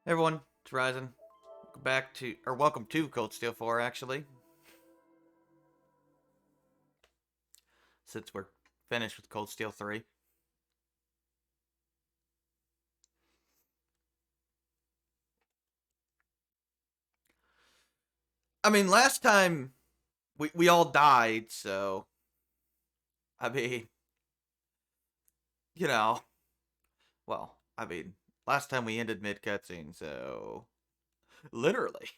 Hey everyone, it's Ryzen. Welcome to Cold Steel 4, actually. Since we're finished with Cold Steel 3. I mean, last time we all died, so I mean, you know, well, I mean, last time we ended mid cutscene, so literally.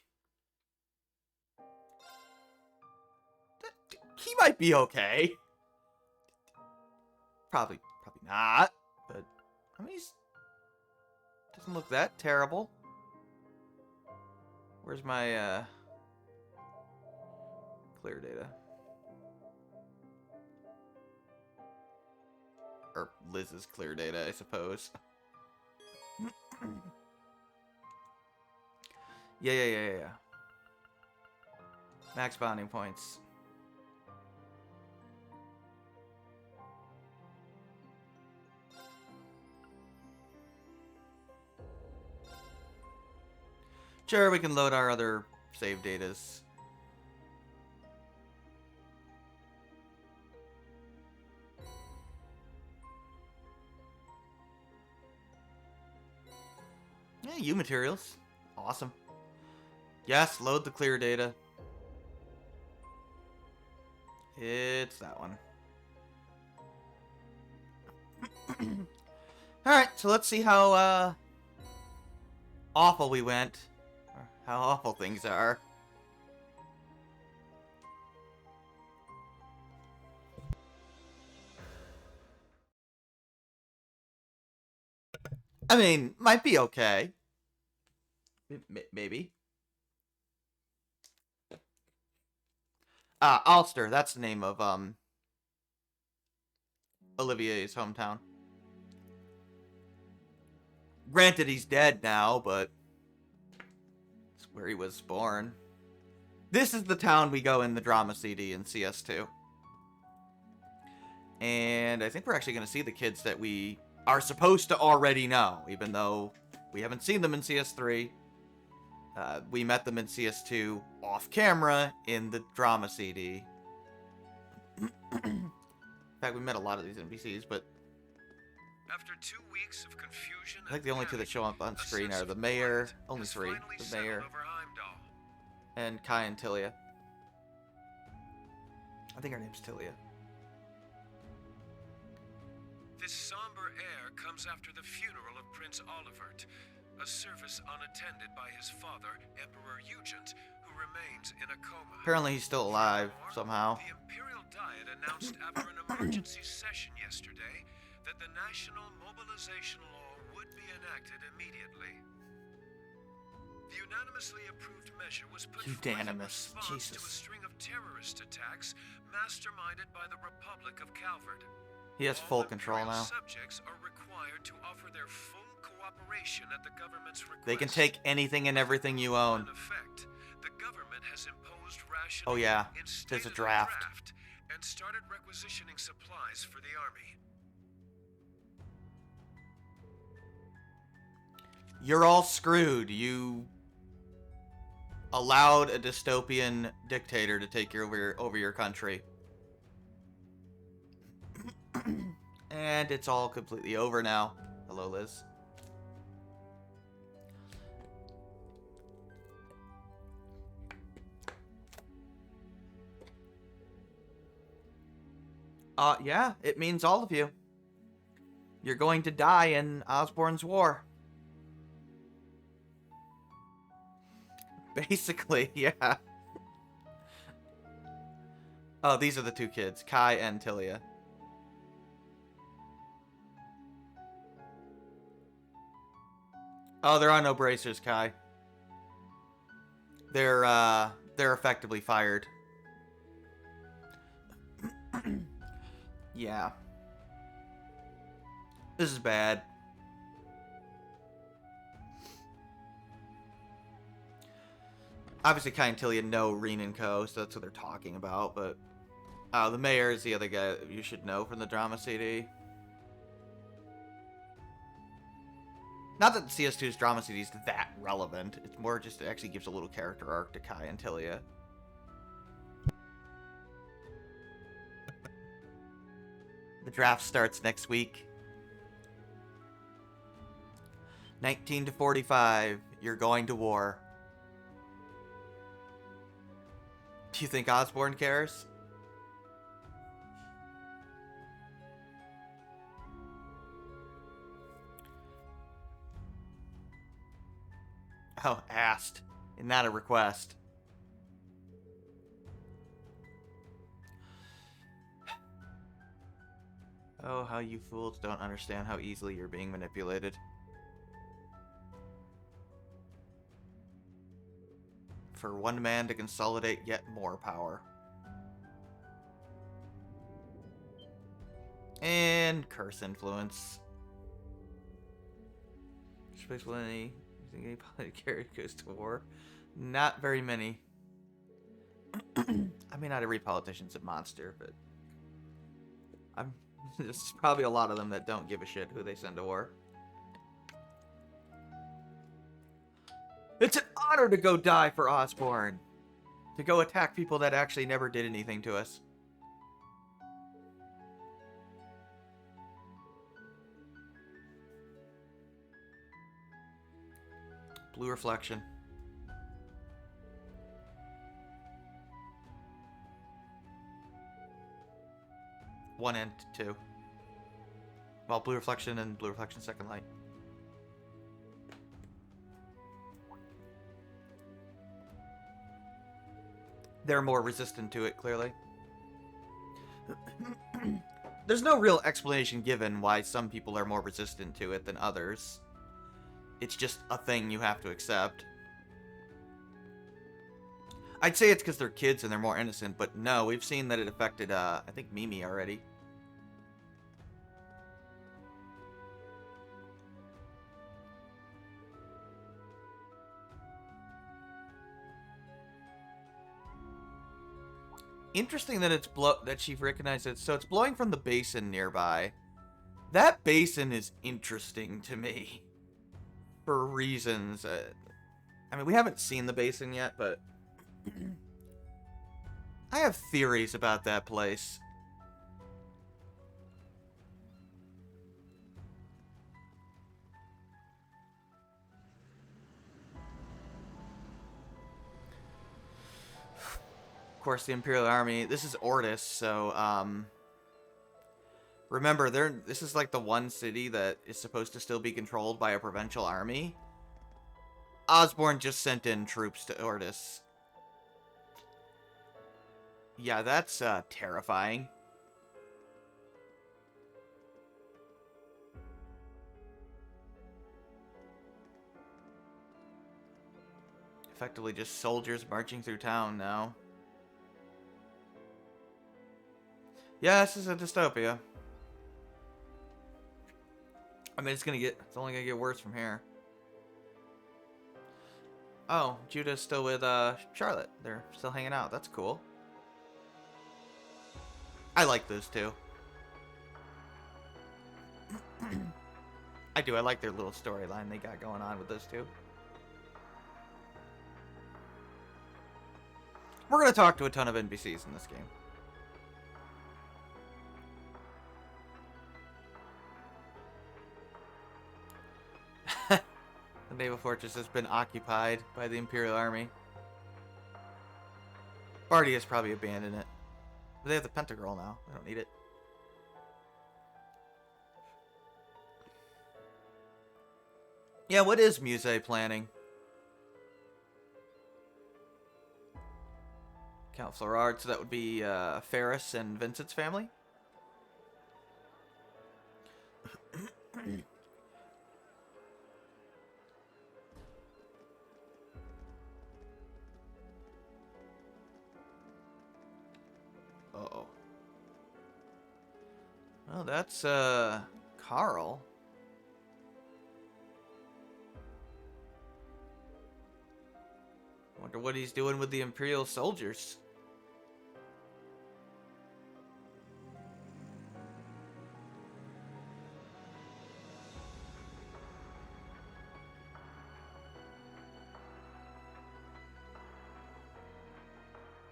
He might be okay. Probably not, but I mean, he doesn't look that terrible. Where's my clear data? Or Liz's clear data, I suppose. Yeah. Max bonding points. Sure, we can load our other save datas. Yeah, U materials. Awesome. Yes, load the clear data. It's that one. Alright, so let's see how awful we went. Or how awful things are. I mean, might be okay. Maybe. Ulster, that's the name of Olivier's hometown. Granted, he's dead now, but it's where he was born. This is the town we go in the drama CD in CS2. And I think we're actually going to see the kids that we are supposed to already know, even though we haven't seen them in CS3. We met them in CS2 off camera in the drama CD. In fact, we met a lot of these NPCs, but after 2 weeks of confusion, I think the only two that show up on screen are the mayor, only three, the mayor, and Kai and Tilia. I think her name's Tilia. This somber air comes after the funeral of Prince Olivert, a service unattended by his father, Emperor Eugent, who remains in a coma. Apparently he's still alive, somehow. The Imperial Diet announced after an emergency session yesterday that the National Mobilization Law would be enacted immediately. The unanimously approved measure was put forth in response to a string of terrorist attacks masterminded by the Republic of Calvert. He has full control now. Subjects are required to offer their full cooperation at the government's request. They can take anything and everything you own. In effect, the government has imposed rationing. Oh yeah, there's a draft. And started requisitioning supplies for the army. You're all screwed. You allowed a dystopian dictator to take over your country. And it's all completely over now. Hello, Liz. Yeah, it means all of you. You're going to die in Osborne's War. Basically, yeah. Oh, these are the two kids, Kai and Tilia. Oh, there are no bracers, Kai. They're effectively fired. Yeah. This is bad. Obviously, Kai and Tilia know Reen and Co., so that's what they're talking about, but... the mayor is the other guy that you should know from the drama CD. Not that CS2's drama CD is that relevant. It's more just it actually gives a little character arc to Kai and Tilia. The draft starts next week. 19 to 45, you're going to war. Do you think Osborn cares? Oh, asked, and not a request. Oh, how you fools don't understand how easily you're being manipulated. For one man to consolidate yet more power. And curse influence. Any political character goes to war? Not very many. I mean, not every politician's a monster, but there's probably a lot of them that don't give a shit who they send to war. It's an honor to go die for Osborn. To go attack people that actually never did anything to us. Blue reflection. One and two. Well, blue reflection and blue reflection second light. They're more resistant to it, clearly. There's no real explanation given why some people are more resistant to it than others. It's just a thing you have to accept. I'd say it's because they're kids and they're more innocent, but no, we've seen that it affected, I think, Mimi already. Interesting that that she recognized it. So it's blowing from the basin nearby. That basin is interesting to me. For reasons. I mean, we haven't seen the basin yet, but I have theories about that place. Of course, the Imperial Army. This is Ortis, so remember, this is like the one city that is supposed to still be controlled by a provincial army. Osborn just sent in troops to Ortis. Yeah, that's terrifying. Effectively just soldiers marching through town now. Yeah, this is a dystopia. I mean, it's only gonna get worse from here. Oh, Judah's still with Charlotte. They're still hanging out. That's cool. I like those two. I do. I like their little storyline they got going on with those two. We're gonna talk to a ton of NPCs in this game. The naval fortress has been occupied by the Imperial Army. Barty has probably abandoned it. But they have the Pentagirl now. They don't need it. Yeah, what is Musée planning? Count Florard, so that would be Ferris and Vincent's family? Uh-oh. Well, that's, Carl. Wonder what he's doing with the Imperial soldiers.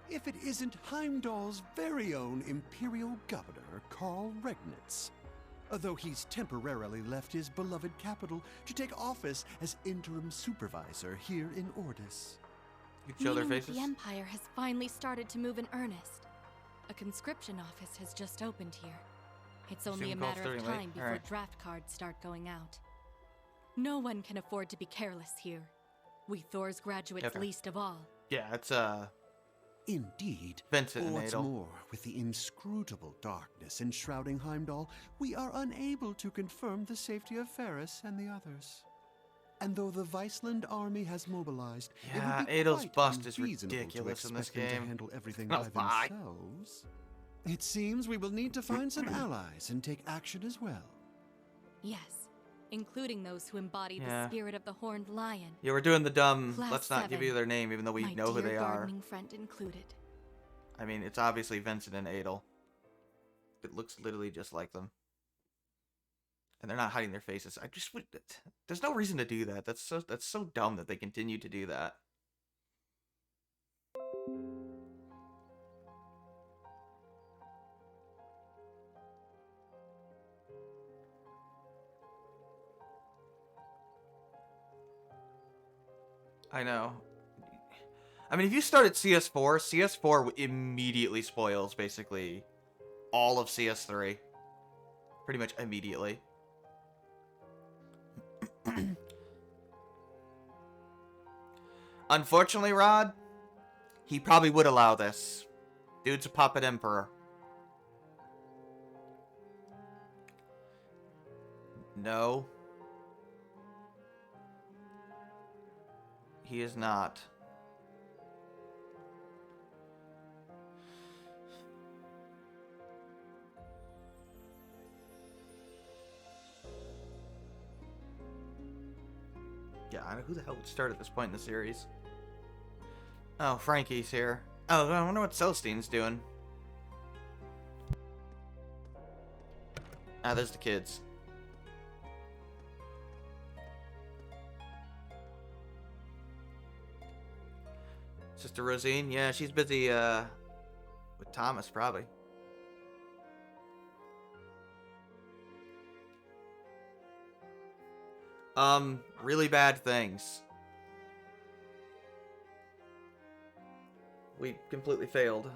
if it isn't Heimdall's very own Imperial Governor, Karl Regnitz. Though he's temporarily left his beloved capital to take office as interim supervisor here in Ordis. You can show their Meaning that faces. the Empire has finally started to move in earnest. A conscription office has just opened here. It's only a Zoom call matter of 30 late. time before Alright. draft cards start going out. No one can afford to be careless here. We Thor's graduates Okay. least of all. Yeah, it's Indeed. Vincent and What's Adel. more, with the inscrutable darkness enshrouding Heimdall, we are unable to confirm the safety of Ferris and the others. And though the Weissland Army has mobilized, it Yeah, would be Adel's quite bust is unreasonable ridiculous to in this expect them game. to handle everything Not by lie. themselves. It seems we will need to find some allies and take action as well. Yes, including those who embody Yeah. the spirit of the Horned Lion. Yeah, we're doing the dumb. Class Let's not give 7, you their name, even though we my know who dear they are. gardening friend included. I mean, it's obviously Vincent and Adel. It looks literally just like them. And they're not hiding their faces. I just would. There's no reason to do that. That's so dumb that they continue to do that. I know. I mean, if you start at CS4, CS4 immediately spoils basically all of CS3. Pretty much immediately. Unfortunately, Rod, he probably would allow this. Dude's a puppet emperor. No. He is not. Yeah, I don't know who the hell would start at this point in the series. Oh, Frankie's here. Oh, I wonder what Celestine's doing. Ah, there's the kids. Sister Rosine? Yeah, she's busy, with Thomas, probably. Really bad things. We completely failed.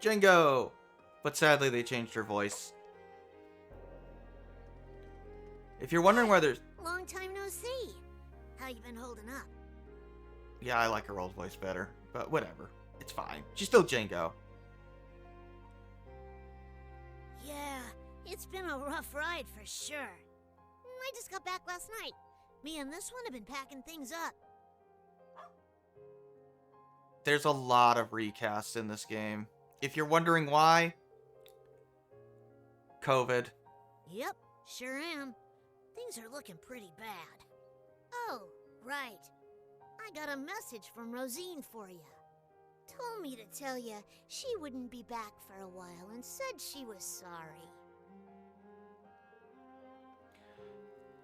Django! But sadly, they changed her voice. If you're wondering why there's... Long time no see. How you been holding up? Yeah, I like her old voice better. But whatever. It's fine. She's still Django. Yeah, it's been a rough ride for sure. I just got back last night. Me and this one have been packing things up. There's a lot of recasts in this game. If you're wondering why... COVID. Yep, sure am. Things are looking pretty bad. Oh, right. I got a message from Rosine for you. Told me to tell you she wouldn't be back for a while and said she was sorry.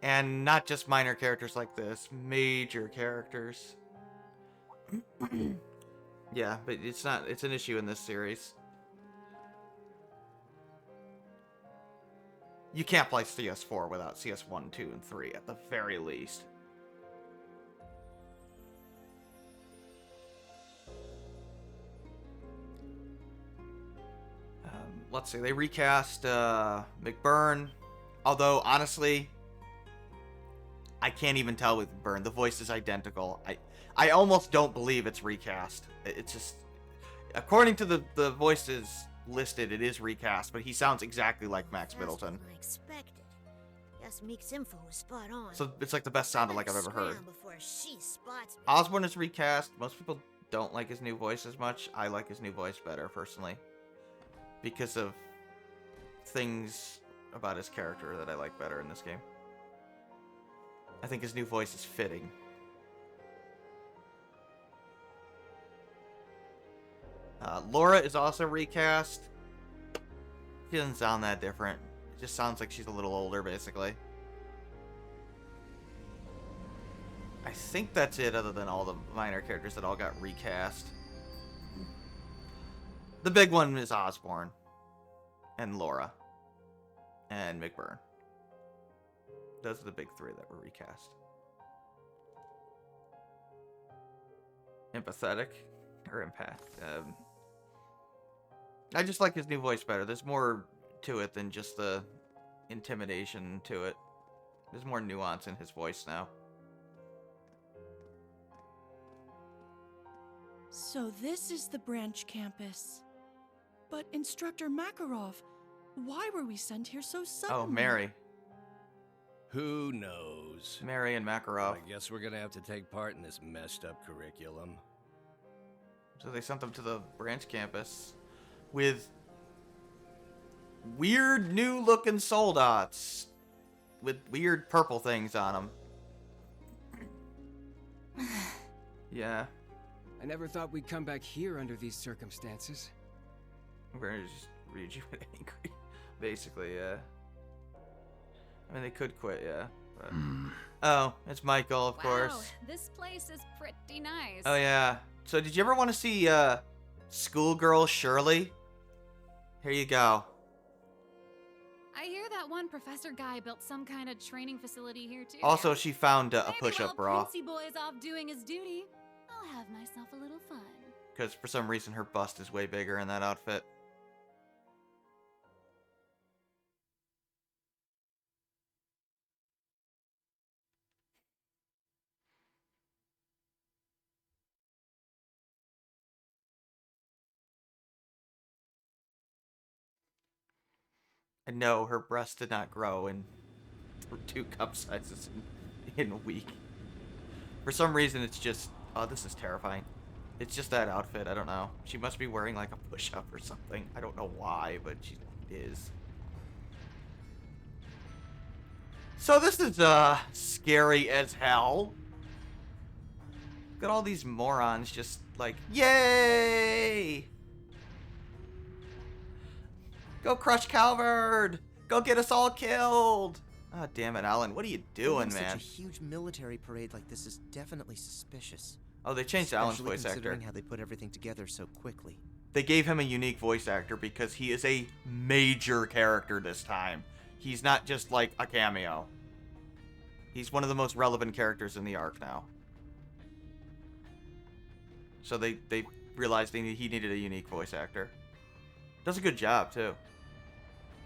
And not just minor characters like this. Major characters. Yeah, but it's not... It's an issue in this series. You can't play CS4 without CS1, 2, and 3 at the very least. Let's see, they recast McBurn. Although, honestly, I can't even tell with McBurn. The voice is identical. I almost don't believe it's recast. It's just... According to the voices listed, it is recast, but he sounds exactly like Max Faster Middleton. than I expected. Guess Meek's info was spot on. So it's like the best sounded like I've ever heard. Scram before she spots me. Osborn is recast. Most people don't like his new voice as much. I like his new voice better, personally. Because of things about his character that I like better in this game. I think his new voice is fitting. Laura is also recast. She doesn't sound that different. It just sounds like she's a little older, basically. I think that's it, other than all the minor characters that all got recast. The big one is Osborn. And Laura. And McBurn. Those are the big three that were recast. Empathetic. Or empath. I just like his new voice better. There's more to it than just the intimidation to it. There's more nuance in his voice now. So this is the branch campus. But Instructor Makarov, why were we sent here so suddenly? Oh, Mary. Who knows? Mary and Makarov. I guess we're gonna have to take part in this messed up curriculum. So they sent them to the branch campus with weird new looking soldats with weird purple things on them. Yeah. I never thought we'd come back here under these circumstances. We're gonna just rejuvenate angry. Basically, yeah. I mean, they could quit, yeah. But... Oh, it's Michael, of course. This place is pretty nice. Oh, yeah. So, did you ever want to see, Schoolgirl Shirley? Here you go. I hear that one professor guy built some kind of training facility here, too. Also, she found a Maybe push-up while bra. Princey Boy's off doing his duty, I'll have myself a little fun. Because for some reason, her bust is way bigger in that outfit. And no, her breast did not grow in 2 cup sizes in a week. For some reason, it's just... Oh, this is terrifying. It's just that outfit. I don't know. She must be wearing like a push-up or something. I don't know why, but she is. So this is scary as hell. Look at all these morons just like, yay! Go crush Calvard! Go get us all killed! Ah, oh, damn it, Alan. What are you doing, man? Such a huge military parade like this is definitely suspicious. Oh, they changed Alan's voice actor. Considering how they put everything together so quickly. They gave him a unique voice actor because he is a major character this time. He's not just like a cameo. He's one of the most relevant characters in the arc now. So they realized he needed a unique voice actor. Does a good job, too.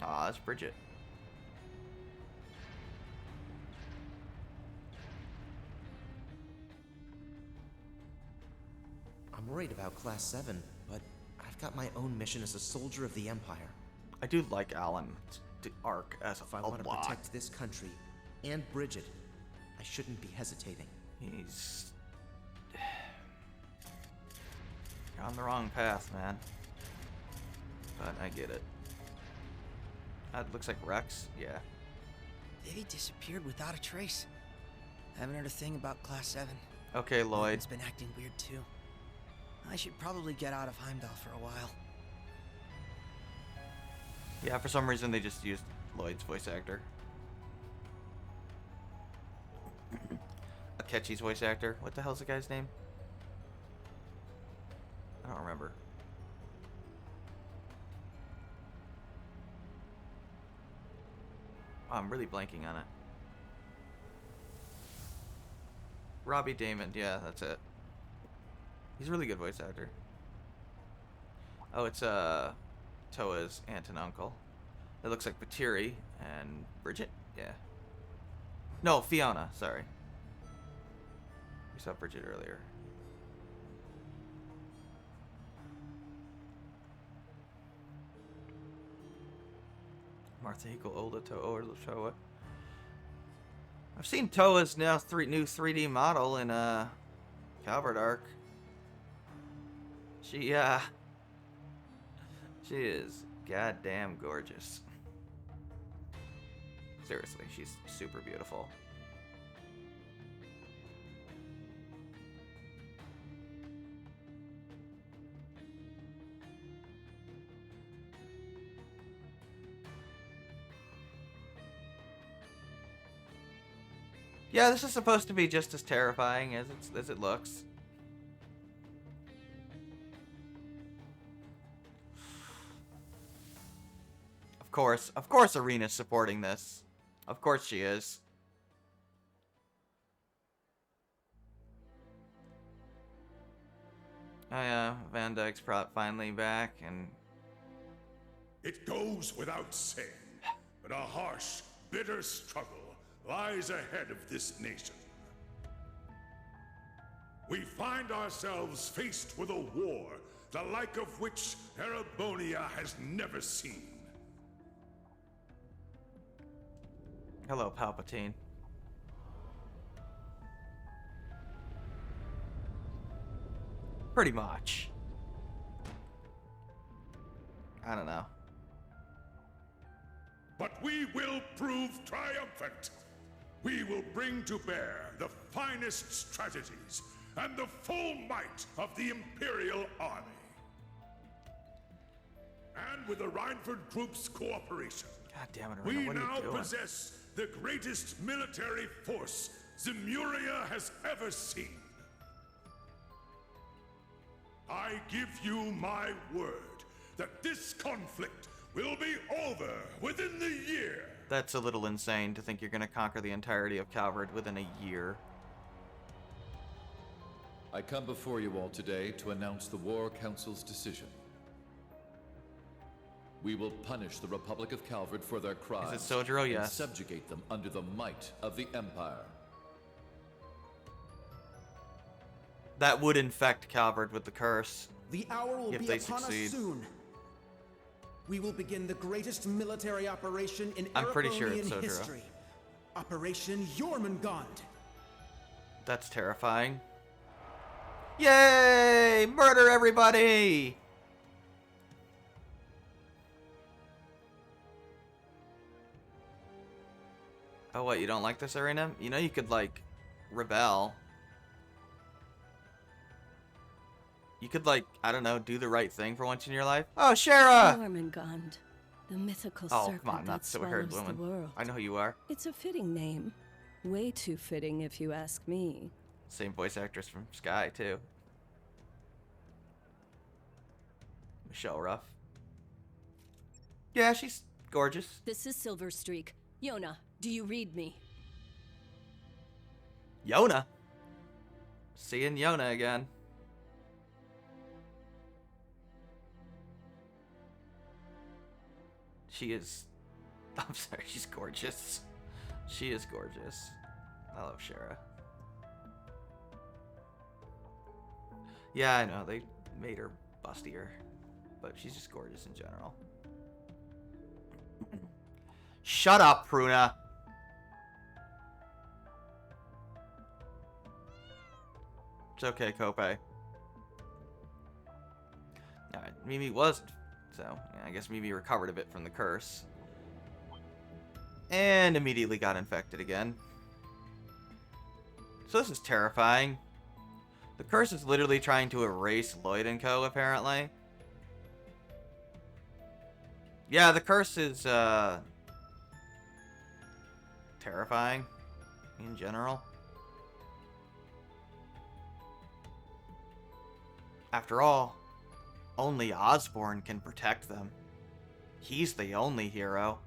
Aw, that's Bridget. I'm worried about Class 7, but I've got my own mission as a soldier of the Empire. I do like Alan's arc as If I want to protect this country and Bridget, I shouldn't be hesitating. He's on the wrong path, man. But I get it. That looks like Rex. Yeah. They disappeared without a trace. Haven't heard a thing about Class 7. Okay, Lloyd. It's been acting weird too. I should probably get out of Heimdall for a while. Yeah, for some reason they just used Lloyd's voice actor. Akechi's voice actor. What the hell's the guy's name? I don't remember. Oh, I'm really blanking on it. Robbie Damon. Yeah, that's it. He's a really good voice actor. Oh, it's Toa's aunt and uncle. It looks like Patiri and Bridget. Yeah. No, Fiona. Sorry. We saw Bridget earlier. Martha equal Olda Toa or Toa. I've seen Toa's new 3D model in Calvert Arc. She is goddamn gorgeous. Seriously, she's super beautiful. Yeah, this is supposed to be just as terrifying as it looks. Of course Arena's supporting this. Of course she is. Oh yeah, Van Dyke's finally back, and... It goes without saying, but a harsh, bitter struggle lies ahead of this nation. We find ourselves faced with a war, the like of which Erebonia has never seen. Hello, Palpatine. Pretty much. I don't know. But we will prove triumphant. We will bring to bear the finest strategies and the full might of the Imperial Army. And with the Reinford Group's cooperation, God damn it, Arena, we what are now you doing? possess the greatest military force Zemuria has ever seen. I give you my word that this conflict will be over within the year. That's a little insane to think you're going to conquer the entirety of Calvard within a year. I come before you all today to announce the War Council's decision. We will punish the Republic of Calvard for their crimes. Is it Sojiro? And Yes. subjugate them under the might of the Empire. That would infect Calvard with the curse. The hour will if be they upon succeed. us soon. We will begin the greatest military operation in I'm pretty sure it's Erebonian Sojiro. history. Operation Jormungand. That's terrifying. Yay! Murder everybody! Oh, what? You don't like this, Arena? You know you could, like, rebel. You could, like, I don't know, do the right thing for once in your life. Oh, Shara! Jormungand, the mythical Oh, serpent come on, not that so haired swallows the woman. world. I know who you are. It's a fitting name. Way too fitting, if you ask me. Same voice actress from Sky, too. Michelle Ruff. Yeah, she's gorgeous. This is Silverstreak. Yona, do you read me? Yona? Seeing Yona again. She is... I'm sorry, she's gorgeous. She is gorgeous. I love Shara. Yeah, I know, they made her bustier. But she's just gorgeous in general. Shut up, Pruna! It's okay, Kope. Alright, Mimi wasn't. So, yeah, I guess Mimi recovered a bit from the curse. And immediately got infected again. So this is terrifying. The curse is literally trying to erase Lloyd & Co., apparently. Yeah, the curse is, terrifying in general. After all, only Osborn can protect them. He's the only hero.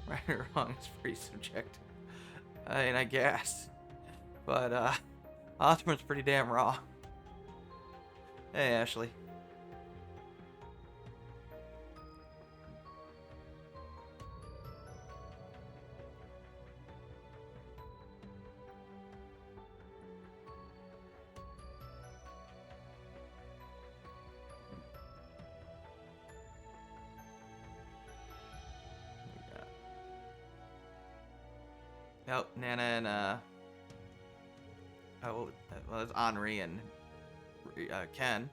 Right or wrong is pretty subjective. I mean, I guess. But, Osborn's pretty damn raw. Hey, Ashley. Nope, Nana and, oh, well, it's Henri and Ken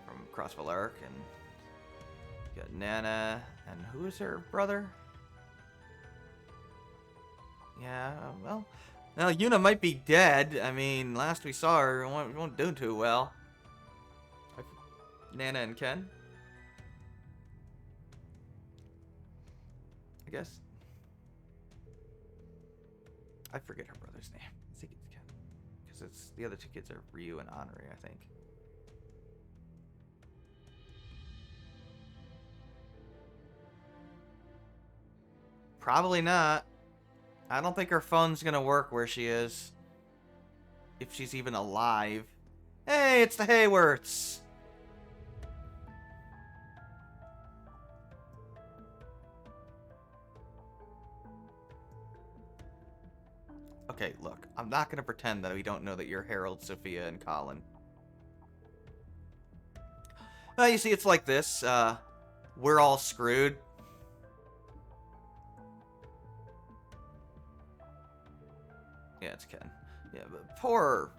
from Cross Valeric, and you got Nana, and who is her brother? Yeah, well, now Yuna might be dead. I mean, last we saw her, we won't do too well. Nana and Ken. I guess. I forget her brother's name. I think it's Ken. Because it's the other two kids are Ryu and Henri, I think. Probably not. I don't think her phone's gonna work where she is. If she's even alive. Hey, it's the Hayworths! Okay, look. I'm not gonna pretend that we don't know that you're Harold, Sophia, and Colin. Well, you see, it's like this. We're all screwed. Yeah, it's Ken. Yeah, but poor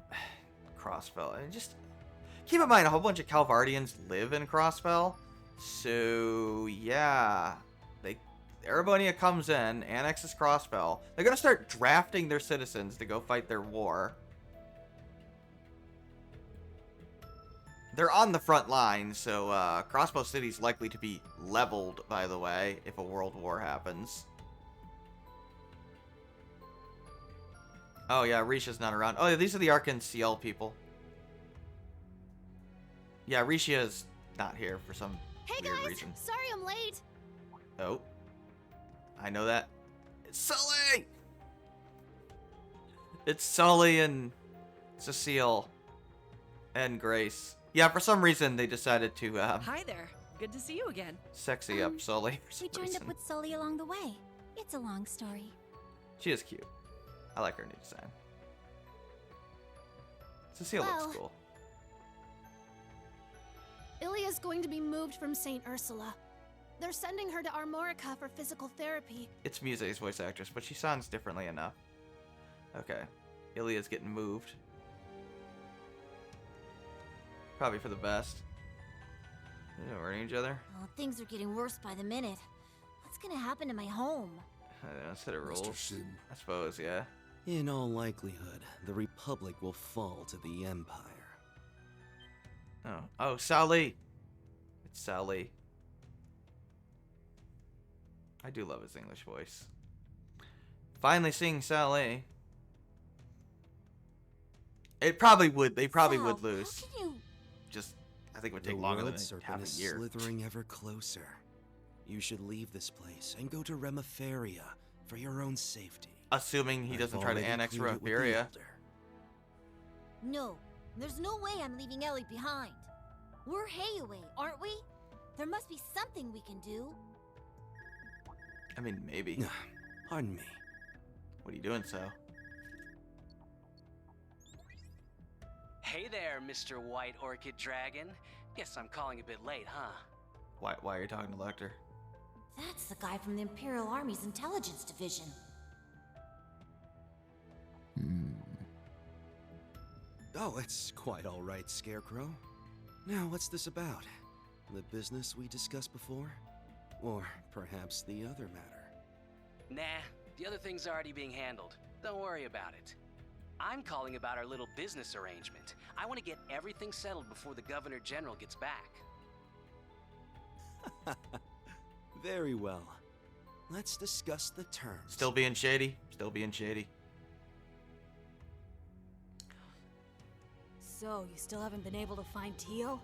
Crossfell. And just keep in mind, a whole bunch of Calvardians live in Crossfell. So, yeah. Erebonia comes in, annexes Crossfell. They're going to start drafting their citizens to go fight their war. They're on the front line, so Crossbow City's likely to be leveled, by the way, if a world war happens. Oh, yeah, Risha's not around. Oh, yeah, these are the Arkansas people. Yeah, Risha's not here for some weird reason. Sorry I'm late. Oh. I know that. It's Sully! It's Sully and Cecile and Grace. Yeah, for some reason they decided to, Hi there. Good to see you again. Sexy up Sully for some We joined reason. up with Sully along the way. It's a long story. She is cute. I like her new design. Cecile looks cool. Ilya's going to be moved from St. Ursula. They're sending her to Armorica for physical therapy. It's Muse's voice actress, but she sounds differently enough. Okay. Ilya's getting moved. Probably for the best. They don't worry each other. Oh, things are getting worse by the minute. What's gonna happen to my home? I don't know, set of rules. Mr. Sin. I suppose, yeah. In all likelihood, the Republic will fall to the Empire. Oh, Sully! It's Sully. I do love his English voice. Finally seeing Sully. They probably would lose. How can you... Just, I think it would take longer than half a year. Slithering ever closer. You should leave this place and go to Remiferia for your own safety. Assuming he doesn't try to annex Remiferia. No, there's no way I'm leaving Ellie behind. We're Hayaway, aren't we? There must be something we can do. I mean, maybe. Pardon me. What are you doing, so? Hey there, Mr. White Orchid Dragon. Guess I'm calling a bit late, huh? Why are you talking to Lecter? That's the guy from the Imperial Army's intelligence division. Oh, it's quite all right, Scarecrow. Now, what's this about? The business we discussed before? Or perhaps the other matter? Nah, the other thing's already being handled. Don't worry about it. I'm calling about our little business arrangement. I want to get everything settled before the Governor General gets back. Very well. Let's discuss the terms. Still being shady? Still being shady. So, you still haven't been able to find Tio?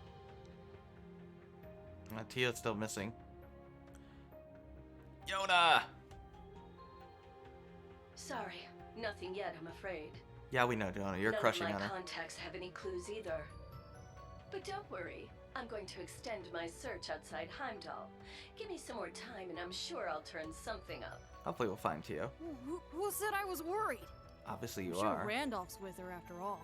Tio's still missing. Yona! Sorry, nothing yet, I'm afraid. Yeah, we know, Yona. You're crushing on None her. of my contacts have any clues either. But don't worry, I'm going to extend my search outside Heimdall. Give me some more time and I'm sure I'll turn something up. Hopefully we'll find Tio. Who said I was worried? Obviously you I'm sure are. Randolph's with her after all.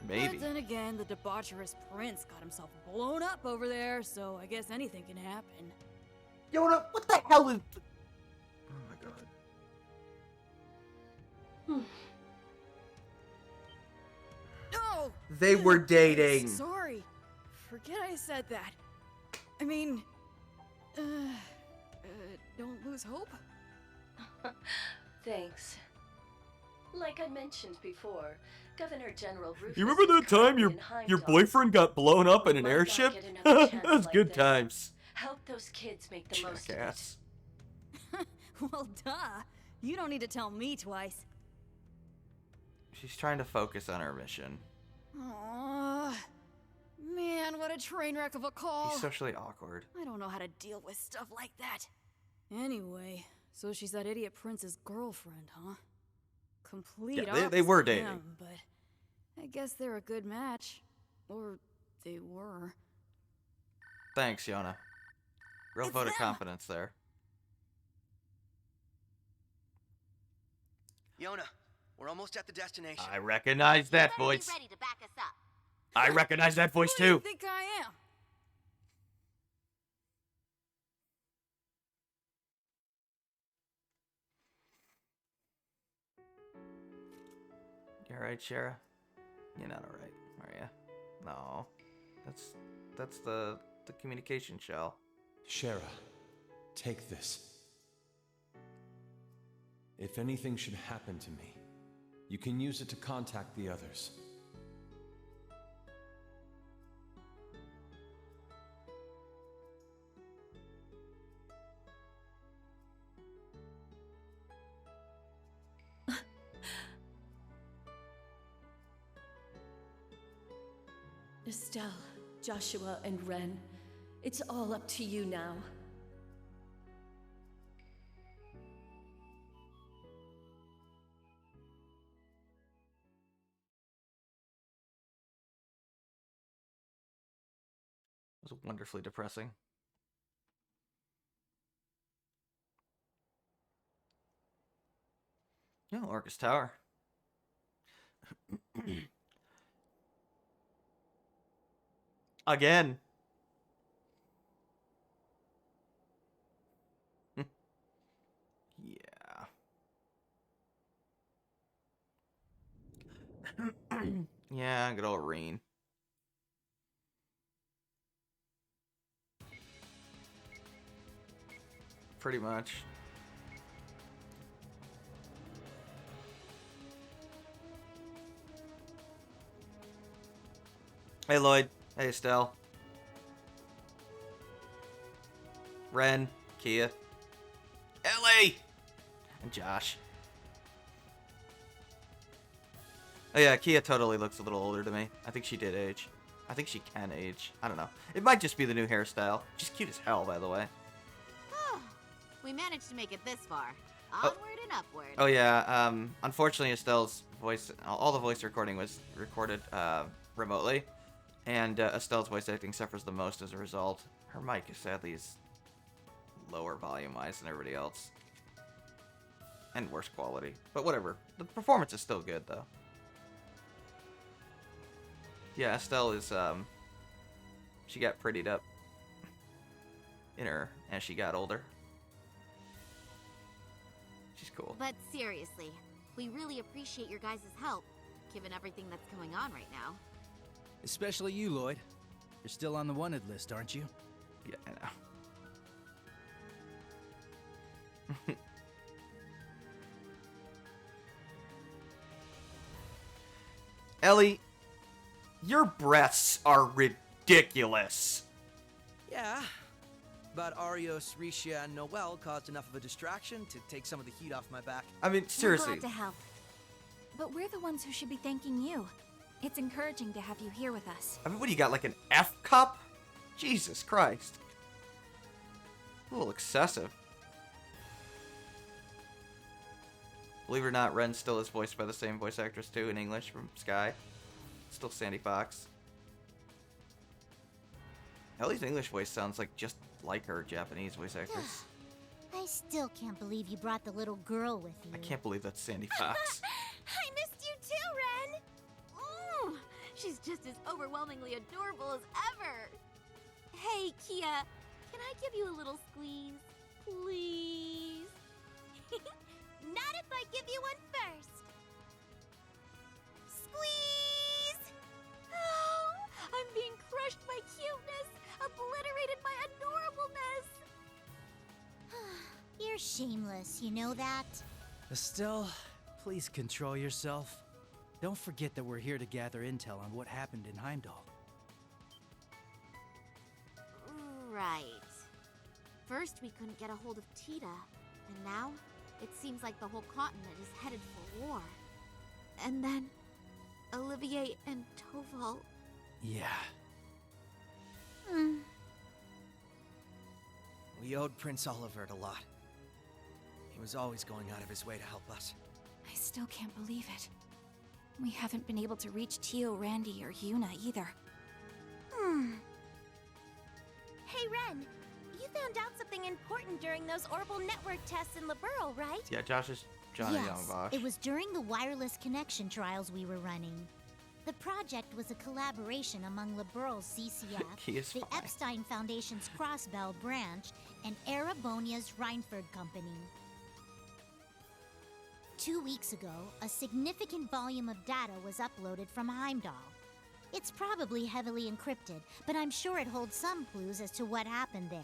Maybe. But then again, the debaucherous prince got himself blown up over there, so I guess anything can happen. Yona, what the hell is... Oh my god. No! They were dating. Sorry. Forget I said that. I mean... don't lose hope? Thanks. Like I mentioned before, Governor General Rufus You remember that time your boyfriend got blown up in an airship? That's good times. Help those kids make the most of it. Jackass. Well, duh. You don't need to tell me twice. She's trying to focus on her mission. Aww. Man, what a train wreck of a call. He's socially awkward. I don't know how to deal with stuff like that. Anyway, so she's that idiot prince's girlfriend, huh? Complete Yeah, they were opposite dating. him, but I guess they're a good match. Or they were. Thanks, Yona. Real It's vote of them. confidence there. Yona, we're almost at the destination. I recognize that voice. Ready to back us up. I recognize that voice Who do you too. think I am? You alright, Shara? You're not alright, are ya? No. That's the communication shell. Shara, take this. If anything should happen to me, you can use it to contact the others. Estelle, Joshua, and Ren, it's all up to you now. It was wonderfully depressing. Yeah, Orcus Tower. Again. Yeah. Yeah, good old Reen. Pretty much. Hey, Lloyd. Hey, Estelle. Ren. Kia. Ellie! And Josh. Oh yeah, Kia totally looks a little older to me. I think she did age. I think she can age. I don't know. It might just be the new hairstyle. She's cute as hell, by the way. We managed to make it this far. Onward and upward. Oh yeah, unfortunately Estelle's voice, all the voice recording was recorded remotely, and Estelle's voice acting suffers the most as a result. Her mic is sadly lower volume-wise than everybody else, and worse quality. But whatever, the performance is still good though. Yeah, Estelle is she got prettied up in her as she got older. She's cool. But seriously, we really appreciate your guys' help, given everything that's going on right now. Especially you, Lloyd. You're still on the wanted list, aren't you? Yeah, I know. Ellie, your breasts are ridiculous. Yeah. But Arios, Risha, and Noel caused enough of a distraction to take some of the heat off my back. I mean, seriously. We're glad to help. But we're the ones who should be thanking you. It's encouraging to have you here with us. I mean, what do you got, like an F cup? Jesus Christ. A little excessive. Believe it or not, Ren still is voiced by the same voice actress too in English from Sky. Still Sandy Fox. Ellie's English voice sounds like just like her Japanese voice actress. I still can't believe you brought the little girl with you. I can't believe that's Sandy Fox. I missed you too, Ren! Mm, she's just as overwhelmingly adorable as ever. Hey, Kia, can I give you a little squeeze? Please? Not if I give you one first. Squeeze! Oh, I'm being crushed by cuteness, obliterated by adorableness. You're shameless, you know that? Estelle, please control yourself. Don't forget that we're here to gather intel on what happened in Heimdall. Right. First, we couldn't get a hold of Tita, And now, it seems like the whole continent is headed for war. And then, Olivier and Toval. Yeah. We owed Prince Olivert a lot. He was always going out of his way to help us. I still can't believe it. We haven't been able to reach Tio, Randy, or Yuna either. Hey, Ren. You found out something important during those orbital network tests in Liberl, right? Yeah, Josh is Johnny Yes, Young Bosch. it was during the wireless connection trials we were running. The project was a collaboration among Liberl's He is CCF, the fine. Epstein Foundation's Crossbell branch, and Erebonia's Reinford Company. 2 weeks ago, a significant volume of data was uploaded from Heimdall. It's probably heavily encrypted, but I'm sure it holds some clues as to what happened there.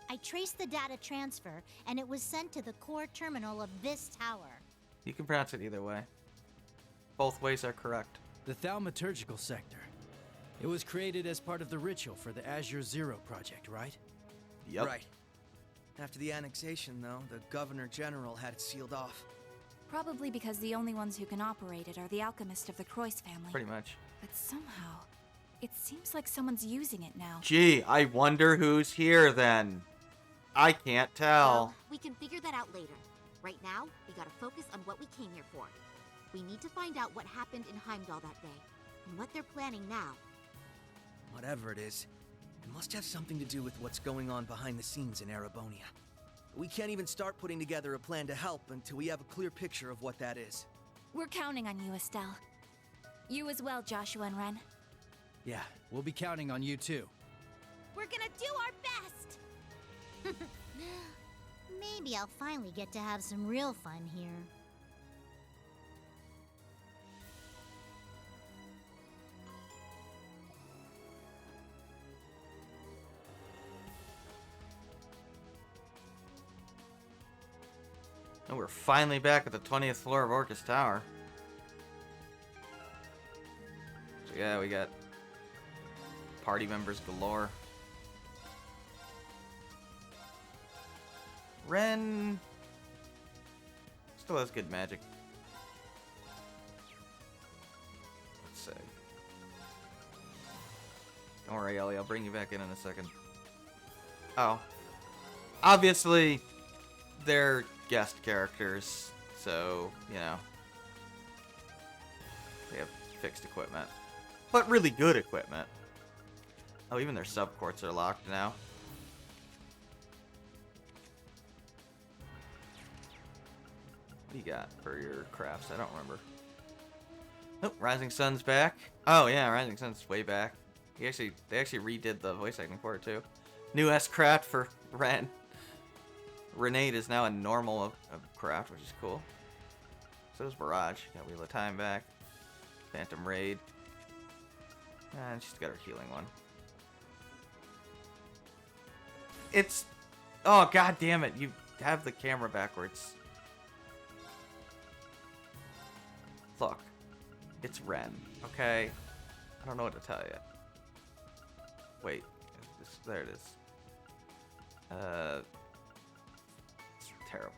I traced the data transfer, and it was sent to the core terminal of this tower. You can pronounce it either way. Both ways are correct. The thaumaturgical sector. It was created as part of the ritual for the Azure Zero project, right? Yep. Right. After the annexation, though, the Governor General had it sealed off. Probably because the only ones who can operate it are the alchemists of the Croix family. Pretty much. But somehow, it seems like someone's using it now. Gee, I wonder who's here then. I can't tell. Well, we can figure that out later. Right now, we gotta focus on what we came here for. We need to find out what happened in Heimdall that day, and what they're planning now. Whatever it is, it must have something to do with what's going on behind the scenes in Erebonia. We can't even start putting together a plan to help until we have a clear picture of what that is. We're counting on you, Estelle. You as well, Joshua and Ren. Yeah, we'll be counting on you too. We're gonna do our best! Maybe I'll finally get to have some real fun here. And we're finally back at the 20th floor of Orcus Tower. So yeah, we got party members galore. Ren still has good magic. Let's see. Don't worry, Ellie, I'll bring you back in a second. Oh. Obviously, they're guest characters, so, you know, they have fixed equipment. But really good equipment. Oh, even their subcourts are locked now. What do you got for your crafts? I don't remember. Nope, Rising Sun's back. Oh yeah, Rising Sun's way back. They actually redid the voice acting for it too. New S-craft for Ren. Renate is now a normal of craft, which is cool. So is Barrage. Got Wheel of Time back. Phantom Raid. And she's got her healing one. It's... Oh, god damn it. You have the camera backwards. Look. It's Ren, okay? I don't know what to tell you. Wait. There it is. It's terrible.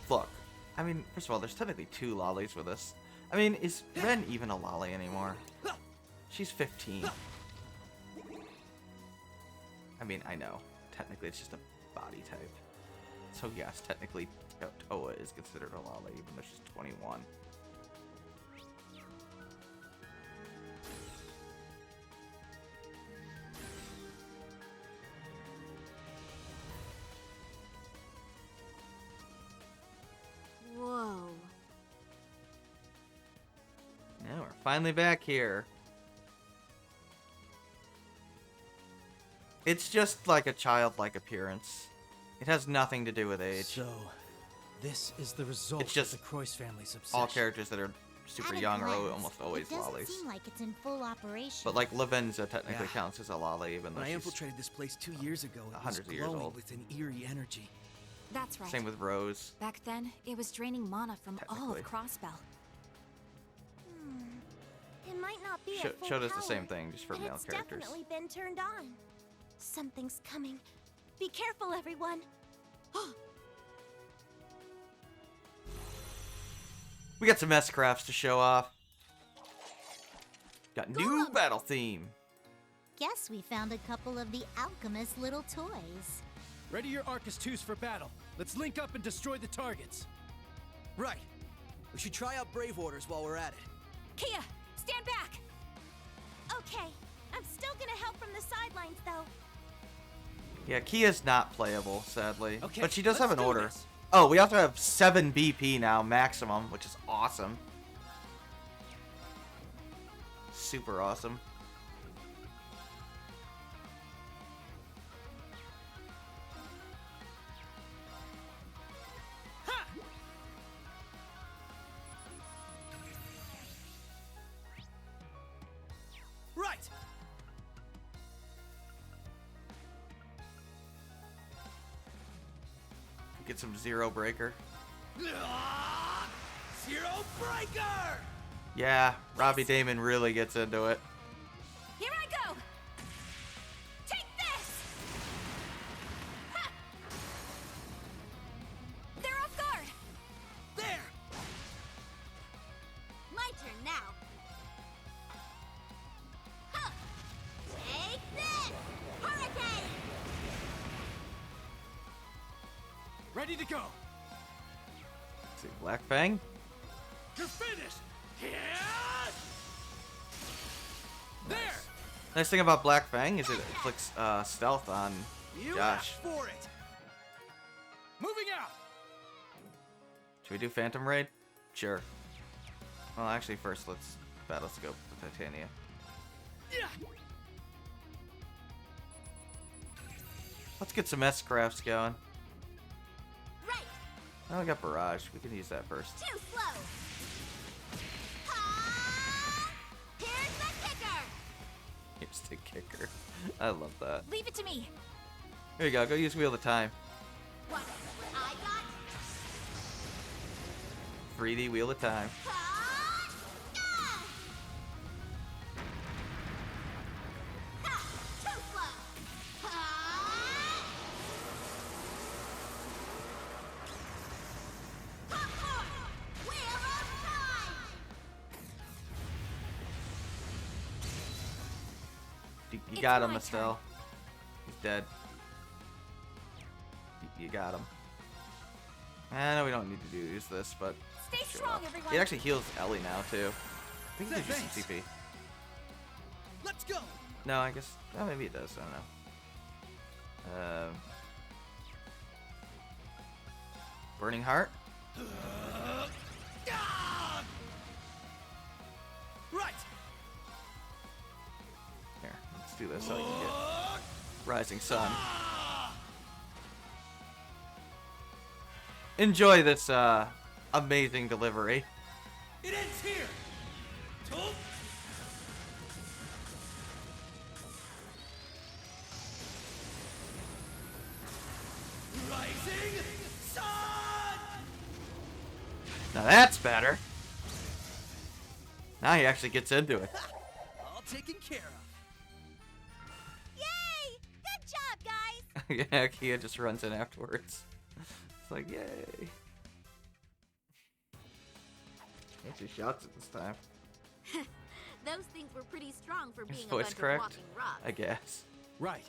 Look. I mean, first of all, there's technically 2 lollies with us. I mean, is Ren even a lolly anymore? She's 15. I mean, I know. Technically, it's just a body type. So yes, technically, Toa is considered a lolly, even though she's 21. Whoa. Now we're finally back here. It's just like a childlike appearance. It has nothing to do with age. So, this is the result It's just of the Croix family's obsession. all characters that are super At a young are glance, almost always it doesn't lollies. seem like it's in full operation. But like Lavenza technically Yeah. counts as a lolly, even though When I she's infiltrated this place 2 years ago, it was hundreds of years glowing old. with an eerie energy. That's right. Same with Rose. Back then, it was draining mana from all Technically. of Crossbell. It might not be at full showed us the power, same thing, just for but male it's characters. definitely been turned on. Something's coming. Be careful, everyone. We got some S-crafts to show off. Got new battle theme. Guess we found a couple of the alchemist's little toys. Ready your Arcus 2s for battle. Let's link up and destroy the targets. Right. We should try out Brave Orders while we're at it. Kia, stand back! Okay, I'm still gonna help from the sidelines, though. Yeah, Kia's not playable, sadly. Okay, but she does have let's an do order. this. Oh, we also have 7 BP now, maximum, which is awesome. Super awesome. Right! Get some Zero Breaker. Zero Breaker! Yeah, Robbie Damon really gets into it. Here I go! Take this! Ha! They're off guard! There! My turn now. Huh. Take this! Hurricane! Ready to go. Let's see, Black Fang. You're finished! There! Nice thing about Black Fang is it inflicts stealth on You Josh. asked for it! Moving out! Should we do Phantom Raid? Sure. Well, actually, first let's battle scope the Titania. Yeah. Let's get some S-crafts going. Right! Oh, we got Barrage. We can use that first. Too slow! Ha! Here's the kicker! Here's the kicker. I love that. Leave it to me. Here you go. Go use Wheel of Time. What I got? 3D Wheel of Time. Ha! Ah! Ha! Too slow! Ha! Popcorn! Wheel of Time! You It's got him, my Estelle. He's dead. You got him. I know we don't need to use this, but Stay sure. strong, everyone. It actually heals Ellie now too. I think it gives you some TP. Let's go! No, I guess. Oh, maybe it does. I don't know. Burning Heart. Right! Here, let's do this so I can get Rising Sun. Enjoy this amazing delivery. It ends here! Told. Rising Sun! Now that's better. Now he actually gets into it. All taken care of. Yay! Good job, guys! Yeah, Kia just runs in afterwards. It's like, yay. Actually shouts it this time. Those things were pretty strong for His being a voice bunch of cracked, walking rocks. I guess. Right.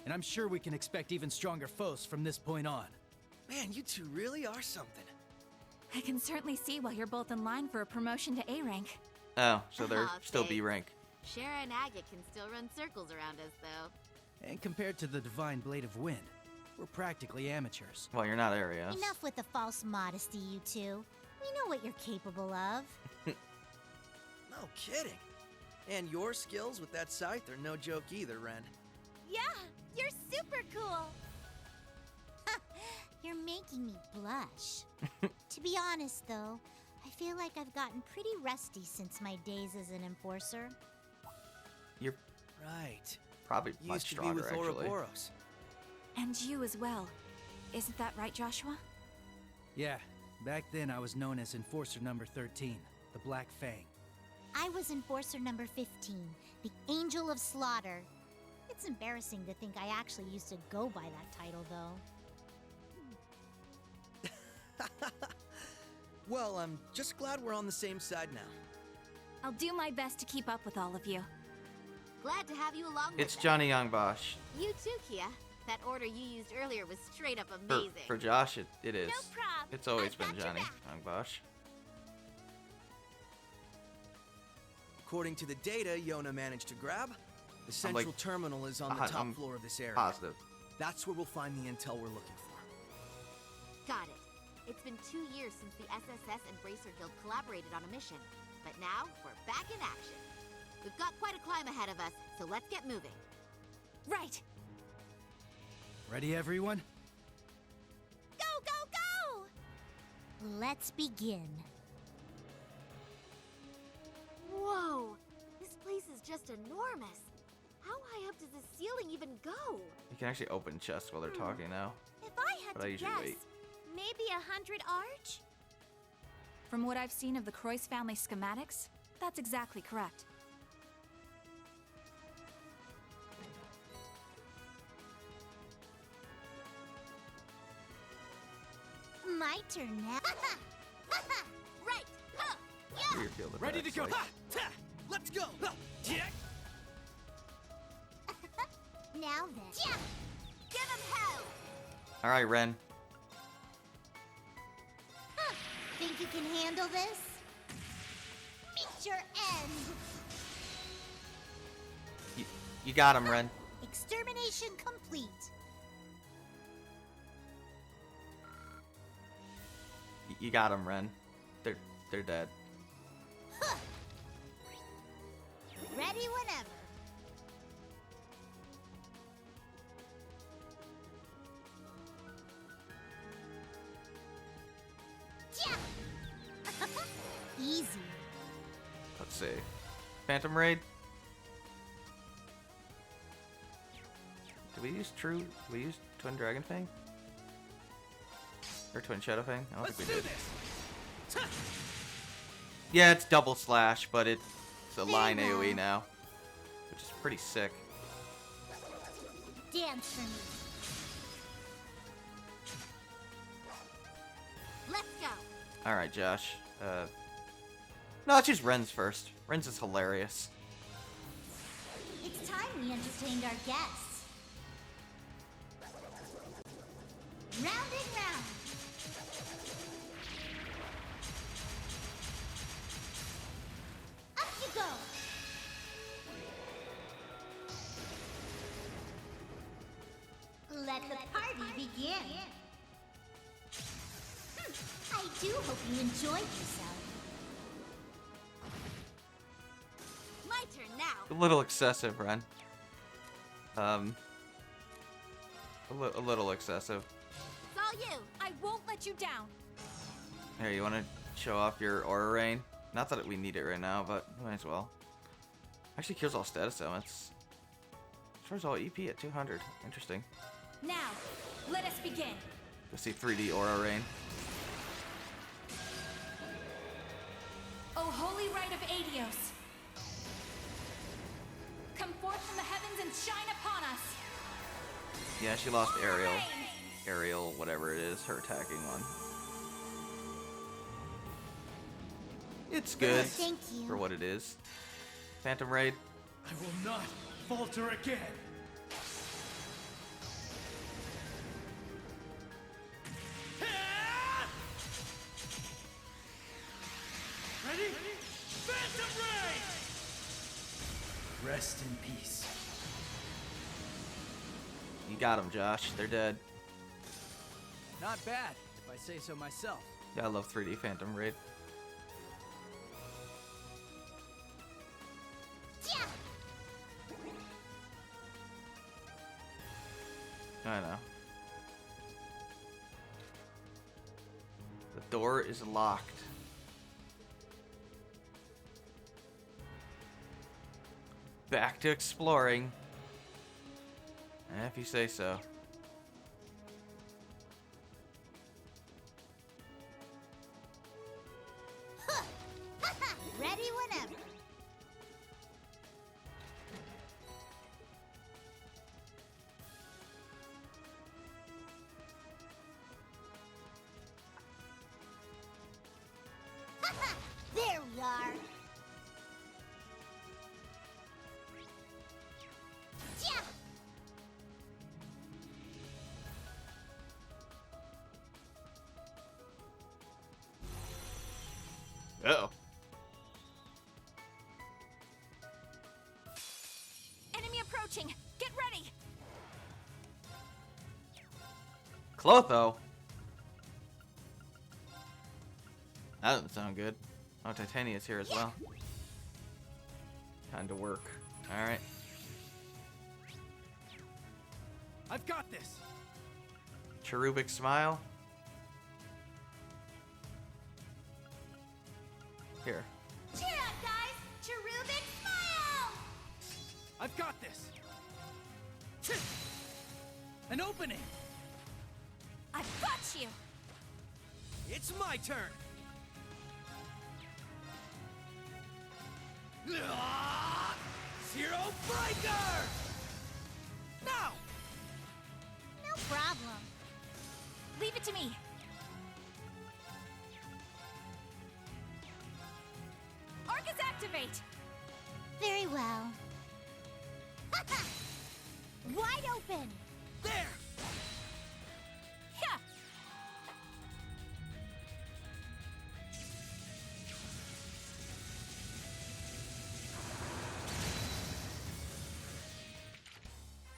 And I'm sure we can expect even stronger foes from this point on. Man, you two really are something. I can certainly see why you're both in line for a promotion to A rank. Oh, so they're Aw, still B thanks. rank. Shara and Agate can still run circles around us, though. And compared to the Divine Blade of Wind, we're practically amateurs. Well, you're not Arios. Enough with the false modesty, you two. We know what you're capable of. No kidding. And your skills with that scythe are no joke either, Ren. Yeah, you're super cool. You're making me blush. To be honest, though, I feel like I've gotten pretty rusty since my days as an enforcer. You're Right. probably much Used to be stronger, with actually. Ouroboros. And you as well. Isn't that right, Joshua? Yeah, back then I was known as Enforcer number 13, the Black Fang. I was Enforcer number 15, the Angel of Slaughter. It's embarrassing to think I actually used to go by that title, though. Well, I'm just glad we're on the same side now. I'll do my best to keep up with all of you. Glad to have you along with It's us. Johnny Young Bosch. You too, Kia. That order you used earlier was straight up For, amazing. for Josh, it is. No prob. It's always I've been got your Johnny back. Young Bosch. According to the data Yona managed to grab, the central terminal is on the top floor of this area. Positive. That's where we'll find the intel we're looking for. Got it. It's been 2 years since the SSS and Bracer Guild collaborated on a mission. But now, we're back in action. We've got quite a climb ahead of us, so let's get moving. Right. Ready, everyone? Go, go, go! Let's begin. Whoa! This place is just enormous. How high up does the ceiling even go? You can actually open chests while they're talking now. If I had But I to usually guess, wait. maybe 100 arch? From what I've seen of the Croix family schematics, that's exactly correct. My turn now. Right! Huh! Where you feel the Ready to back go! slice. Ha! Ta! Let's go! Ha! Yeah! Now then. Yeah! Give him hell! All right, Ren. Huh. Think you can handle this? Meet your end. You got him, Ren. Extermination complete. You got him, Ren. They're dead. Huh. Ready whenever. Yeah. Easy. Let's see. Phantom Raid. Did we use True? Did we use Twin Dragon Fang? Or Twin Shadow Fang? I don't think we did. Yeah, it's double slash, but it's a line AoE now, which is pretty sick. Dance for me. Let's go! All right, Josh. No, let's use Ren's first. Ren's is hilarious. It's time we entertained our guests. Round and round. Up you go. Let the party begin. I do hope you enjoyed yourself. My turn now! A little excessive, Ren. A little excessive. It's all you! I won't let you down. Here, you want to show off your Aura Rain? Not that we need it right now, but we might as well. Actually cures all status elements. Restores all EP at 200. Interesting. Now, let us begin. Go see 3D Aura Rain. O holy rite of Adios, come forth from the heavens and shine upon us. Yeah, she lost Ariel. Ariel, whatever it is, her attacking one. It's good Thank you. for what it is. Phantom Raid. I will not falter again. Ready? Phantom Raid! Rest in peace. You got them, Josh. They're dead. Not bad, if I say so myself. Yeah, I love 3D Phantom Raid. Yeah. I know. The door is locked. Back to exploring. If you say so. Ready whenever. Yar. Yeah. Uh-oh. Enemy approaching. Get ready. Clotho? That doesn't sound good. Oh, Titania's here as well. Time to work. Alright. I've got this. Cherubic smile. Here. Cheer up, guys! Cherubic smile! I've got this. An opening. I've got you. It's my turn. Zero Breaker! No! No problem. Leave it to me. Arcus activate! Very well. Wide open! There! Yeah!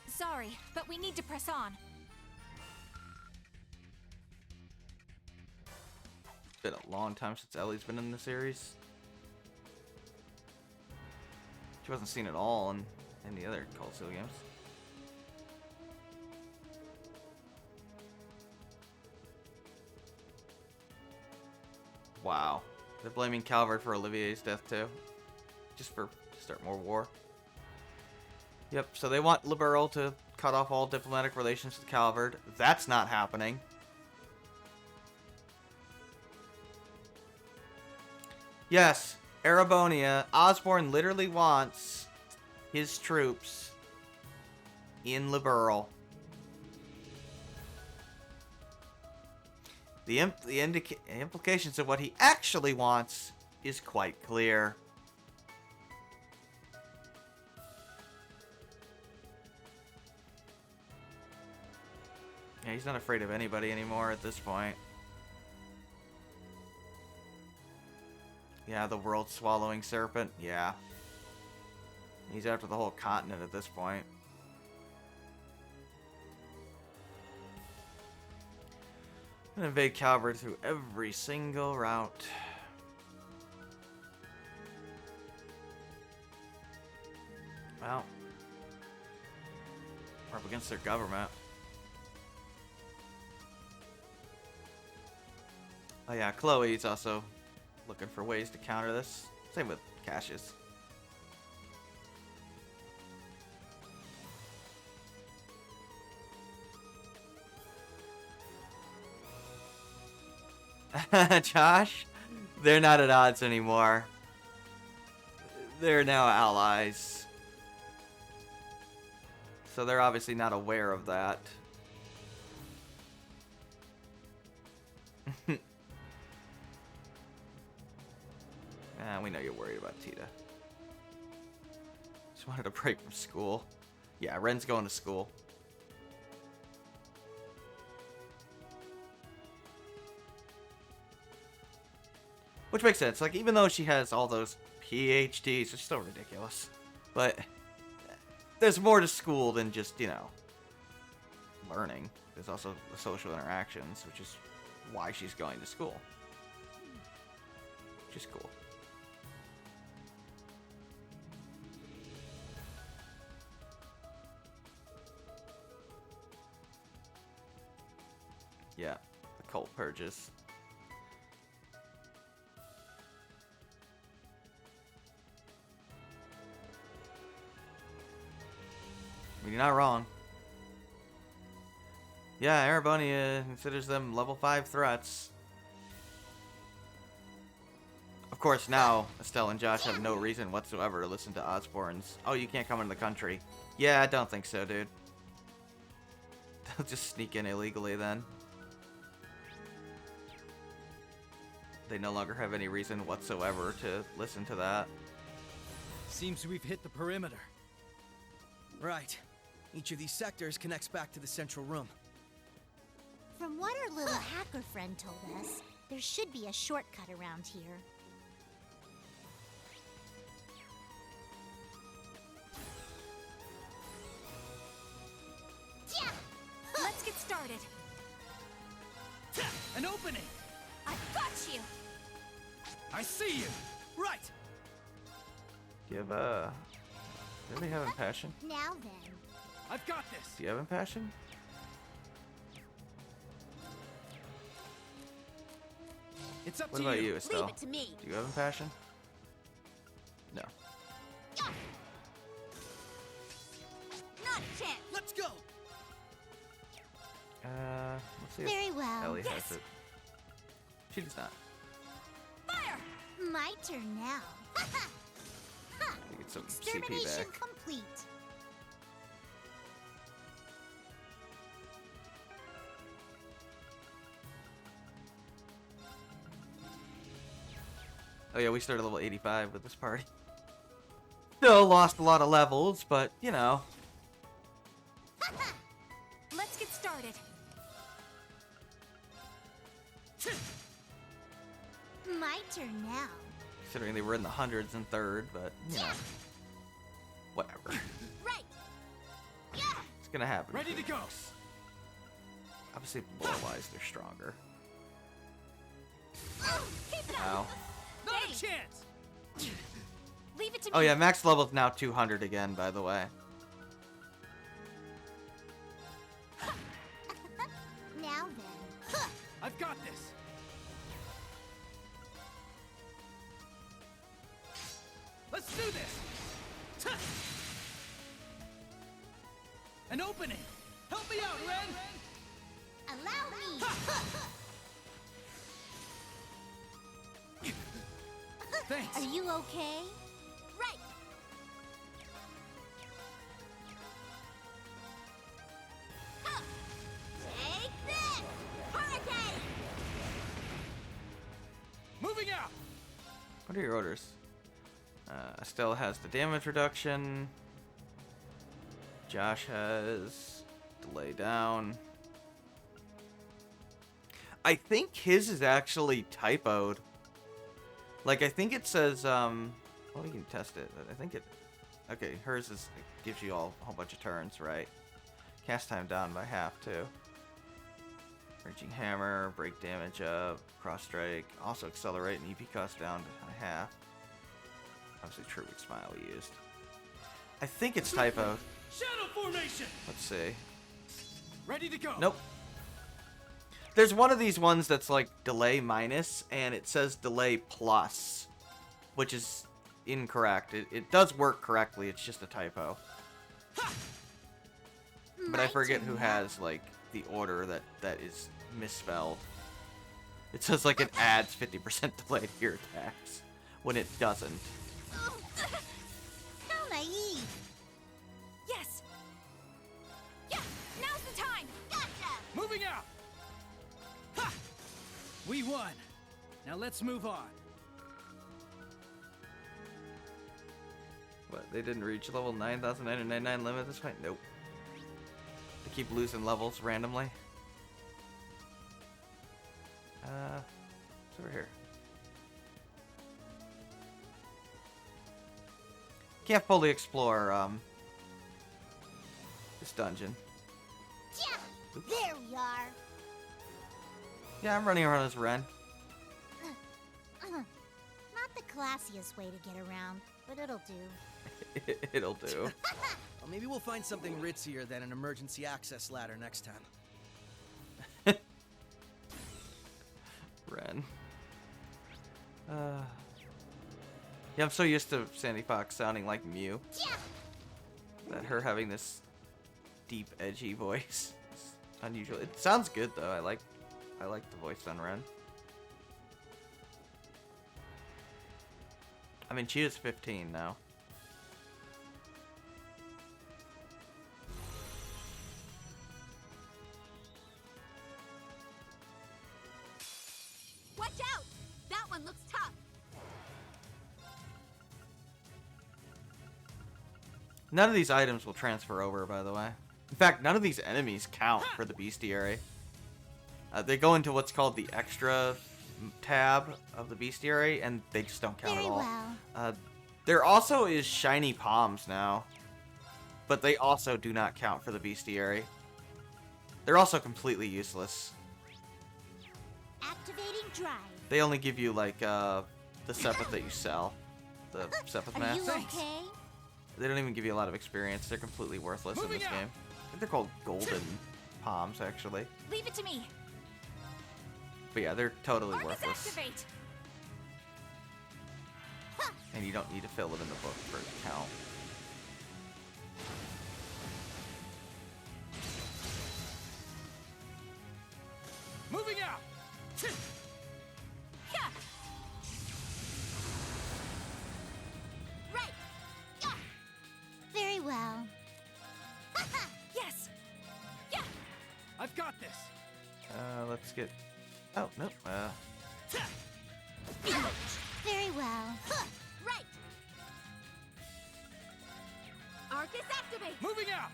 Sorry, but we need to press on. It's been a long time since Ellie's been in the series. She wasn't seen at all in any other Call of Duty games. Wow. They're blaming Calvert for Olivier's death too. Just to start more war. Yep, so they want Liberal to cut off all diplomatic relations with Calvert. That's not happening. Yes, Erebonia. Osborn literally wants his troops in Liberal. The implications of what he actually wants is quite clear. Yeah, he's not afraid of anybody anymore at this point. Yeah, the world swallowing serpent. Yeah. He's after the whole continent at this point. And invade Calvert through every single route. Well, we're up against their government. Oh yeah, Chloe's also looking for ways to counter this. Same with Cassius. Josh, they're not at odds anymore. They're now allies. So they're obviously not aware of that. We know you're worried about Tita. Just wanted a break from school. Yeah, Ren's going to school. Which makes sense. Like, even though she has all those PhDs, it's still ridiculous. But there's more to school than just, you know, learning. There's also the social interactions, which is why she's going to school. Which is cool. Yeah, the cult purges. I mean, you're not wrong. Yeah, Erebonia considers them level 5 threats. Of course, now Estelle and Josh have no reason whatsoever to listen to Osborn's. Oh, you can't come into the country. Yeah, I don't think so, dude. They'll just sneak in illegally then. they no longer have any reason whatsoever to listen to that. Seems we've hit the perimeter. Right. Each of these sectors connects back to the central room. From what our little hacker friend told us, there should be a shortcut around here. Let's get started. An opening! I've got you! I see you! Right! Do you have really have impassion? Now then. I've got this! Do you have impassion? It's up What to about you. you, Estelle? Leave it to me. Do you have impassion? No. Not a chance. Let's go! Let's see Very if well. Ellie Yes. has it. She does not. Fire! My turn now. We get some CP Extermination back. complete. Oh yeah, we started level 85 with this party. Still lost a lot of levels, but you know. Let's get started. My turn now. Considering they were in the hundreds in third, but you know. Whatever. Right. It's gonna happen. Ready to go. Obviously, lore-wise, they're stronger. Keep it Ow. up. Not a chance! Leave it to Oh me. yeah, max level's now 200 again, by the way. Now then. I've got this! Let's do this! An opening! Help me out, Ren! Allow me. Thanks. Are you okay? Right. Take this! Hurricane! Moving out! What are your orders? Estelle has the damage reduction. Josh has delay down. I think his is actually typoed. Like, I think it says, well, we can test it. I think it, okay, hers is, it gives you all a whole bunch of turns, right? Cast time down by half, too. Reaching hammer, break damage up, cross strike, also accelerate and EP cost down to half. Obviously, True Weak Smile we used. I think it's typoed. Shadow formation. Let's see. Ready to go. Nope. There's one of these ones that's like delay minus, and it says delay plus, which is incorrect. It does work correctly, it's just a typo. But I forget who has like the order that is misspelled. It says like it adds 50% delay to your attacks, when it doesn't. How naive. Yes. Yeah. Now's the time. Gotcha. Moving out! Ha! We won. Now let's move on. What, they didn't reach level 9,999 limit this fight? Nope. They keep losing levels randomly. It's over here. Can't fully explore, this dungeon. Yeah. There we are. Yeah, I'm running around as Ren. Not the classiest way to get around, but it'll do. It'll do. Well, maybe we'll find something ritzier than an emergency access ladder next time. Ren. Yeah, I'm so used to Sandy Fox sounding like Mew. Yeah. That her having this deep, edgy voice is unusual. It sounds good though. I like the voice on Ren. I mean, she is 15 now. Watch out! That one looks tough. None of these items will transfer over, by the way. In fact, none of these enemies count for the bestiary. They go into what's called the extra tab of the bestiary, and they just don't count Very at all. well. There also is shiny palms now, but they also do not count for the bestiary. They're also completely useless. Activating drive. They only give you, like, the Sepith that you sell. The Sepith Are masks. you okay? They don't even give you a lot of experience. They're completely worthless in this game. I think they're called golden palms, actually. Leave it to me. But yeah, they're totally Arcus worthless. activate. And you don't need to fill it in the book for it to count. Moving out. Right. Yeah. Very well. Yes. I've got this. Let's get... Oh, no. Very well. Right. Arcus activate. Moving out.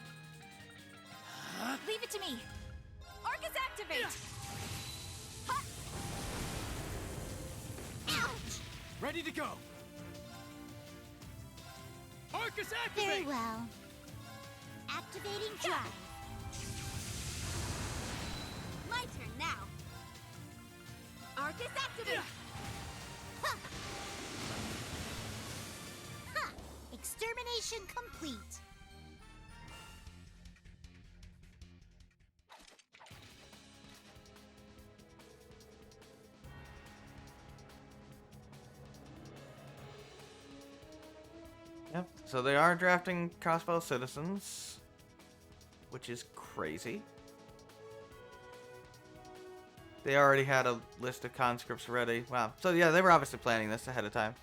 Leave it to me. Arcus activate. Ouch. Ready to go. Arcus activate. Very well. Activating drive. My turn now. Arcus activate. Huh. Extermination complete. Yep. So they are drafting crossbow citizens, which is crazy. They already had a list of conscripts ready. Wow. So yeah, they were obviously planning this ahead of time.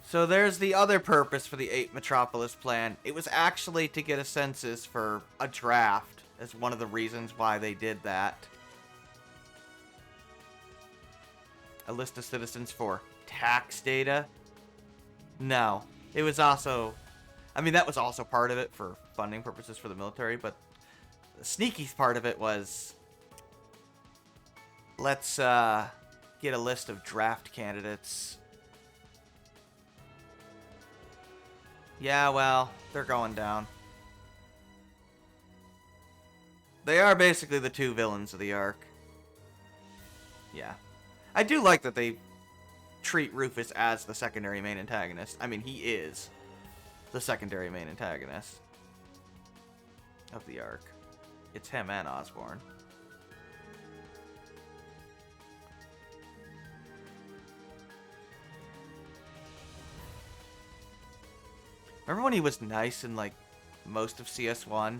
So there's the other purpose for the 8 Metropolis plan. It was actually to get a census for a draft, as one of the reasons why they did that. A list of citizens for tax data. No. It was also... I mean, that was also part of it for funding purposes for the military, but the sneaky part of it was... Let's get a list of draft candidates. Yeah, well, they're going down. They are basically the 2 villains of the arc. Yeah. I do like that they treat Rufus as the secondary main antagonist. I mean, he is the secondary main antagonist of the arc. It's him and Osborn. Remember when he was nice in, like, most of CS1?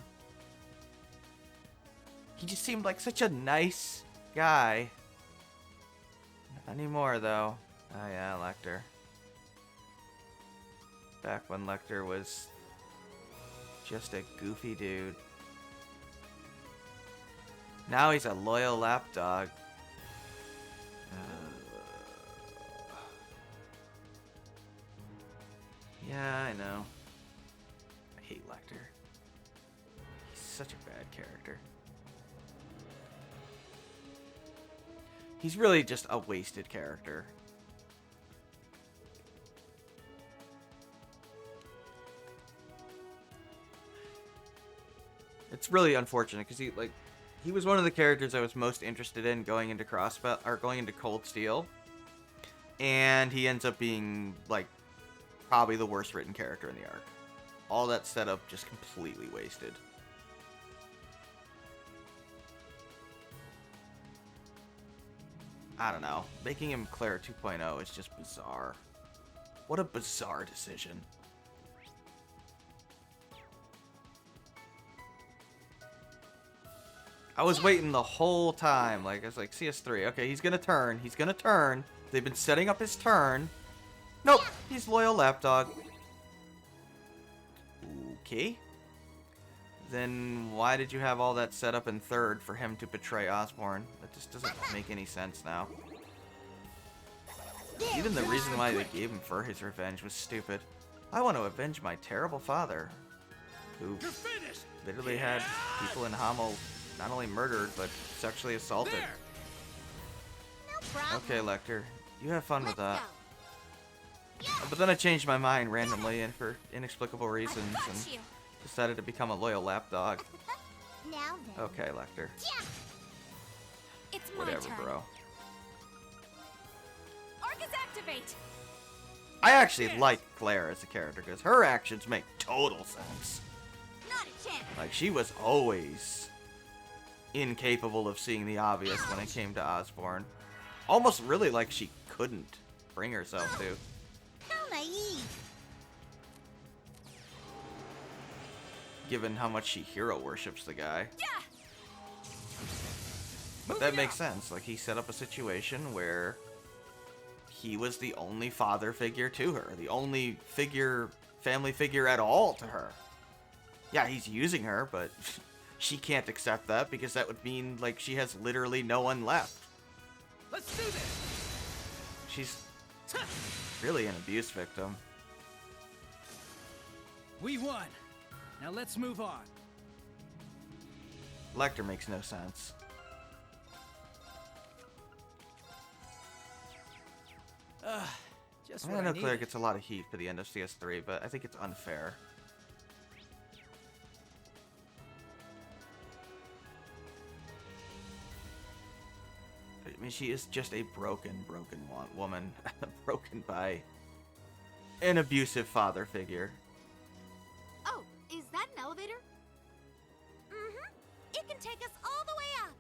He just seemed like such a nice guy. Not anymore, though. Oh, yeah, Lecter. Back when Lecter was just a goofy dude. Now he's a loyal lapdog. Yeah, I know. I hate Lecter. He's such a bad character. He's really just a wasted character. It's really unfortunate because he was one of the characters I was most interested in going into going into Cold Steel, and he ends up being like probably the worst written character in the arc. All that setup just completely wasted. I don't know. Making him Claire 2.0 is just bizarre. What a bizarre decision. I was waiting the whole time. Like, I was like, CS3. Okay, he's gonna turn. He's gonna turn. They've been setting up his turn. Nope. He's loyal lapdog. Okay. Then why did you have all that set up in third for him to betray Osborn? That just doesn't make any sense now. Even the reason why they gave him for his revenge was stupid. I want to avenge my terrible father, who literally had people in Hamel not only murdered, but sexually assaulted. Okay, Lecter, you have fun with that. But then I changed my mind randomly and for inexplicable reasons and decided to become a loyal lapdog. Now then. Okay, Lecter. It's my Whatever, turn. bro. Arcus activate! I actually like Claire as a character because her actions make total sense. Not a chance. Like, she was always incapable of seeing the obvious when it came to Osborn. Almost really like she couldn't bring herself to. How naive. Given how much she hero worships the guy. But that makes sense. Like, he set up a situation where he was the only father figure to her. The only family figure at all to her. Yeah, he's using her, but she can't accept that because that would mean, like, she has literally no one left. Let's do this. She's really an abuse victim. We won. Now let's move on. Lecter makes no sense. Just I what know I Claire needed. gets a lot of heat for the end of CS3, but I think it's unfair. I mean, she is just a broken woman. Broken by an abusive father figure. Oh, is that an elevator? Mm-hmm. It can take us all the way up.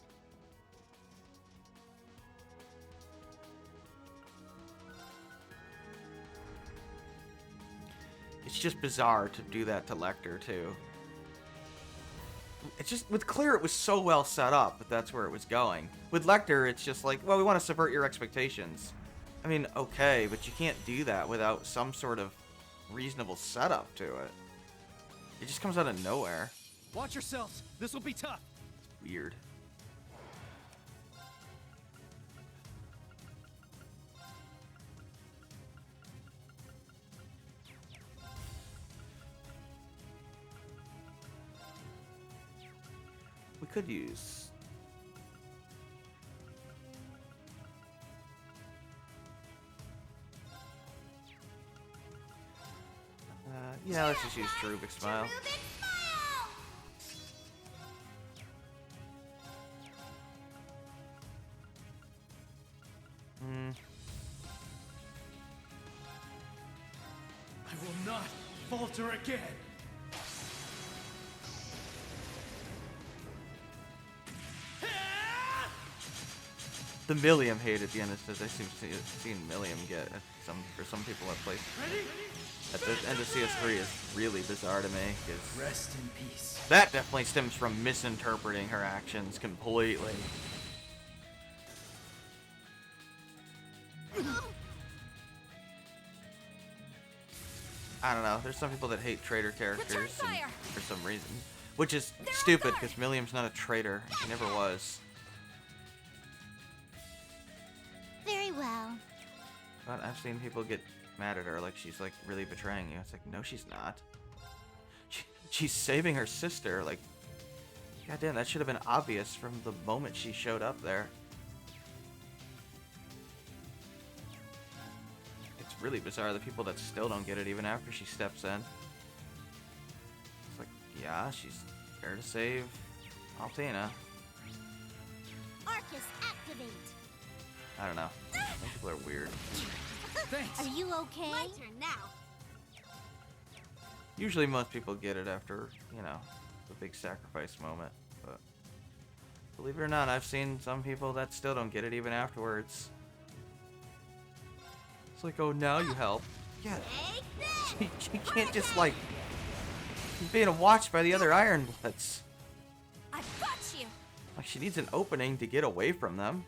It's just bizarre to do that to Lecter, too. It's just, with Claire, it was so well set up that that's where it was going. With Lecter, it's just like, well, we want to subvert your expectations. I mean, okay, but you can't do that without some sort of reasonable setup to it. It just comes out of nowhere. Watch yourselves. This will be tough. It's weird. We could use... yeah, let's just use Cherubic Smile. I will not falter again. The Milliam hate at the end of this, I seem to see seen Milliam get for some people at place. At the end of CS3 is really bizarre to me. Rest in peace. That definitely stems from misinterpreting her actions completely. I don't know. There's some people that hate traitor characters and for some reason, which is stupid because Milliam's not a traitor. She never was. Very well. But I've seen people get mad at her like she's like really betraying you. It's like, no, she's not. She's saving her sister. Like, goddamn, that should have been obvious from the moment she showed up there. It's really bizarre, the people that still don't get it even after she steps in. It's like, yeah, she's there to save Altina. Arcus activate. I don't know. Some people are weird. Thanks. Are you okay? My turn now. Usually most people get it after, you know, the big sacrifice moment. But believe it or not, I've seen some people that still don't get it even afterwards. It's like, oh, now you help. Yeah. She can't just, like, she's being watched by the other Ironbloods. I've got you. Like, she needs an opening to get away from them.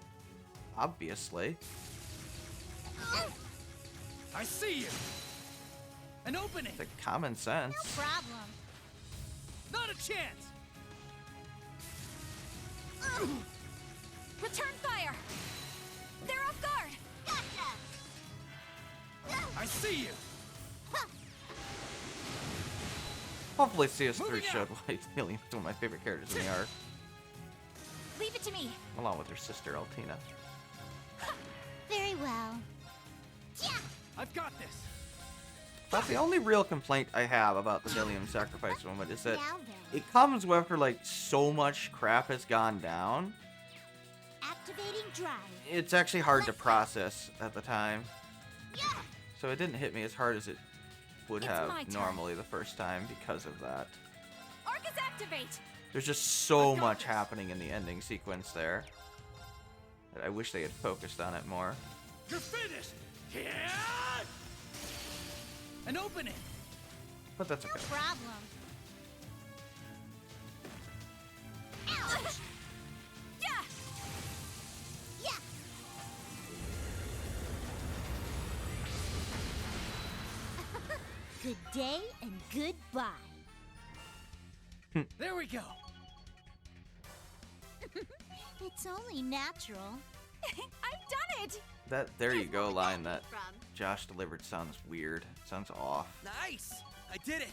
Obviously. I see you. An opening. It's like common sense. No problem. Not a chance. Return fire. They're off guard. Gotcha. I see you. Hopefully CS3 showed why Helium is one of my favorite characters in the arc. Leave it to me. Along with her sister, Altina. Very well. Yeah. I've got this. That's the only real complaint I have about the Helium sacrifice moment is that it comes after like so much crap has gone down. Activating drive. It's actually hard to process at the time. So it didn't hit me as hard as it would have normally the first time because of that. Arcus activate. There's just so much happening in the ending sequence there that I wish they had focused on it more. You're finished. Yeah. And open it. But that's okay. No problem. Ouch. Yeah. Yeah. Good day and goodbye. There we go. It's only natural. I've done it. That "there you go" line that Josh delivered sounds weird. Sounds off. Nice! I did it!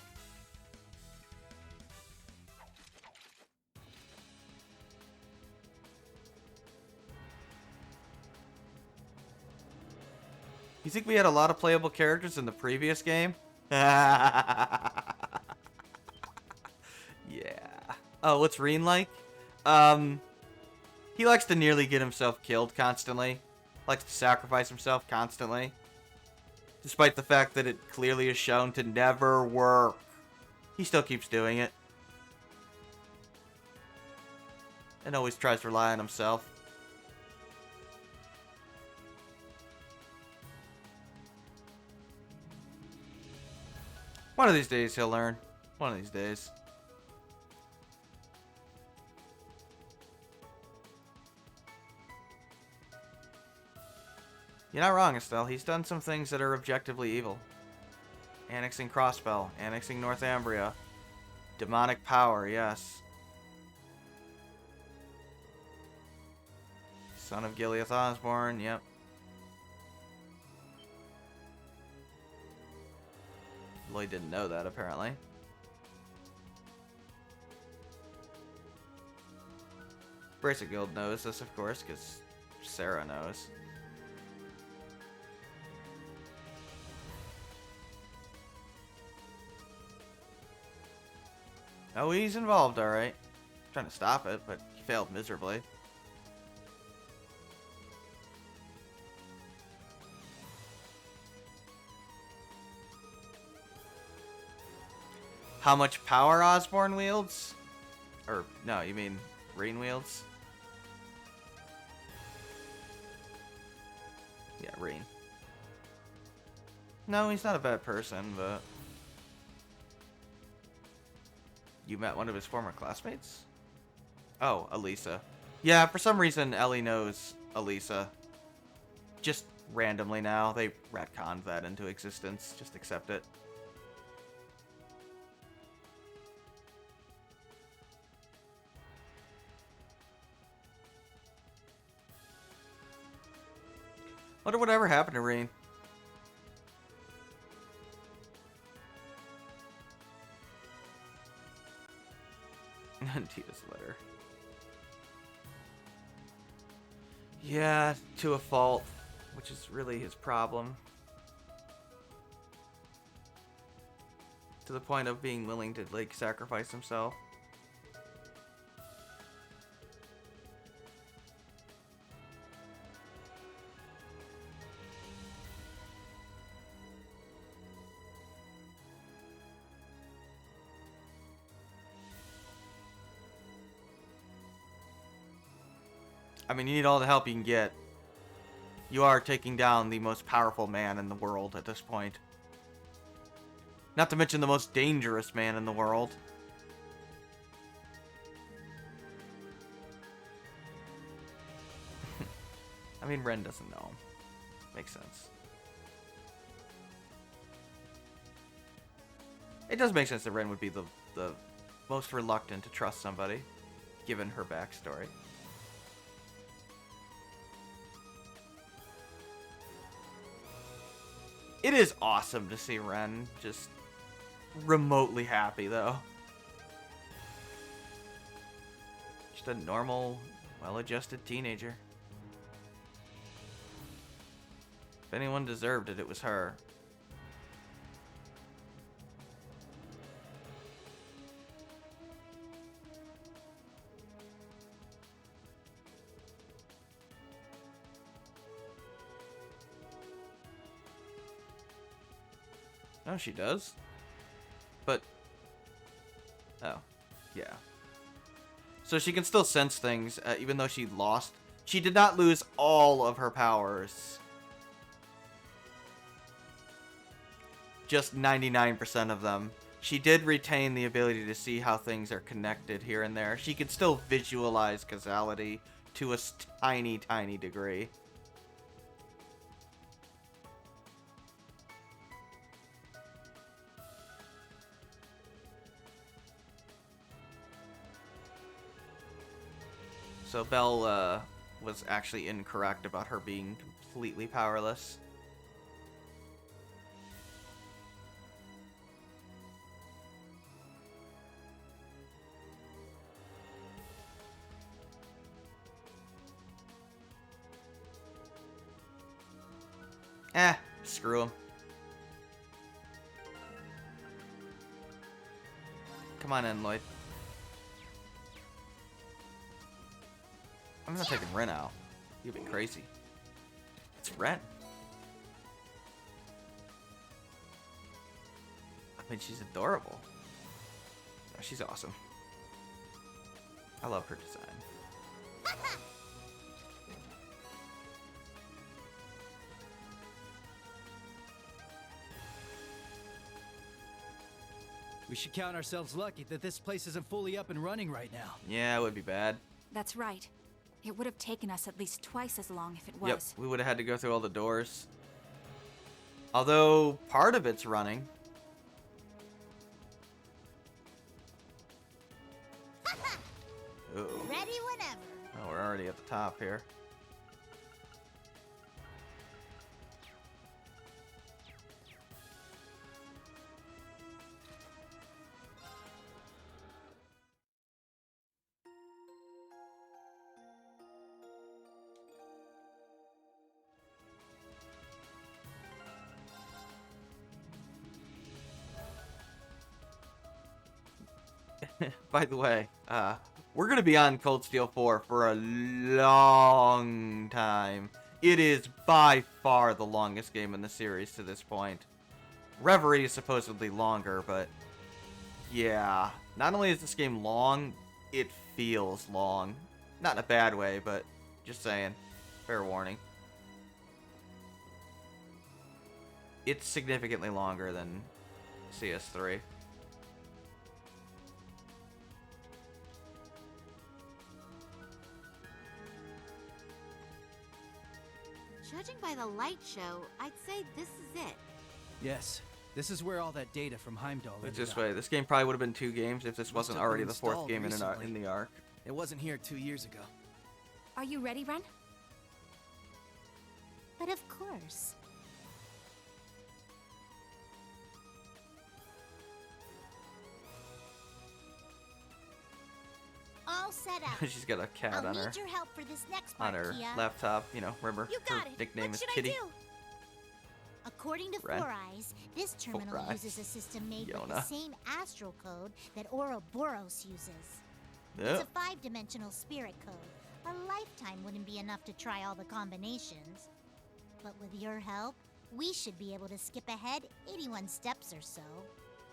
You think we had a lot of playable characters in the previous game? Yeah. Oh, what's Reen like? He likes to nearly get himself killed constantly. Likes to sacrifice himself constantly. Despite the fact that it clearly is shown to never work. He still keeps doing it. And always tries to rely on himself. One of these days he'll learn. One of these days. You're not wrong, Estelle. He's done some things that are objectively evil. Annexing Crossbell, annexing Northumbria. Demonic power, yes. Son of Gileath Osborne, yep. Lloyd didn't know that, apparently. Bracer Guild knows this, of course, because Sarah knows. Oh, he's involved, alright. Trying to stop it, but he failed miserably. How much power Osborne wields? Or, no, you mean Reen wields? Yeah, Reen. No, he's not a bad person, but... You met one of his former classmates? Oh, Elisa. Yeah, for some reason, Ellie knows Elisa. Just randomly now. They retconned that into existence. Just accept it. Wonder whatever happened to Reen. Tita's letter. Yeah, to a fault, which is really his problem. To the point of being willing to, like, sacrifice himself. I mean, you need all the help you can get. You are taking down the most powerful man in the world at this point. Not to mention the most dangerous man in the world. I mean, Ren doesn't know. Makes sense. It does make sense that Ren would be the most reluctant to trust somebody, given her backstory. It is awesome to see Ren just remotely happy, though. Just a normal, well-adjusted teenager. If anyone deserved it, it was her. No, she does. But... oh. Yeah. So she can still sense things, even though she lost. She did not lose all of her powers. Just 99% of them. She did retain the ability to see how things are connected here and there. She could still visualize causality to a tiny, tiny degree. So Belle was actually incorrect about her being completely powerless. Screw him. Come on in, Lloyd. I'm not taking Ren out. You'd be crazy. It's Ren. I mean, she's adorable. No, she's awesome. I love her design. We should count ourselves lucky that this place isn't fully up and running right now. Yeah, it would be bad. That's right. It would have taken us at least twice as long if it was. Yep, we would have had to go through all the doors. Although, part of it's running. Uh-oh. Ready whenever. Oh, we're already at the top here. By the way, we're going to be on Cold Steel 4 for a long time. It is by far the longest game in the series to this point. Reverie is supposedly longer, but yeah. Not only is this game long, it feels long. Not in a bad way, but just saying. Fair warning. It's significantly longer than CS3. Judging by the light show, I'd say this is it. Yes, this is where all that data from Heimdall Let's ended just up. wait. This game probably would have been 2 games if this wasn't have been already the 4th installed game in recently. the arc. It wasn't here 2 years ago. Are you ready, Ren? But of course. All set up. She's got a cat I'll on need her your help for this next on part, her Kia. laptop. You know, remember You got her it. nickname What is should Kitty. I do? According to Ren? Four Eyes, this terminal Eyes. uses a system made with Yona. the same astral code that Ouroboros uses. Yep. It's a 5-dimensional spirit code. A lifetime wouldn't be enough to try all the combinations. But with your help, we should be able to skip ahead 81 steps or so.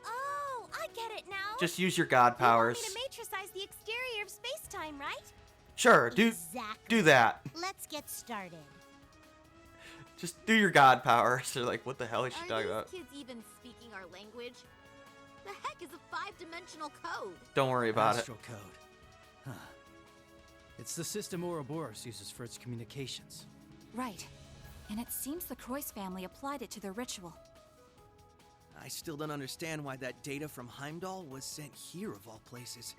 Oh, I get it now. Just use your god powers. You want me to matricize the exterior of space-time, right? Sure, do that. Let's get started. Just do your god powers. They're like, what the hell is she talking about? Kids even speaking our language? The heck is a 5-dimensional code? Don't worry about Astral code. Huh. It's the system Ouroboros uses for its communications. Right. And it seems the Croix family applied it to their ritual. I still don't understand why that data from Heimdall was sent here of all places.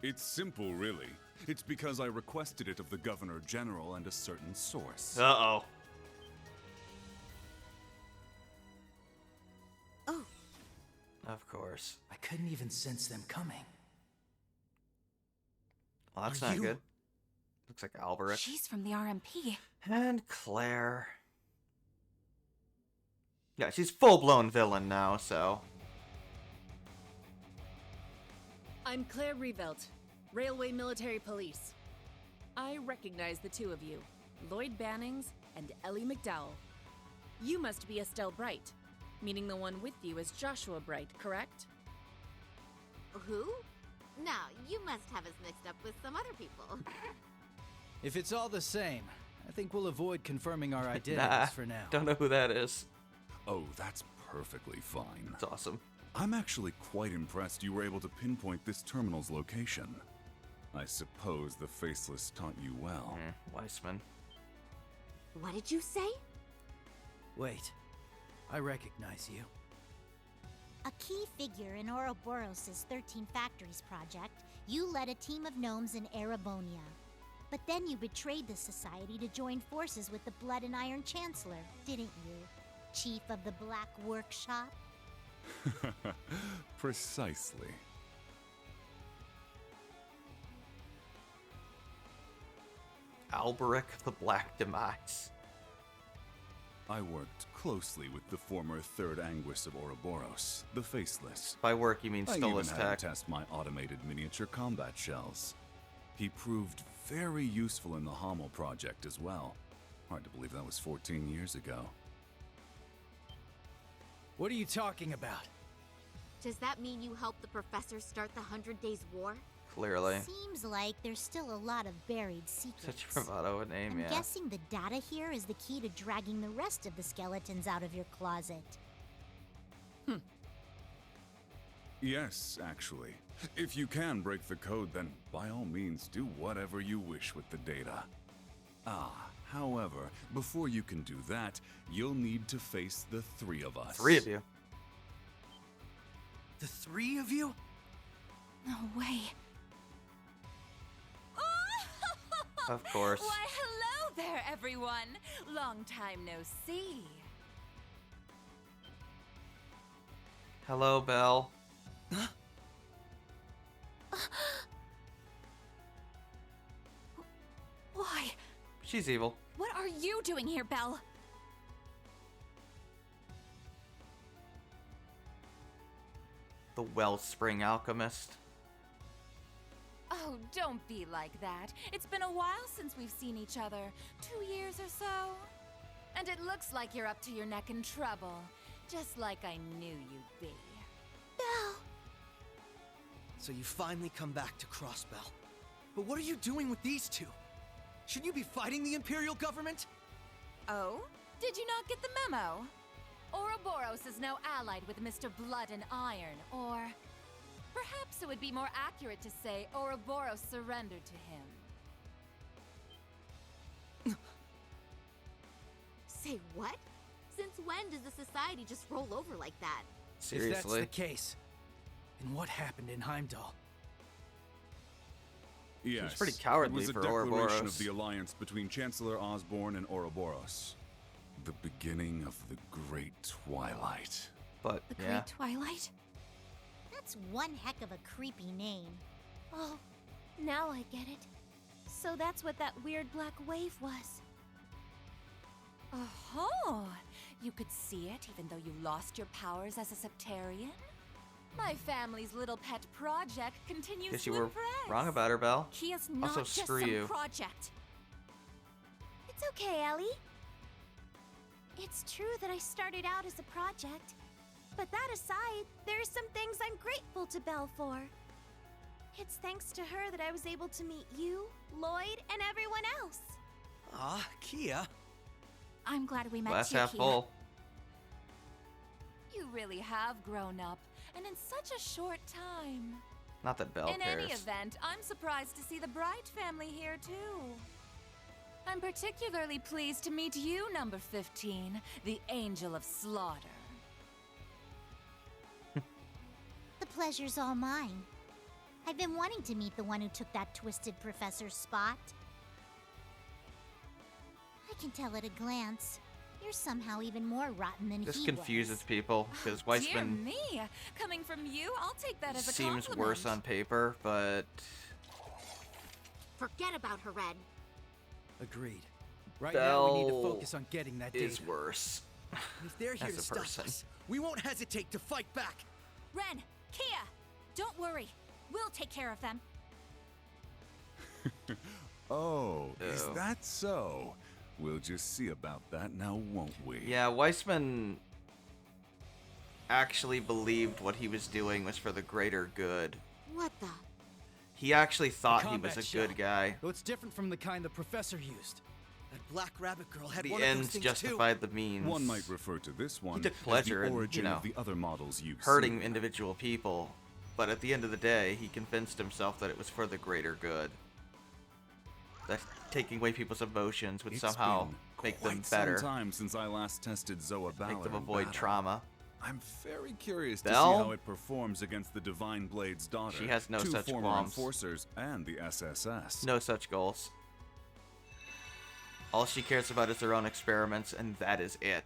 It's simple, really. It's because I requested it of the Governor General and a certain source. Uh-oh. Of course. I couldn't even sense them coming. Well, that's Are not you- good. Looks like Alberic. She's from the RMP. And Claire. Yeah, she's full-blown villain now, so... I'm Claire Revelt, Railway Military Police. I recognize the two of you, Lloyd Bannings and Ellie McDowell. You must be Estelle Bright, meaning the one with you is Joshua Bright, correct? Who? No, you must have us mixed up with some other people. If it's all the same, I think we'll avoid confirming our identities Nah, for now. don't know who that is. Oh, that's perfectly fine. That's awesome. I'm actually quite impressed you were able to pinpoint this terminal's location. I suppose the Faceless taught you well. Weissman. What did you say? Wait, I recognize you. A key figure in Ouroboros' 13 Factories project, you led a team of gnomes in Erebonia. But then you betrayed the society to join forces with the Blood and Iron Chancellor, didn't you? Chief of the Black Workshop? Precisely. Alberic the Black Demise. I worked closely with the former Third Anguis of Ouroboros, the Faceless. By work, you mean I stole even his had him tech. test my automated miniature combat shells. He proved very useful in the Hommel project as well. Hard to believe that was 14 years ago. What are you talking about? Does that mean you helped the professor start the 100 Days War? Clearly. Seems like there's still a lot of buried secrets. Such a bravado a name, I'm yeah. guessing the data here is the key to dragging the rest of the skeletons out of your closet. Yes, actually. If you can break the code, then by all means do whatever you wish with the data. However, before you can do that, you'll need to face the three of us. 3 of you. The 3 of you? No way. Of course. Why, hello there, everyone. Long time no see. Hello, Belle. Why? She's evil. What are you doing here, Belle? The Wellspring Alchemist. Oh, don't be like that. It's been a while since we've seen each other. 2 years or so. And it looks like you're up to your neck in trouble. Just like I knew you'd be. Belle! So you finally come back to Crossbell. But what are you doing with these two? Shouldn't you be fighting the Imperial government? Oh? Did you not get the memo? Ouroboros is now allied with Mr. Blood and Iron, or... perhaps it would be more accurate to say Ouroboros surrendered to him. Say what? Since when does the society just roll over like that? Seriously? If that's the case, then what happened in Heimdall? Yes, pretty cowardly it was a for declaration Ouroboros. of the alliance between Chancellor Osborne and Ouroboros. The beginning of the Great Twilight. But, The Great Twilight? That's one heck of a creepy name. Oh, now I get it. So that's what that weird black wave was. Oh, you could see it even though you lost your powers as a Septarian? My family's little pet project continues Guess to you were impress. wrong about her, Belle. Kia's not Also, just screw some you. project. It's okay, Ellie. It's true that I started out as a project. But that aside, there are some things I'm grateful to Belle for. It's thanks to her that I was able to meet you, Lloyd, and everyone else. Ah, Kia. I'm glad we met Glass you, half Kia. full. You really have grown up, and in such a short time. Not that Belle In cares. any event, I'm surprised to see the Bright family here, too. I'm particularly pleased to meet you, number 15, the Angel of Slaughter. The pleasure's all mine. I've been wanting to meet the one who took that twisted professor's spot. I can tell at a glance. You're somehow even more rotten than This he confuses was. people because Dear Weissman me, coming from you, I'll take that as a seems compliment. worse on paper, but Forget about her, Red. Agreed. Right now, we need to focus on getting that data. is worse. If they're here As to a stop person. us, we won't hesitate to fight back. Ren, Kia, don't worry. We'll take care of them. Oh, is that so? We'll just see about that now, won't we? Yeah, Weissman actually believed what he was doing was for the greater good. What the? He actually thought he Combat was a shell. good guy. Though it's different from the kind the professor used. That black rabbit girl had The one of those ends things justified the means. One might refer to this one He took as pleasure the in, origin you know, of the other models you've hurting seen. individual people, but at the end of the day, he convinced himself that it was for the greater good. That taking away people's emotions would It's somehow been make them quite better, some time since I last tested Zoa Ballard make them in avoid battle. trauma. I'm very curious to Belle? see how it performs against the Divine Blade's daughter. She has no two such former qualms. enforcers and the SSS. No such goals. All she cares about is her own experiments, and that is it.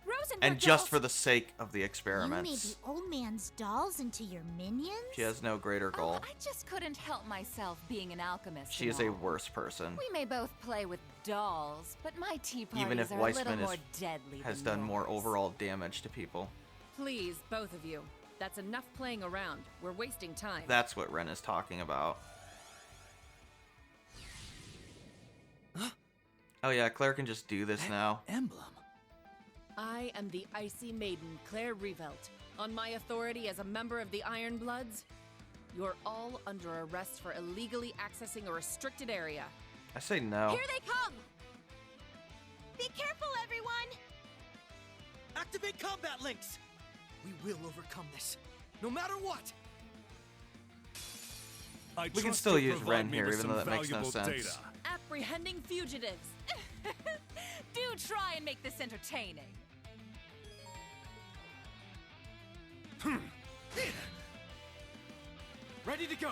Rosenberg And just dolls. for the sake of the You made experiments. the old man's dolls into your minions? She has no greater goal. I just couldn't help myself being an alchemist. She and is a all. worse person. We may both play with dolls, but my tea parties Even if are a little Weissman more deadly has than done more yours. overall damage to people. Please, both of you. That's enough playing around. We're wasting time. That's what Ren is talking about. Oh yeah, Claire can just do this now. Emblem. I am the Icy Maiden, Claire Revelt. On my authority as a member of the Iron Bloods, you're all under arrest for illegally accessing a restricted area. I say no. Here they come! Be careful, everyone! Activate combat links. We will overcome this, no matter what. We can still use Ren here, even though that makes no sense. Data. Apprehending fugitives. Do try and make this entertaining. Ready to go.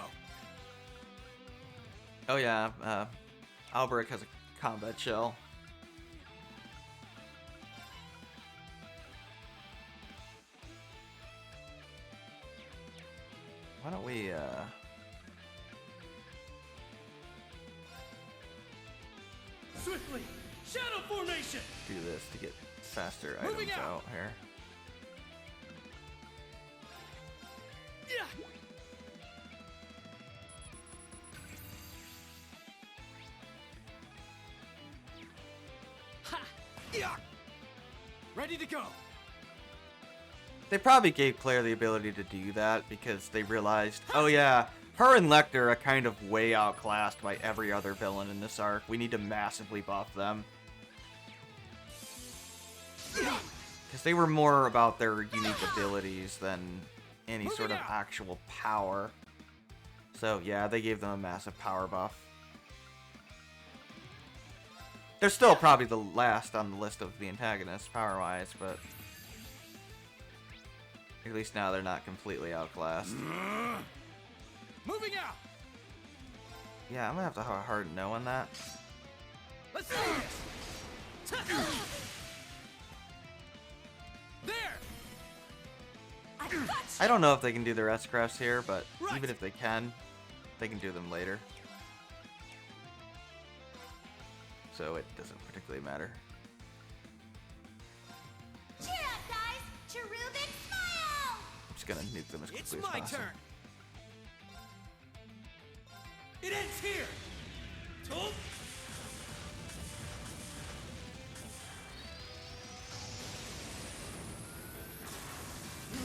Oh yeah, Alberic has a combat shell. Why don't we, Swiftly! Shadow formation! do this to get faster Moving items out. out here? Yeah! Ha! Yeah! Ready to go. They probably gave Claire the ability to do that because they realized, oh yeah, her and Lecter are kind of way outclassed by every other villain in this arc. We need to massively buff them. Because they were more about their unique abilities than any sort of actual power. So yeah, they gave them a massive power buff. They're still probably the last on the list of the antagonists, power-wise, but at least now they're not completely outclassed. Moving out! Yeah, I'm gonna have to have a hard no on that. Let's do this! There! I don't know if they can do their S-crafts here, but even if they can do them later. So it doesn't particularly matter. Cheer up, guys! Cherubic smile! I'm just gonna nuke them as It's quickly as my possible. turn. It ends here! Tool?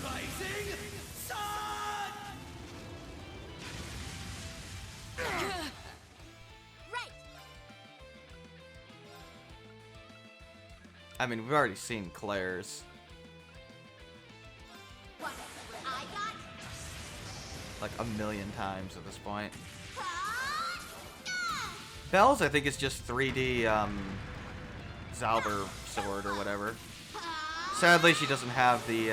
Rising Sun! Right! I mean, we've already seen Claire's. What I got? Like a million times at this point. Belle's, I think, is just 3D Zauber sword or whatever. Sadly, she doesn't have the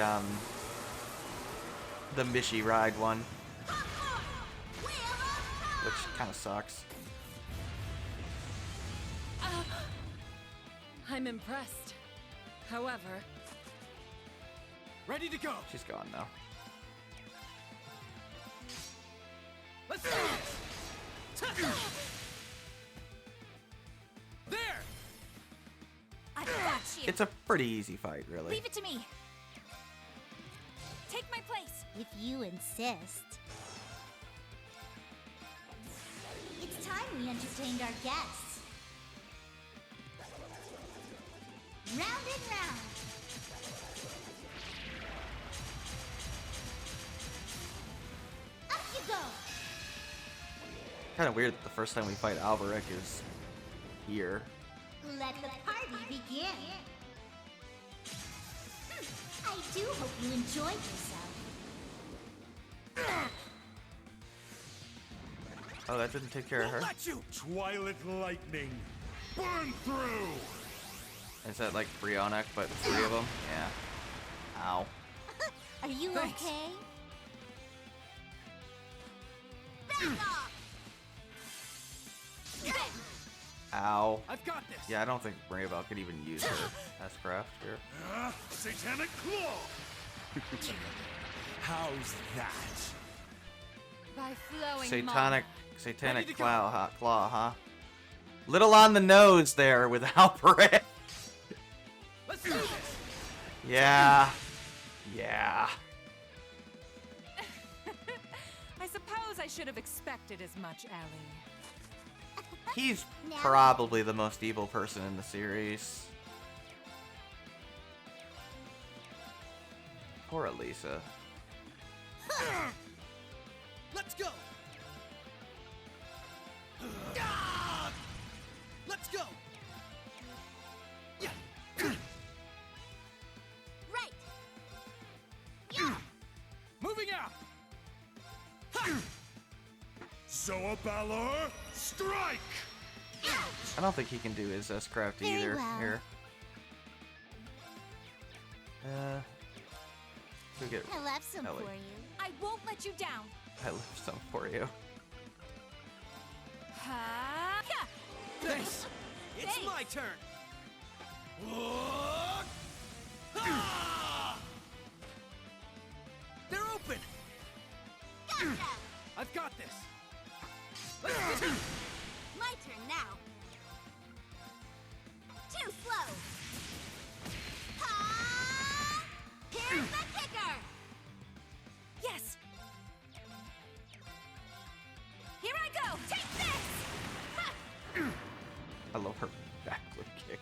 Mishi ride one, which kind of sucks. I'm I'm impressed. However... Ready to go! She's gone now. Let's do this! There! I've got you! It's a pretty easy fight, really. Leave it to me! Take my place! If you insist. It's time we entertained our guests. Round and round. Up you go. Kind of weird that the first time we fight Alberic is here. Let the party begin. I do hope you enjoyed yourself. Oh, that didn't take care of her. Let you! Twilight lightning, burn through! Is that like Brionic, but 3 of them? Yeah. Ow. Are you Thanks. okay? Back off! Ow. I've got this! Yeah, I don't think Ravel could even use her S-craft here. Satanic claw! How's that? By flowing Satanic claw, huh? Little on the nose there with Alberic. Let's do this! Yeah. Yeah. I suppose I should have expected as much, Ellie. He's probably the most evil person in the series. Poor Elisa. Let's go! Let's go! Right. Yeah. Moving out! Zoa Balor, strike! I don't think he can do his S-craft Very either well. here. Go get I left some Ellie. for you. I won't let you down. I left some for you. Ha! Yeah. Thanks! It's Thanks. my turn! They're open! Gotcha. I've got this! My turn now. Too slow. Ha! Here's the kicker. Yes. Here I go. Take this. Ha! I love her backward kick.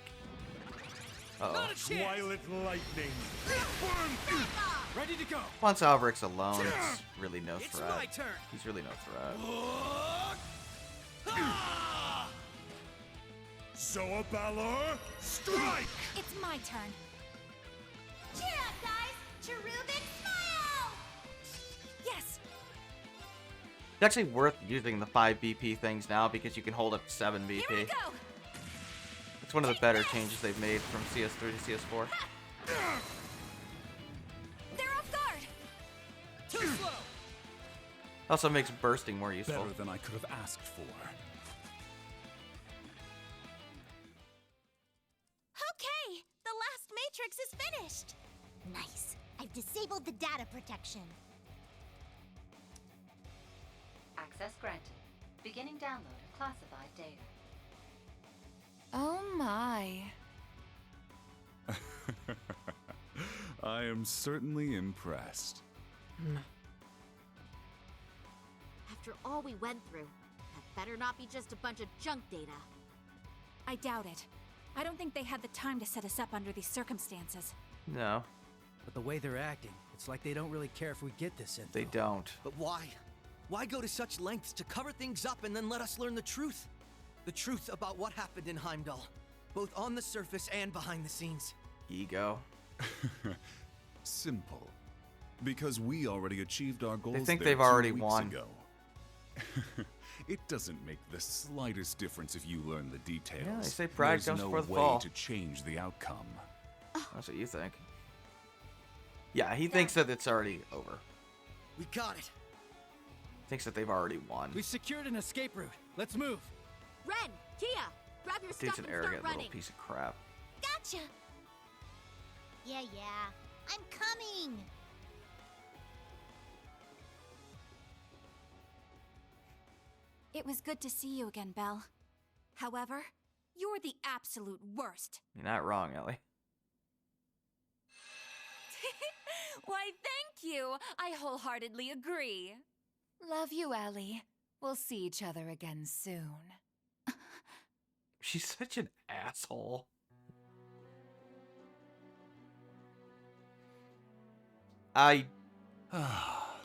Uh-oh. Not a chance! Twilight lightning, burn through! Ready to go! Once Alberic's alone, it's really no It's threat. my turn! He's really no threat. Zoa Balor, strike! It's my turn. Cheer up, guys. Cherubic smile. Yes. It's actually worth using the 5 BP things now because you can hold up 7 Here BP. I go. It's one of the better changes they've made from CS3 to CS4. They're off guard. Too slow! Also makes bursting more useful. Better than I could have asked for. Okay, the last matrix is finished. Nice. I've disabled the data protection. Access granted. Beginning download of classified data. Oh my. I am certainly impressed. After all we went through, that better not be just a bunch of junk data. I doubt it. I don't think they had the time to set us up under these circumstances. No, But the way they're acting, it's like they don't really care if we get this info. they don't. But why? Why go to such lengths to cover things up and then let us learn the truth? The truth about what happened in Heimdall, both on the surface and behind the scenes. Ego. Simple. Because we already achieved our goals. think there they've 2 already weeks won. Ago. It doesn't make the slightest difference if you learn the details. Yeah, they say pride There's comes no before the way fall. to change the outcome. That's what you think. Yeah, he thinks that it's already over. We got it. Thinks that they've already won. We've secured an escape route. Let's move. Ren, Kia, grab your Dude's stuff an and arrogant start little running. piece of crap. Gotcha. gotcha! Yeah, I'm coming! It was good to see you again, Belle. However, you're the absolute worst. You're not wrong, Ellie. Why, thank you! I wholeheartedly agree. Love you, Ellie. We'll see each other again soon. She's such an asshole.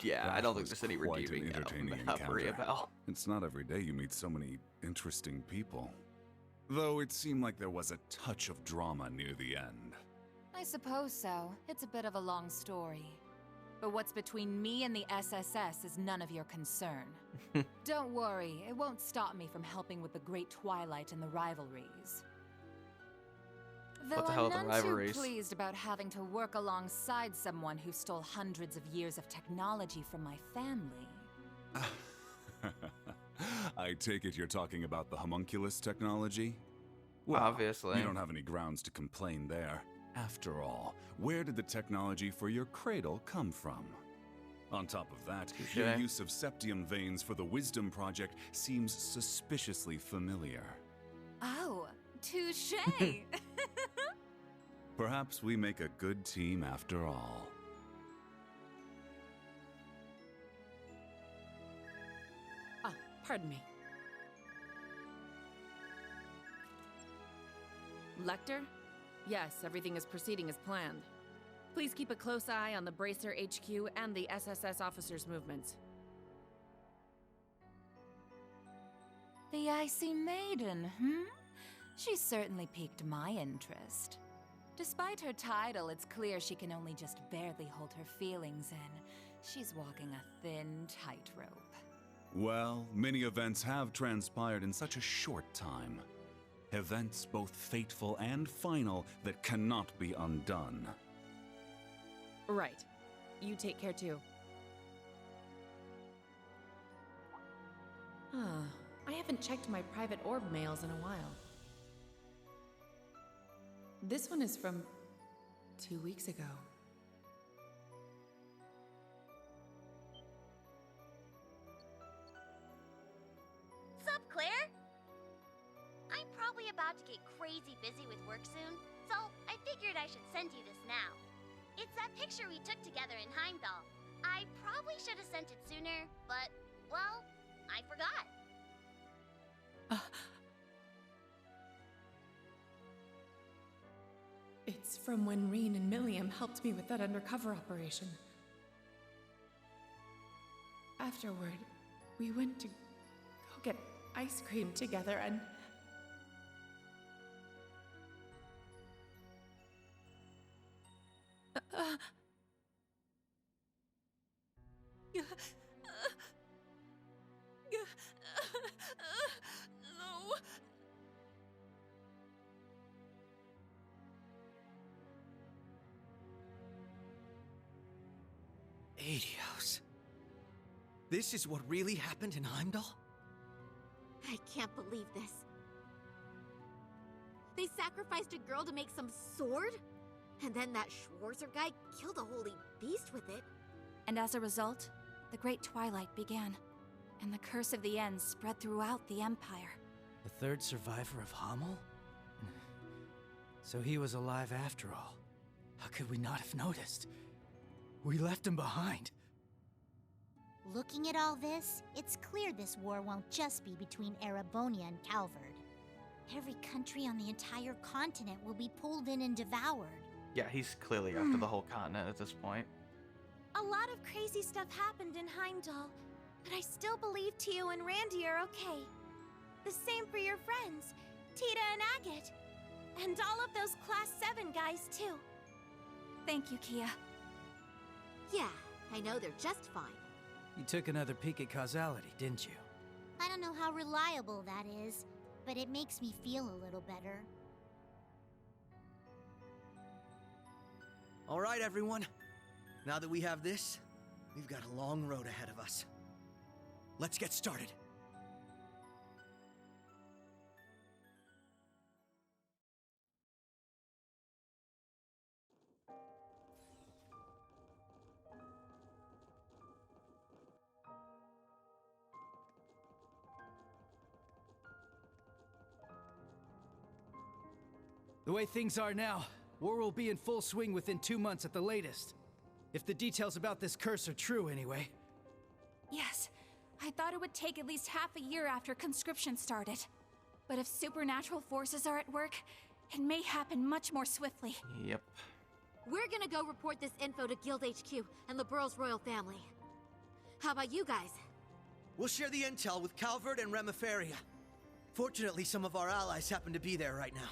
Yeah, I don't think there's any Quite an redeeming entertaining about Maria encounter. Bell. It's not every day you meet so many interesting people. Though it seemed like there was a touch of drama near the end. I suppose so. It's a bit of a long story. But what's between me and the SSS is none of your concern. Don't worry, it won't stop me from helping with the Great Twilight and the rivalries. Though What the hell I'm are the none too rivalries? pleased about having to work alongside someone who stole hundreds of years of technology from my family. I take it you're talking about the homunculus technology? Well, obviously. You don't have any grounds to complain there. After all, where did the technology for your cradle come from? On top of that, your Touché. use of septium veins for the Wisdom Project seems suspiciously familiar. Oh, touché! Perhaps we make a good team after all. Ah, pardon me. Lecter? Yes, everything is proceeding as planned. Please keep a close eye on the Bracer HQ and the SSS officers' movements. The Icy Maiden, She certainly piqued my interest. Despite her title, it's clear she can only just barely hold her feelings in. She's walking a thin tightrope. Well, many events have transpired in such a short time. Events both fateful and final that cannot be undone. Right. You take care too. I haven't checked my private orb mails in a while. This one is from 2 weeks ago. Sup, Claire? I'm probably about to get crazy busy with work soon, so I figured I should send you this now. It's that picture we took together in Heimdall. I probably should have sent it sooner, but, well, I forgot. It's from when Reen and Milliam helped me with that undercover operation. Afterward, we went to go get ice cream together and... No. Adios. This is what really happened in Heimdall? I can't believe this. They sacrificed a girl to make some sword? And then that Schwarzer guy killed a holy beast with it. And as a result, the Great Twilight began, and the Curse of the End spread throughout the Empire. The third survivor of Hamel? So he was alive after all. How could we not have noticed? We left him behind. Looking at all this, it's clear this war won't just be between Erebonia and Calvard. Every country on the entire continent will be pulled in and devoured. Yeah, he's clearly after the whole continent at this point. A lot of crazy stuff happened in Heimdall, but I still believe Tio and Randy are okay. The same for your friends, Tita and Agate. And all of those Class 7 guys, too. Thank you, Kia. Yeah, I know they're just fine. You took another peek at causality, didn't you? I don't know how reliable that is, but it makes me feel a little better. All right, everyone. Now that we have this, we've got a long road ahead of us. Let's get started. The way things are now, war will be in full swing within 2 months at the latest. If the details about this curse are true, anyway. Yes, I thought it would take at least half a year after conscription started. But if supernatural forces are at work, it may happen much more swiftly. Yep. We're gonna go report this info to Guild HQ and the Burrow's royal family. How about you guys? We'll share the intel with Calvert and Remiferia. Fortunately, some of our allies happen to be there right now.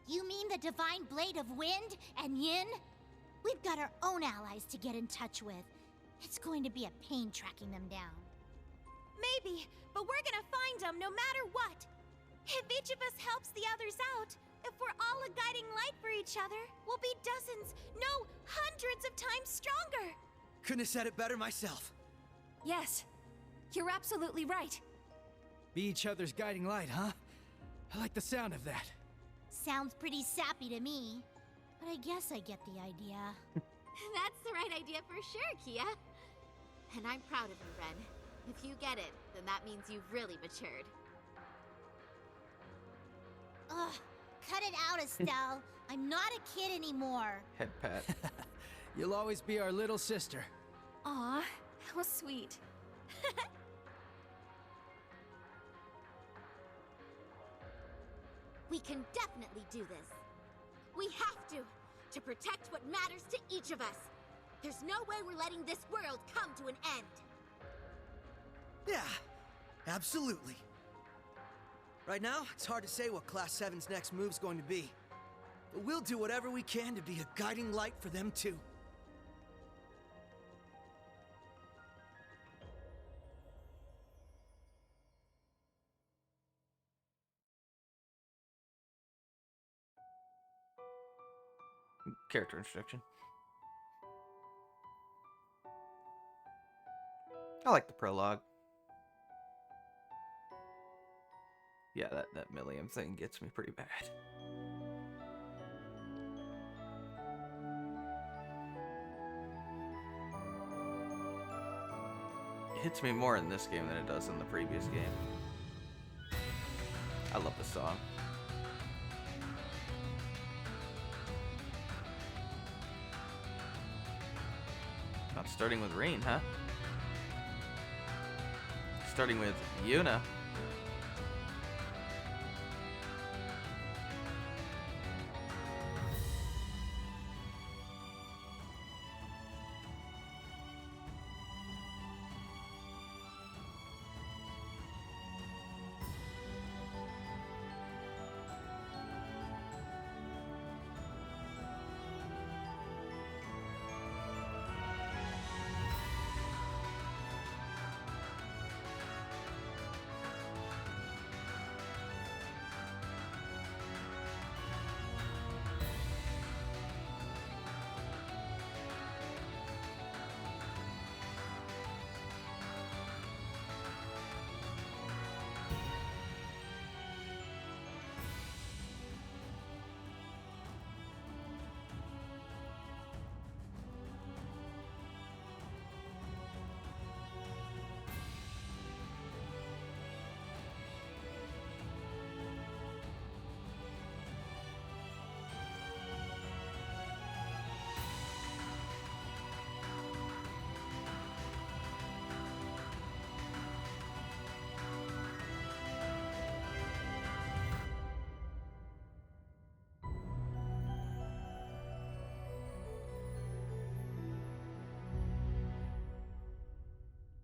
You mean the Divine Blade of Wind and Yin? We've got our own allies to get in touch with. It's going to be a pain tracking them down. Maybe, but we're gonna find them no matter what. If each of us helps the others out, if we're all a guiding light for each other, we'll be dozens, no, hundreds of times stronger. Couldn't have said it better myself. Yes, you're absolutely right. Be each other's guiding light, huh? I like the sound of that. Sounds pretty sappy to me, but I guess I get the idea. That's the right idea for sure, Kia. And I'm proud of you, Ren. If you get it, then that means you've really matured. Ugh, cut it out, Estelle. I'm not a kid anymore. Head pat. You'll always be our little sister. Aw, how sweet. We can definitely do this. We have to protect what matters to each of us. There's no way we're letting this world come to an end. Yeah, absolutely. Right now, it's hard to say what Class 7's next move's going to be. But we'll do whatever we can to be a guiding light for them too. Character introduction. I like the prologue. Yeah, that Milliam thing gets me pretty bad. It hits me more in this game than it does in the previous game. I love this song. Not starting with Rain, huh? Starting with Yuna.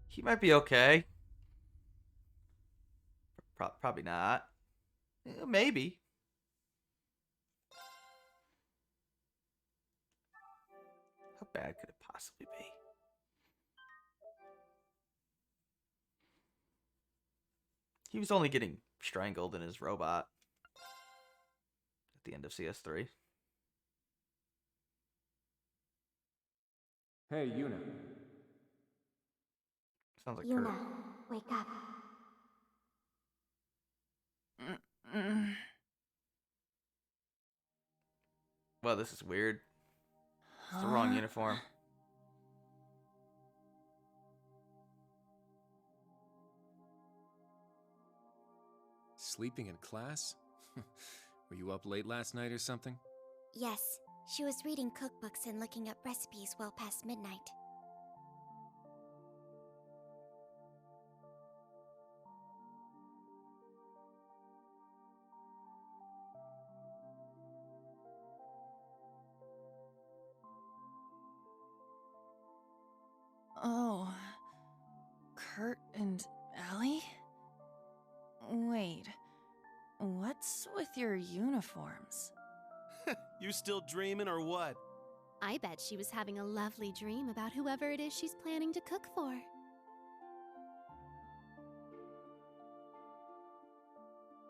He might be okay. Probably not. Maybe. How bad could it possibly be? He was only getting strangled in his robot at the end of CS3. Hey, Yuna. Sounds like Yuna, Kurt. wake up. Well, this is weird. It's the wrong uniform. Sleeping in class? Were you up late last night or something? Yes, she was reading cookbooks and looking up recipes well past midnight. Oh. Kurt and Ellie? Wait. What's with your uniforms? You still dreaming or what? I bet she was having a lovely dream about whoever it is she's planning to cook for.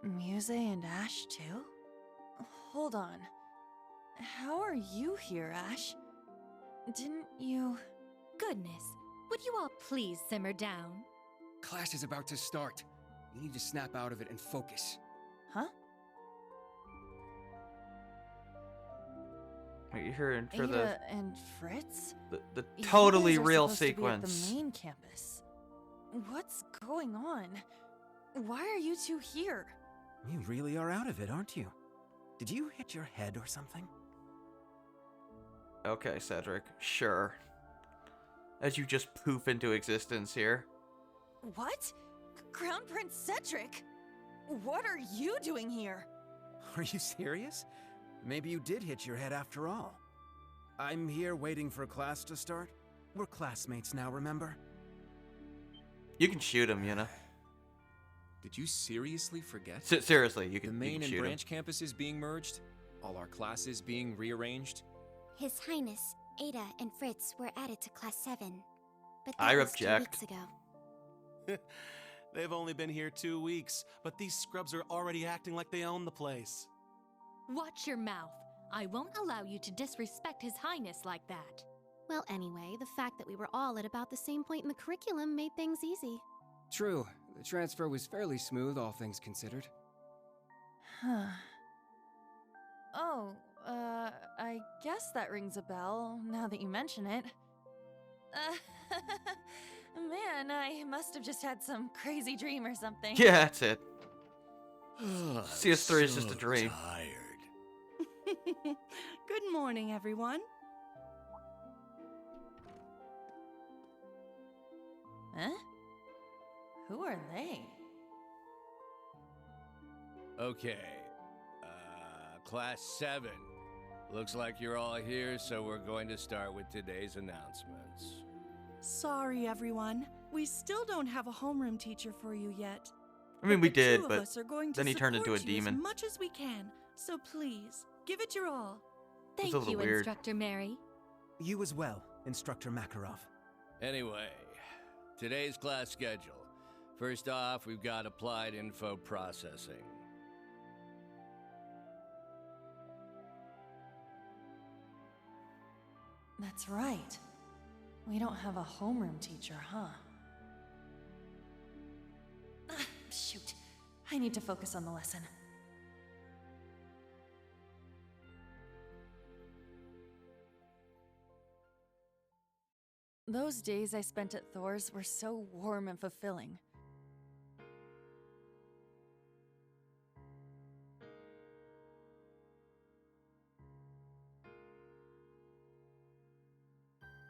Muse and Ash, too? Hold on. How are you here, Ash? Didn't you... Goodness, would you all please simmer down? Class is about to start. You need to snap out of it and focus. Huh? Are you here for Ada and Fritz? the totally You guys are real supposed to be sequence? at the main campus. What's going on? Why are you two here? You really are out of it, aren't you? Did you hit your head or something? Okay, Cedric, sure. As you just poof into existence here. What? Crown Prince Cedric? What are you doing here? Are you serious? Maybe you did hit your head after all. I'm here waiting for class to start. We're classmates now, remember? You can shoot him, you know. Did you seriously forget? Seriously, you can The main you can and shoot branch campuses being merged? All our classes being rearranged? His Highness, Ada, and Fritz were added to Class 7. But I that was 2 object. weeks ago. They've only been here 2 weeks, but these scrubs are already acting like they own the place. Watch your mouth. I won't allow you to disrespect His Highness like that. Well, anyway, the fact that we were all at about the same point in the curriculum made things easy. True. The transfer was fairly smooth, all things considered. Huh. Oh, I guess that rings a bell, now that you mention it. Man, I must have just had some crazy dream or something. Yeah, that's it. CS3 is just a dream. Good morning, everyone. Huh? Who are they? Okay. Class 7. Looks like you're all here, so we're going to start with today's announcements. Sorry, everyone. We still don't have a homeroom teacher for you yet. I mean, we The two did, of but us are going to then he turned into a support you demon. as much as we can. So please, give it your all. It's a Thank little you, weird. Instructor Mary. You as well, Instructor Makarov. Anyway, today's class schedule. First off, we've got applied info processing. That's right. We don't have a homeroom teacher, huh? Shoot. I need to focus on the lesson. Those days I spent at Thor's were so warm and fulfilling.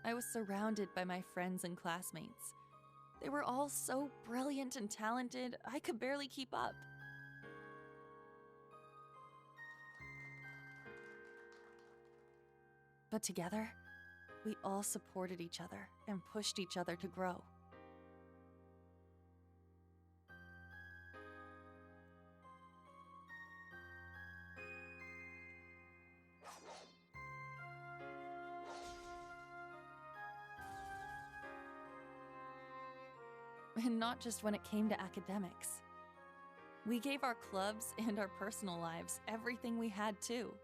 I was surrounded by my friends and classmates. They were all so brilliant and talented, I could barely keep up. But together, we all supported each other and pushed each other to grow. And not just when it came to academics. We gave our clubs and our personal lives everything we had too.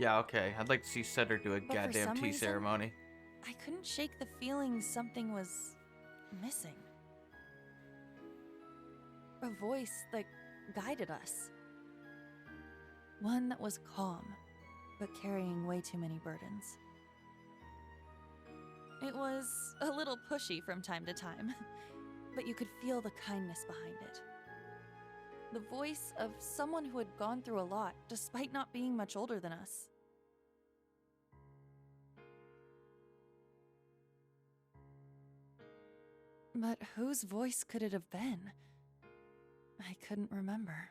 Yeah, okay. I'd like to see Cedric do a But for goddamn some tea reason, ceremony. I couldn't shake the feeling something was missing. A voice that guided us. One that was calm, but carrying way too many burdens. It was a little pushy from time to time, but you could feel the kindness behind it. The voice of someone who had gone through a lot, despite not being much older than us. But whose voice could it have been? I couldn't remember.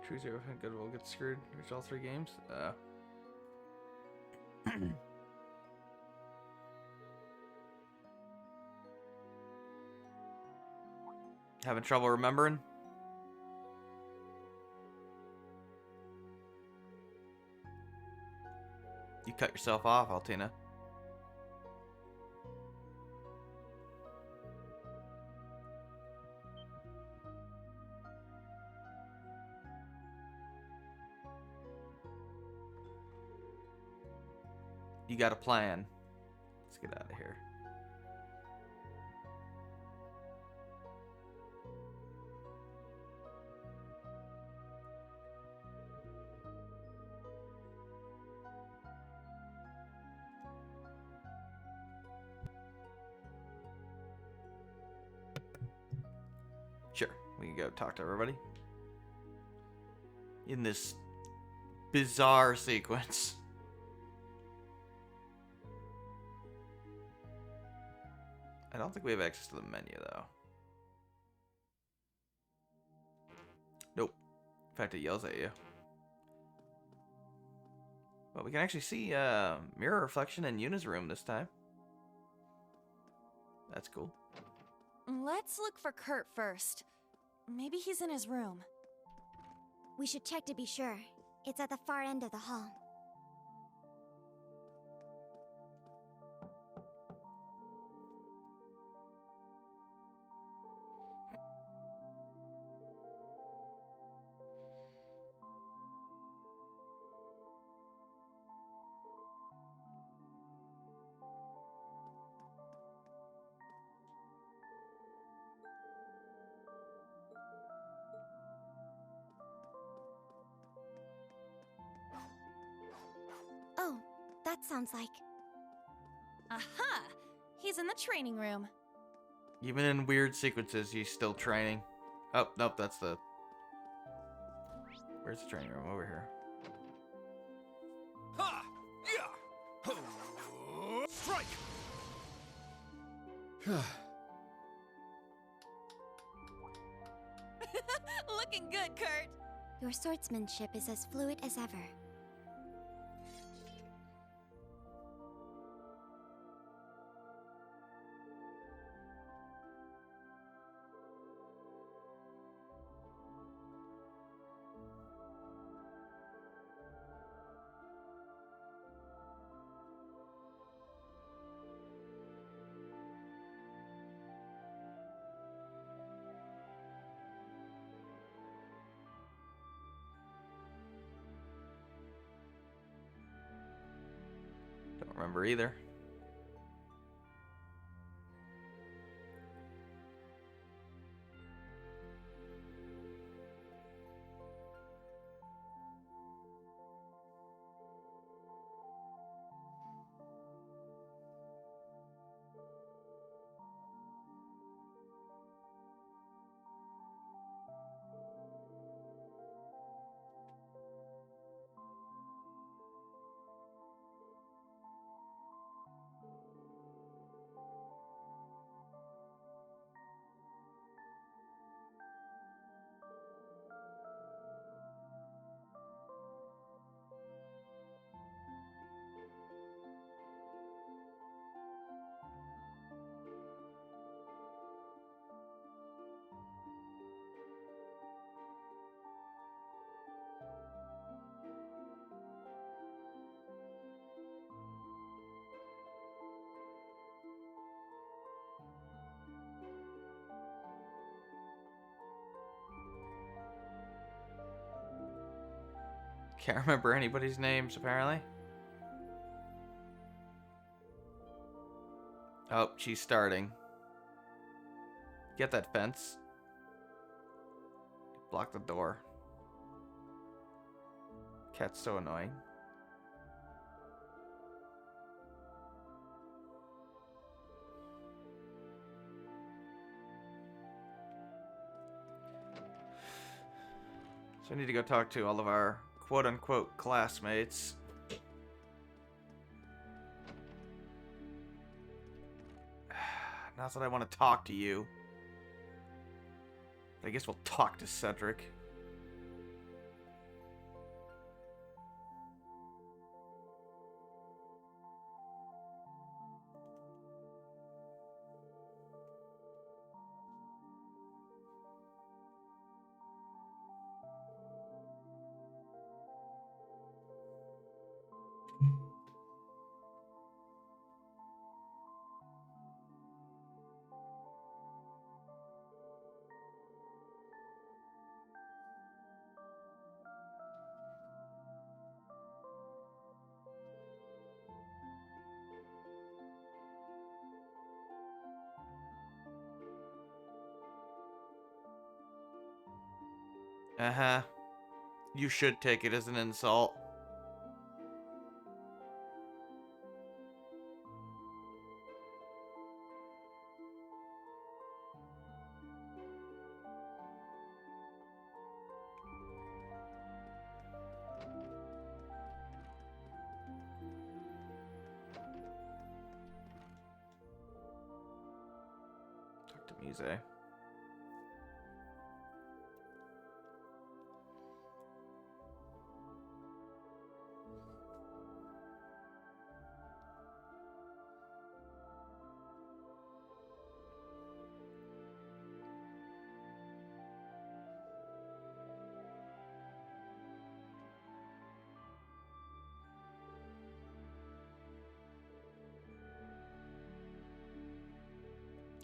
True 0% good will get screwed. Here's all 3 games. Having trouble remembering? You cut yourself off, Altina. You got a plan. Let's get out of here. Sure, we can go talk to everybody. In this bizarre sequence. I don't think we have access to the menu, though. Nope. In fact, it yells at you. But we can actually see mirror reflection in Yuna's room this time. That's cool. Let's look for Kurt first. Maybe he's in his room. We should check to be sure. It's at the far end of the hall. Oh, that sounds like... Aha! He's in the training room. Even in weird sequences, he's still training. Oh, nope, that's the... Where's the training room? Over here. Ha! Yeah! Ho! Strike! Looking good, Kurt. Your swordsmanship is as fluid as ever. Don't remember either. Can't remember anybody's names, apparently. Oh, she's starting. Get that fence. Block the door. Cat's so annoying. So I need to go talk to all of our quote-unquote classmates. Not that I want to talk to you. I guess we'll talk to Cedric. Uh-huh. You should take it as an insult. Talk to Mise.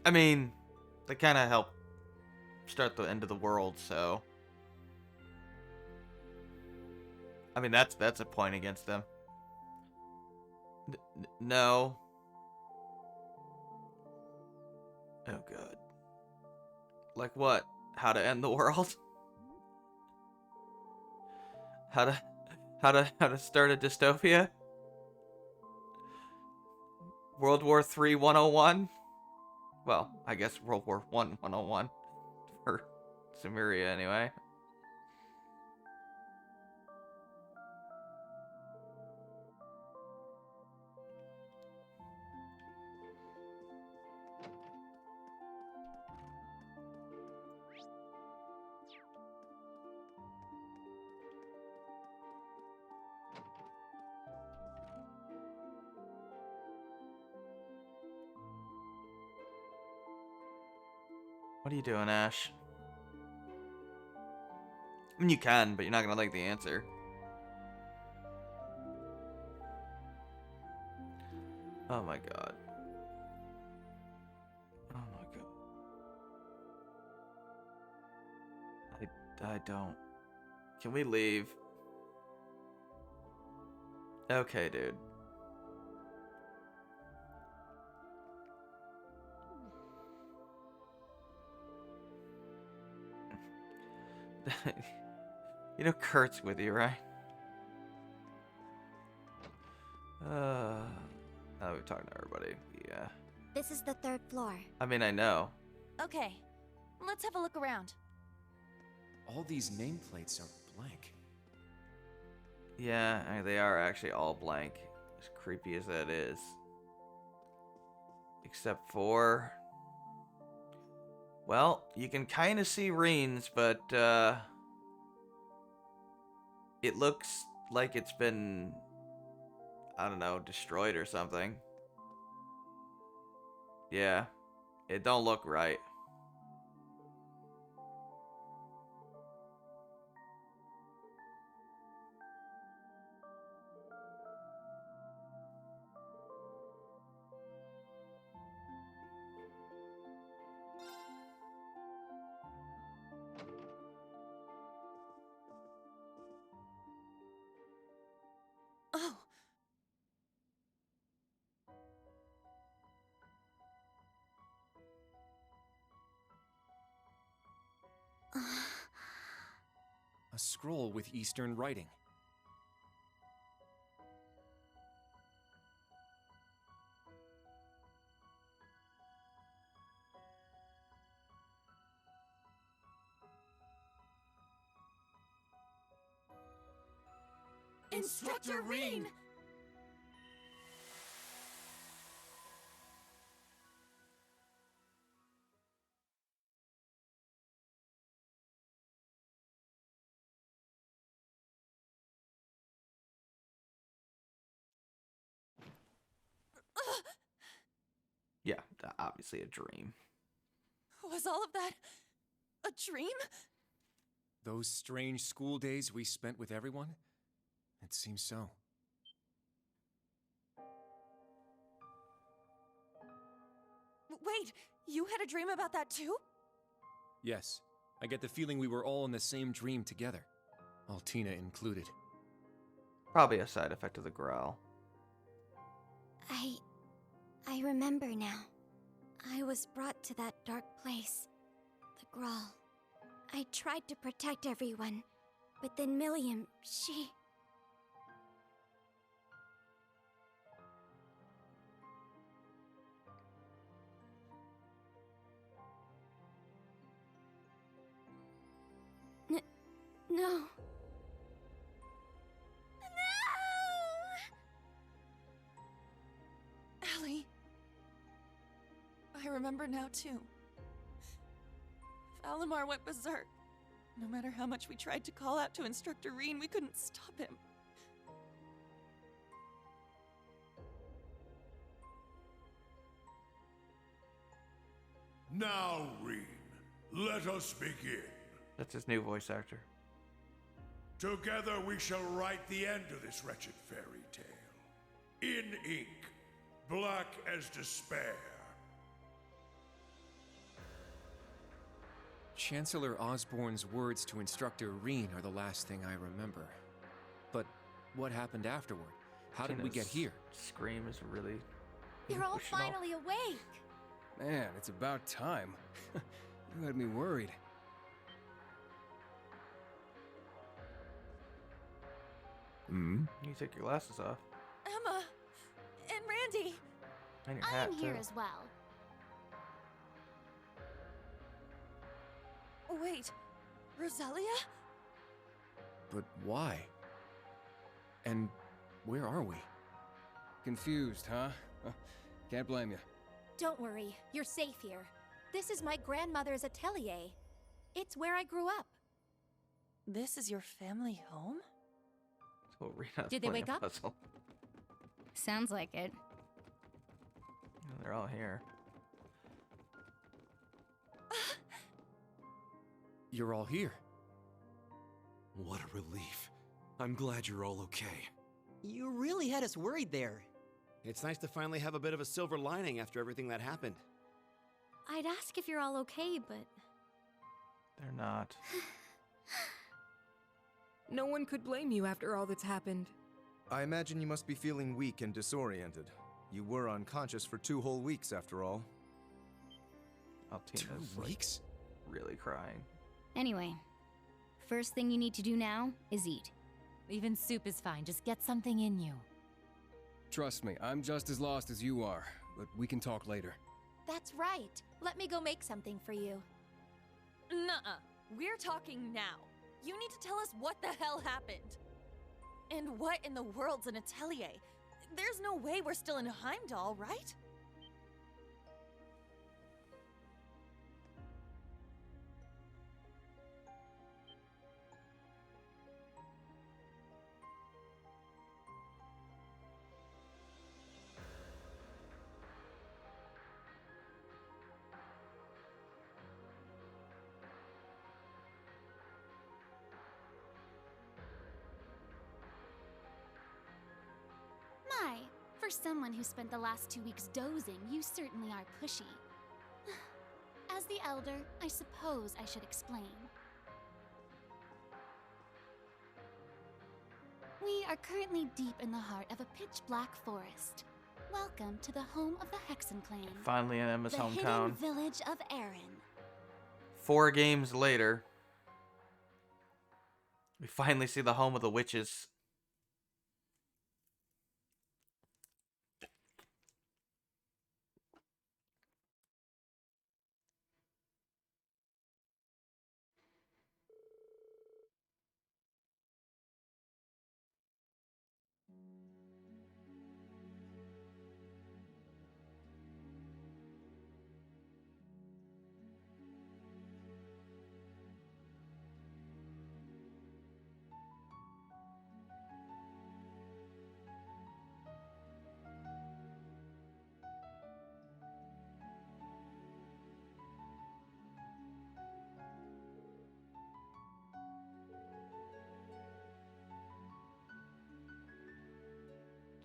I mean, they kind of help start the end of the world, so I mean that's a point against them. No. Oh god. Like what? How to end the world? How to start a dystopia? World War III 101? Well, I guess World War I 101 for Sumeria anyway. What are you doing, Ash? I mean, you can, but you're not gonna like the answer. Oh my god. Oh my god. I don't. Can we leave? Okay, dude. You know Kurt's with you, right? Now we've talked to everybody. Yeah. This is the 3rd floor. I mean, I know. Okay, let's have a look around. All these nameplates are blank. Yeah, I mean, they are actually all blank. As creepy as that is. Except for... Well, you can kind of see Reen's, but, it looks like it's been, I don't know, destroyed or something. Yeah, it don't look right. A scroll with Eastern writing. Instructor Reen! Yeah, obviously a dream. Was all of that a dream? Those strange school days we spent with everyone? It seems so. Wait, you had a dream about that too? Yes, I get the feeling we were all in the same dream together. Altina included. Probably a side effect of the growl. I remember now. I was brought to that dark place. The Grawl. I tried to protect everyone, but then Milliam, she... No. Allie. I remember now too. Valimar went berserk. No matter how much we tried to call out to Instructor Reen, we couldn't stop him. Now, Reen, let us begin. That's his new voice actor. Together we shall write the end of this wretched fairy tale. In ink, black as despair. Chancellor Osborne's words to Instructor Reen are the last thing I remember. But what happened afterward? How did we get here? Scream is really You're all emotional. finally awake. Man, it's about time. You had me worried. You take your glasses off. Emma and Randy. And your hat, I'm here too. as well. Wait, Roselia? But why? And where are we? Confused, huh? Can't blame you. Don't worry, you're safe here. This is my grandmother's atelier. It's where I grew up. This is your family home? So Rena's Did they playing wake a up? puzzle. Sounds like it. They're all here. You're all here. What a relief. I'm glad you're all okay. You really had us worried there. It's nice to finally have a bit of a silver lining after everything that happened. I'd ask if you're all okay, but... They're not. No one could blame you after all that's happened. I imagine you must be feeling weak and disoriented. You were unconscious for 2 whole weeks, after all. Altina's 2 weeks? Really crying. Anyway, first thing you need to do now is eat. Even soup is fine, just get something in you. Trust me, I'm just as lost as you are, but we can talk later. That's right. Let me go make something for you. Nuh-uh. We're talking now. You need to tell us what the hell happened. And what in the world's an atelier? There's no way we're still in Heimdall, right? My, for someone who spent the last 2 weeks dozing, you certainly are pushy. As the elder, I suppose I should explain. We are currently deep in the heart of a pitch-black forest. Welcome to the home of the Hexen clan. Finally in Emma's the hometown. hidden village of Erin. 4 games later. We finally see the home of the witches.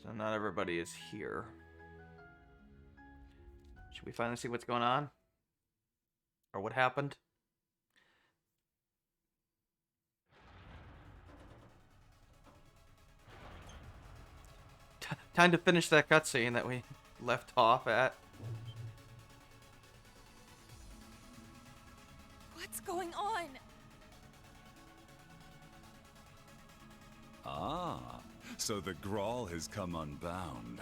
So not everybody is here. Should we finally see what's going on? Or what happened? Time to finish that cutscene that we left off at. What's going on? Ah, so the Grawl has come unbound.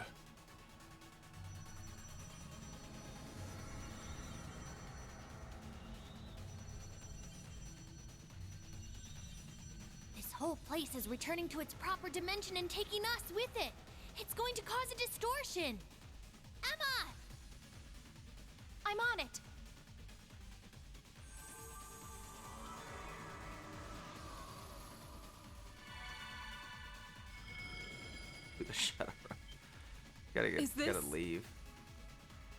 This whole place is returning to its proper dimension and taking us with it. It's going to cause a distortion. Emma! I'm on it. Shut up. Gotta leave.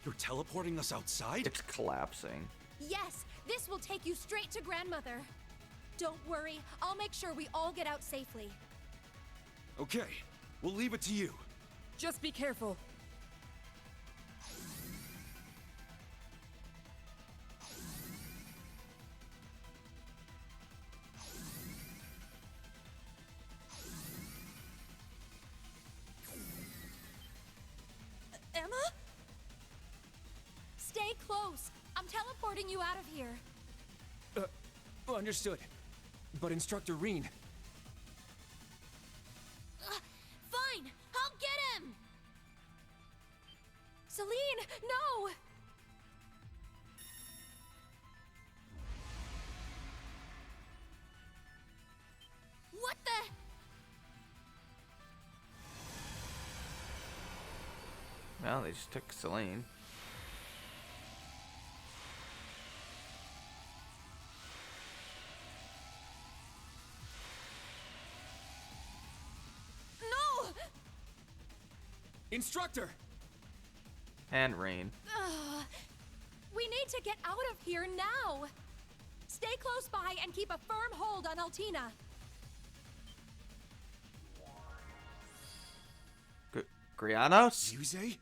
You're teleporting us outside? It's collapsing. Yes, this will take you straight to Grandmother. Don't worry, I'll make sure we all get out safely. Okay, we'll leave it to you. Just be careful. Emma? Stay close. I'm teleporting you out of here. Understood. But Instructor Reen... Fine, I'll get him! Celine, no! What the? Well, they just took Celine. No! Instructor! And Rain. We need to get out of here now! Stay close by and keep a firm hold on Altina. Grianos? Yuze?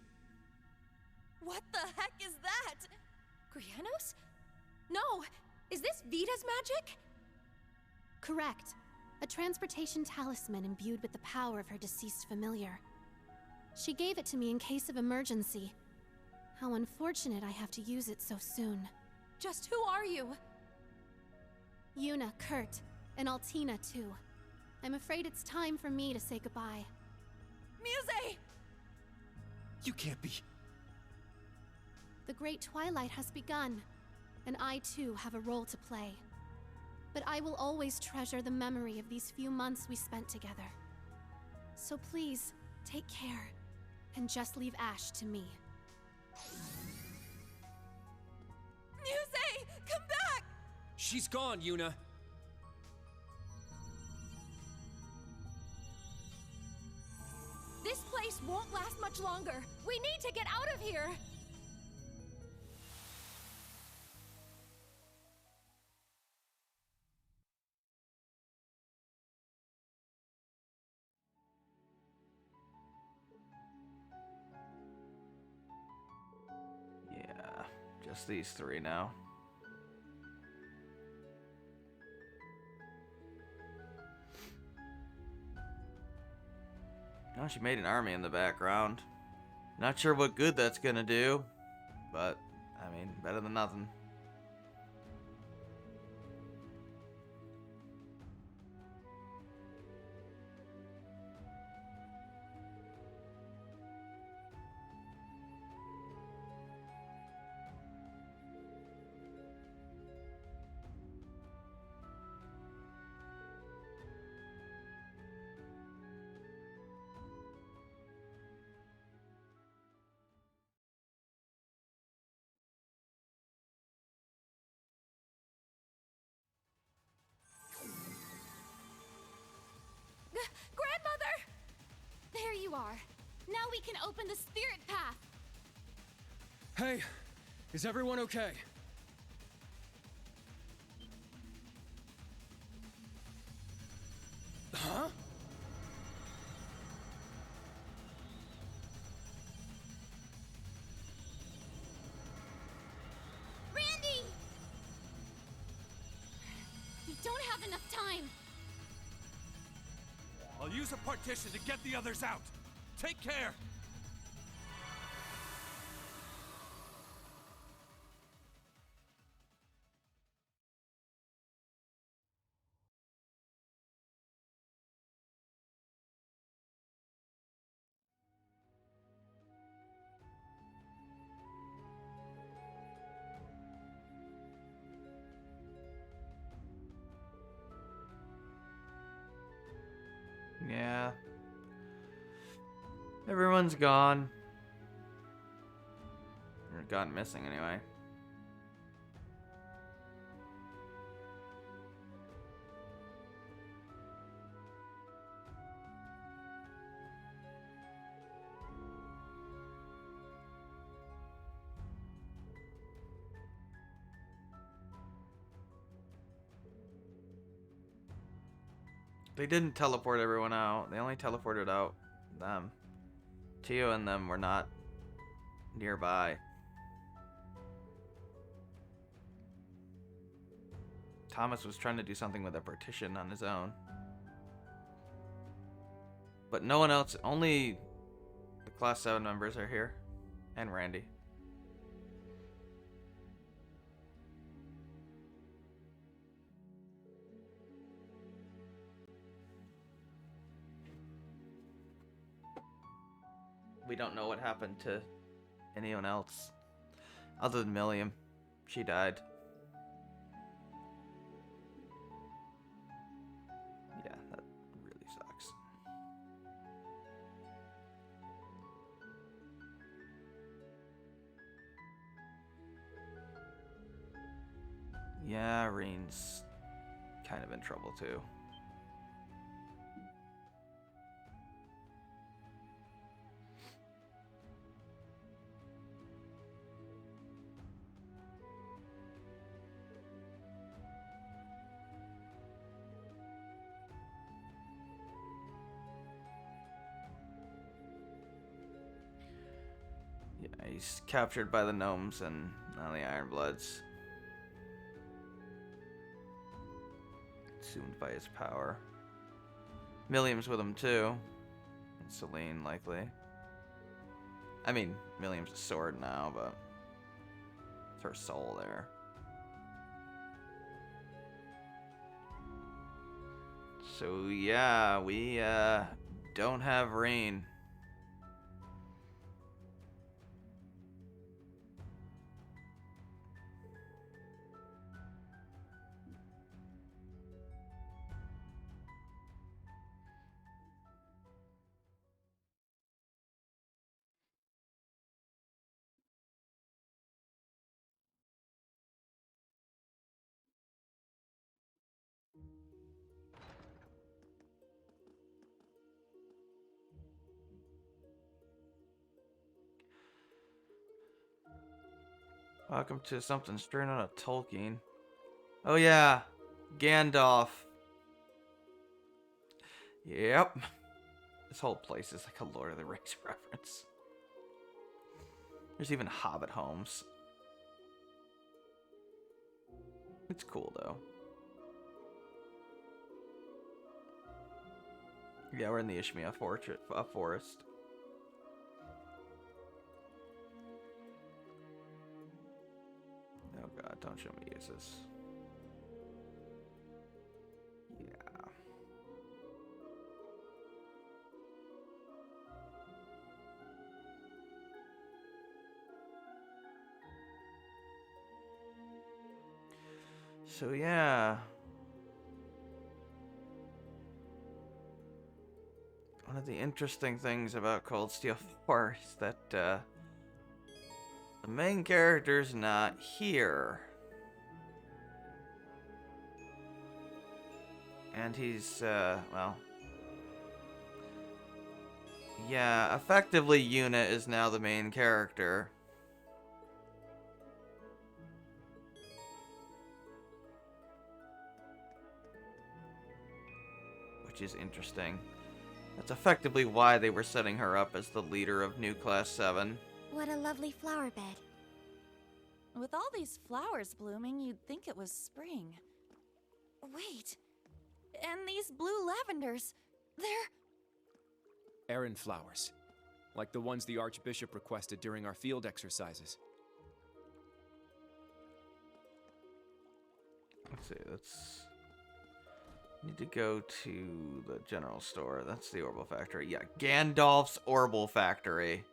What the heck is that? Grianos? No! Is this Vita's magic? Correct. A transportation talisman imbued with the power of her deceased familiar. She gave it to me in case of emergency. How unfortunate I have to use it so soon. Just who are you? Yuna, Kurt, and Altina too. I'm afraid it's time for me to say goodbye. Muse! You can't be... The Great Twilight has begun, and I too have a role to play. But I will always treasure the memory of these few months we spent together. So please, take care, and just leave Ash to me. Muse! Come back! She's gone, Yuna. This place won't last much longer. We need to get out of here! Yeah, just these three now. Oh, she made an army in the background. Not sure what good that's gonna do, but, I mean, better than nothing. far. Now we can open the spirit path. Hey, is everyone okay? Huh? Randy! We don't have enough time. I'll use a partition to get the others out. Take care! Yeah. Everyone's gone. Or gone missing, anyway. They didn't teleport everyone out. They only teleported out them. Tio and them were not nearby. Thomas was trying to do something with a partition on his own. But no one else, only the Class 7 members are here. And Randy. We don't know what happened to anyone else. Other than Milliam. She died. Yeah, that really sucks. Yeah, Reen's kind of in trouble too. Yeah, he's captured by the gnomes and now the Ironbloods. Consumed by his power. Milliam's with him too. And Celine, likely. I mean, Milliam's a sword now, but it's her soul there. So yeah, we don't have Reen. Welcome to something straight out of Tolkien. Oh yeah, Gandalf. Yep. This whole place is like a Lord of the Rings reference. There's even Hobbit homes. It's cool though. Yeah, we're in the Ishmia forest. Oh god, don't show me uses. Yeah. So yeah. One of the interesting things about Cold Steel 4 is that the main character's not here. And he's, well... Yeah, effectively Yuna is now the main character. Which is interesting. That's effectively why they were setting her up as the leader of New Class 7. What a lovely flower bed. With all these flowers blooming, you'd think it was spring. Wait. And these blue lavenders, they're... Errand flowers. Like the ones the Archbishop requested during our field exercises. Let's see, need to go to the general store. That's the Orbital Factory. Yeah, Gandalf's Orbital Factory.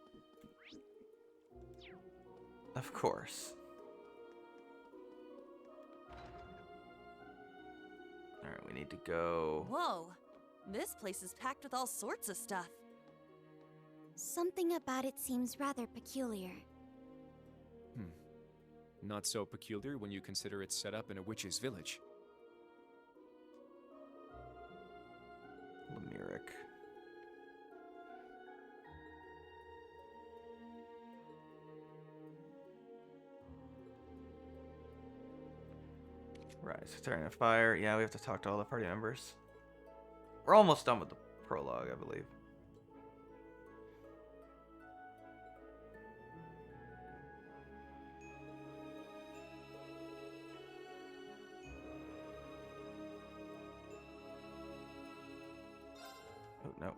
Of course. Alright, we need to go... Whoa. This place is packed with all sorts of stuff. Something about it seems rather peculiar. Not so peculiar when you consider it's set up in a witch's village. Lemuric. Right, so starting a fire. Yeah, we have to talk to all the party members. We're almost done with the prologue, I believe. Oh, no.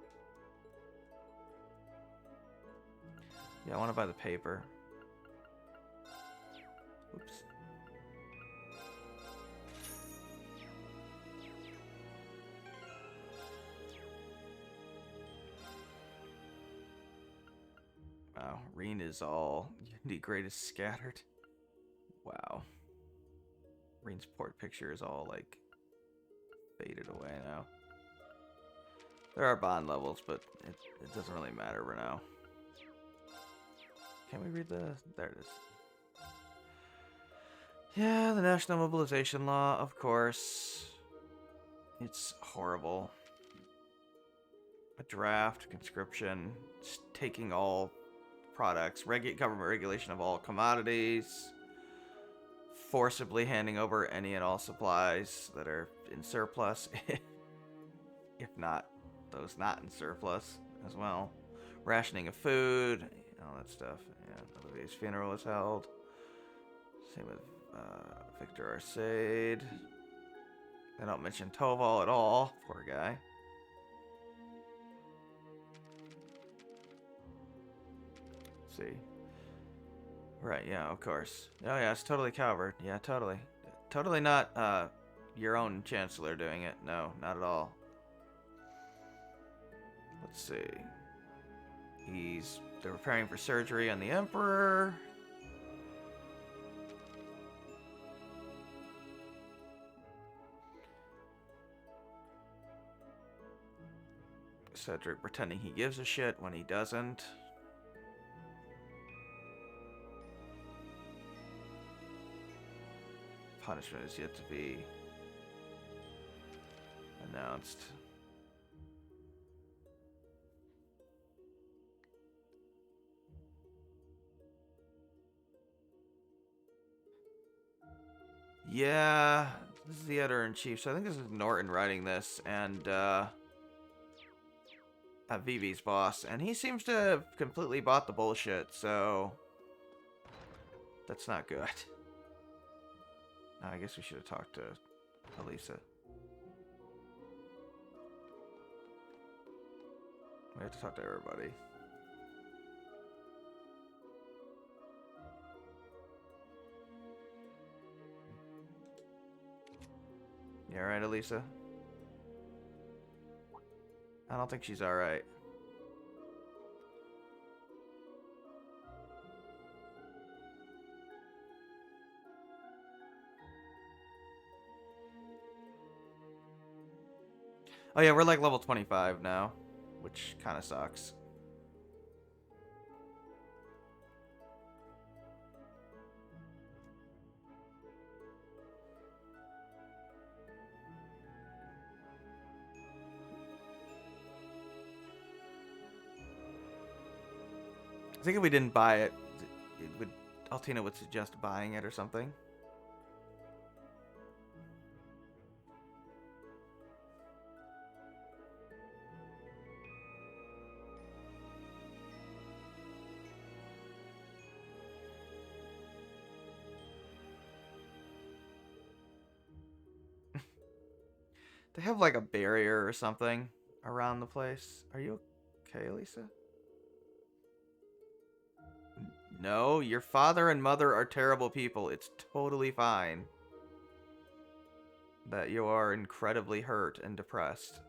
Yeah, I want to buy the paper. Oops. Wow, Reen is all Unity greatest scattered. Wow. Reen's port picture is all like faded away now. There are bond levels, but it doesn't really matter for now. Can we read the... There it is. Yeah, the National Mobilization Law, of course. It's horrible. A draft, conscription, just taking all products, government regulation of all commodities, forcibly handing over any and all supplies that are in surplus, if not those not in surplus as well. Rationing of food, all that stuff. Yeah, Olivier's funeral is held. Same with Victor Arcade. They don't mention Toval at all. Poor guy. Let's see. Right, yeah, of course. Oh yeah, it's totally Calvert. Yeah, totally. Totally not your own Chancellor doing it. No, not at all. Let's see. They're preparing for surgery on the Emperor. Cedric pretending he gives a shit when he doesn't. Punishment is yet to be announced. Yeah, this is the editor-in-chief, so I think this is Norton writing this, and Vivi's boss, and he seems to have completely bought the bullshit, so that's not good. I guess we should have talked to Elisa. We have to talk to everybody. You alright, Elisa? I don't think she's alright. Oh yeah, we're like level 25 now, which kind of sucks. I think if we didn't buy it, Altina would suggest buying it or something. They have like a barrier or something around the place. Are you okay, Lisa? No, your father and mother are terrible people. It's totally fine that you are incredibly hurt and depressed.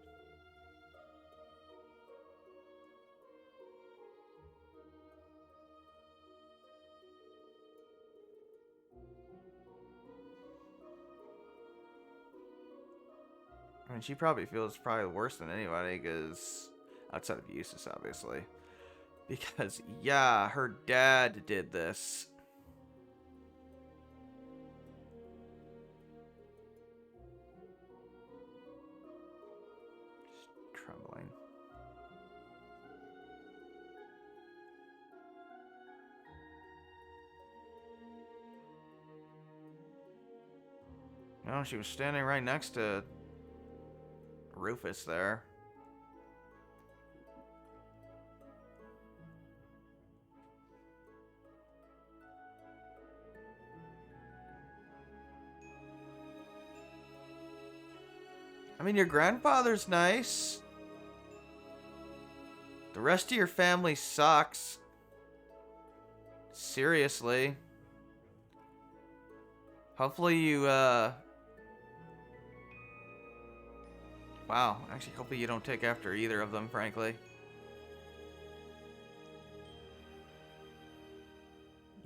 I mean, she probably feels probably worse than anybody, because outside of Eustace, obviously. Because, yeah, her dad did this. Just trembling. No, she was standing right next to Rufus there. I mean, your grandfather's nice. The rest of your family sucks. Seriously. Hopefully you, wow, actually, hopefully you don't take after either of them, frankly.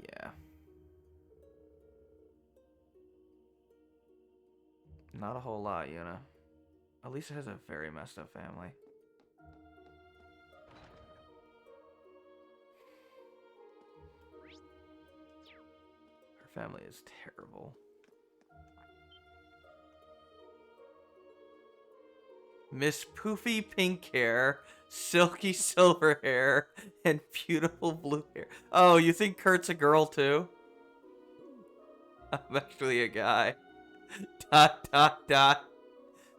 Yeah. Not a whole lot, Yuna. Elisa has a very messed up family. Her family is terrible. Miss Poofy pink hair, silky silver hair, and beautiful blue hair. Oh, you think Kurt's a girl too? I'm actually a guy. ...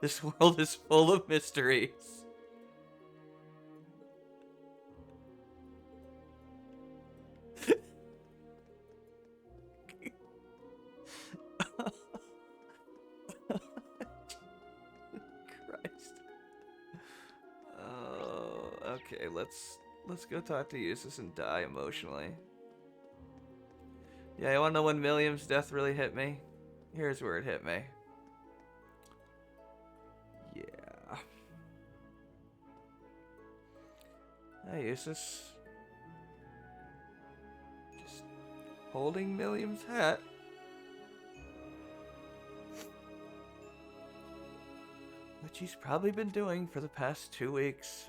This world is full of mysteries. Christ. Oh, okay, let's go talk to Eustace and die emotionally. Yeah, you wanna know when Milliam's death really hit me? Here's where it hit me. Yeah. Hey, Eustace. Just holding Milliam's hat. Which he's probably been doing for the past 2 weeks.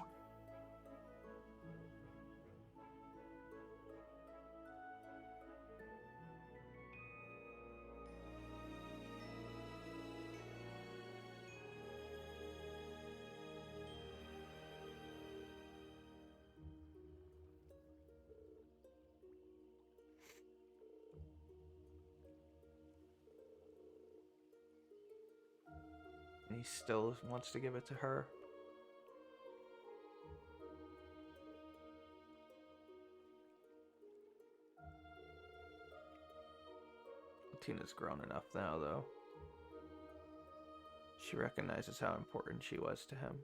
And he still wants to give it to her. Tina's grown enough now, though. She recognizes how important she was to him.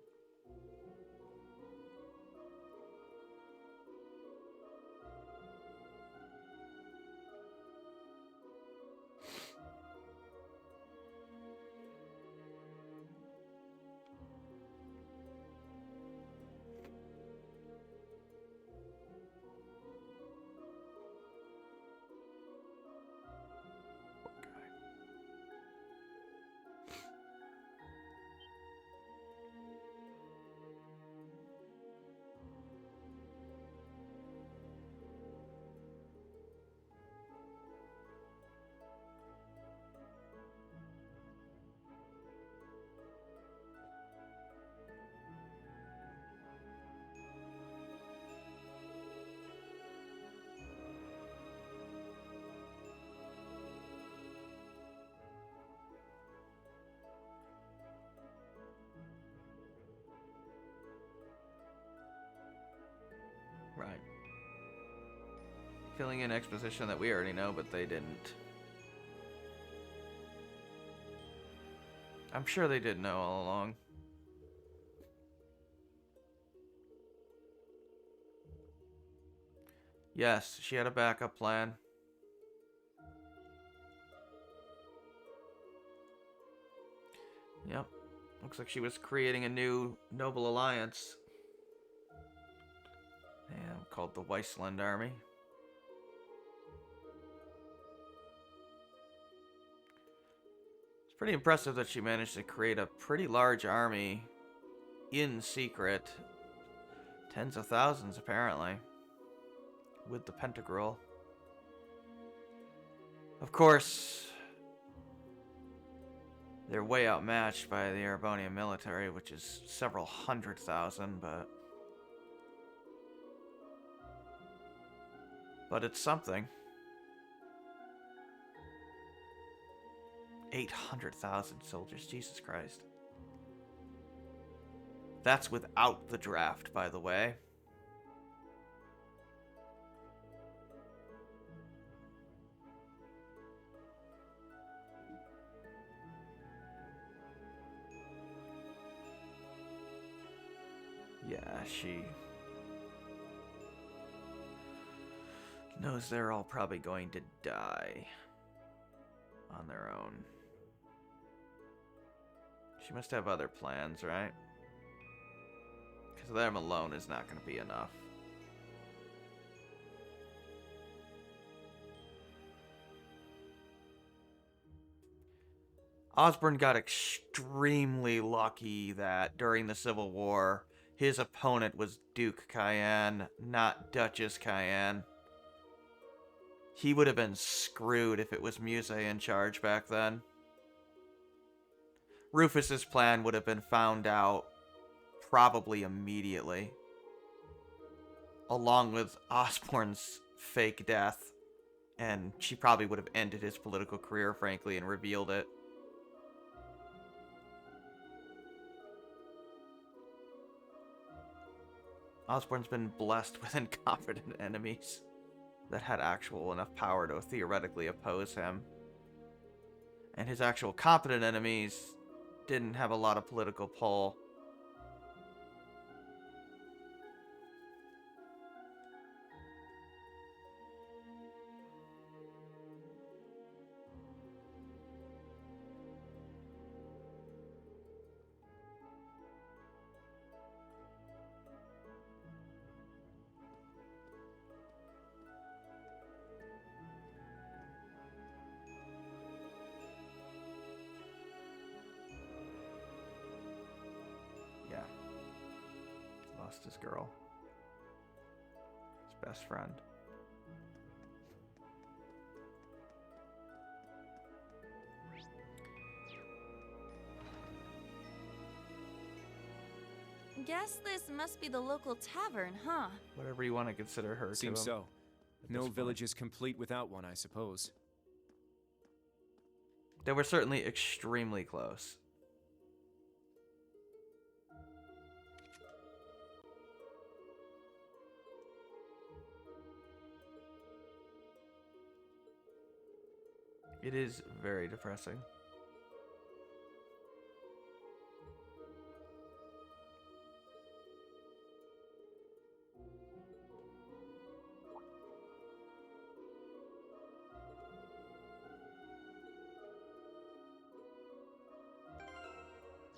Right. Filling in exposition that we already know, but they didn't. I'm sure they did know all along. Yes, she had a backup plan. Yep. Looks like she was creating a new noble alliance. Yeah, called the Weissland Army. It's pretty impressive that she managed to create a pretty large army in secret. Tens of thousands, apparently. With the Pentagram. Of course, they're way outmatched by the Erebonian military, which is several 100,000, but it's something. 800,000 soldiers, Jesus Christ. That's without the draft, by the way. Yeah, she knows they're all probably going to die on their own. She must have other plans, right? Because them alone is not going to be enough. Osborne got extremely lucky that during the Civil War, his opponent was Duke Cayenne, not Duchess Cayenne. He would have been screwed if it was Muse in charge back then. Rufus's plan would have been found out probably immediately, along with Osborne's fake death, and she probably would have ended his political career, frankly, and revealed it. Osborne's been blessed with incompetent enemies that had actual enough power to theoretically oppose him. And his actual competent enemies didn't have a lot of political pull. Lost his girl. His best friend. Guess this must be the local tavern, huh? Whatever you want to consider her. Seems to so. No village is complete without one, I suppose. They were certainly extremely close. It is very depressing.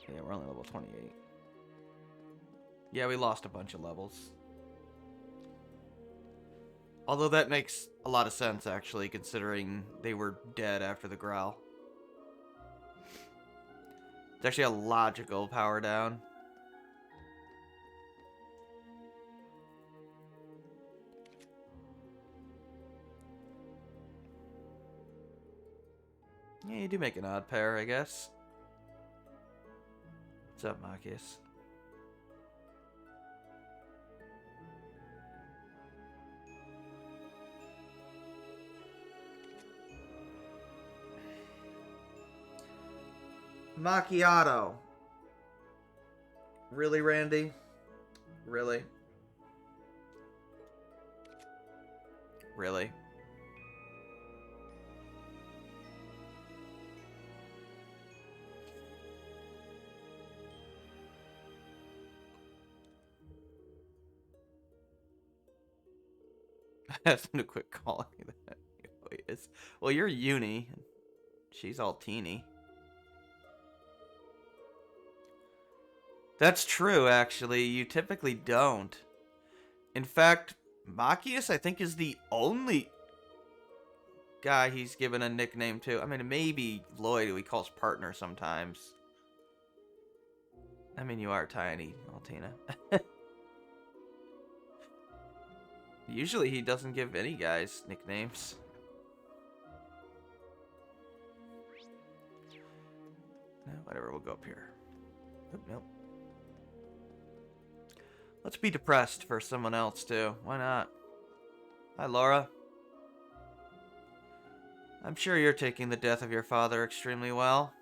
Yeah, we're only level 28. Yeah, we lost a bunch of levels. Although that makes a lot of sense, actually, considering they were dead after the growl. It's actually a logical power down. Yeah, you do make an odd pair, I guess. What's up, Marcus? Macchiato. Really, Randy? Really? Really? I have to quit calling me that. Well, you're uni. She's all teeny. That's true, actually. You typically don't. In fact, Machias, I think, is the only guy he's given a nickname to. I mean, maybe Lloyd, who he calls partner sometimes. I mean, you are tiny, Altina. Usually he doesn't give any guys nicknames. No, whatever, we'll go up here. Oop, nope. Let's be depressed for someone else, too. Why not? Hi, Laura. I'm sure you're taking the death of your father extremely well.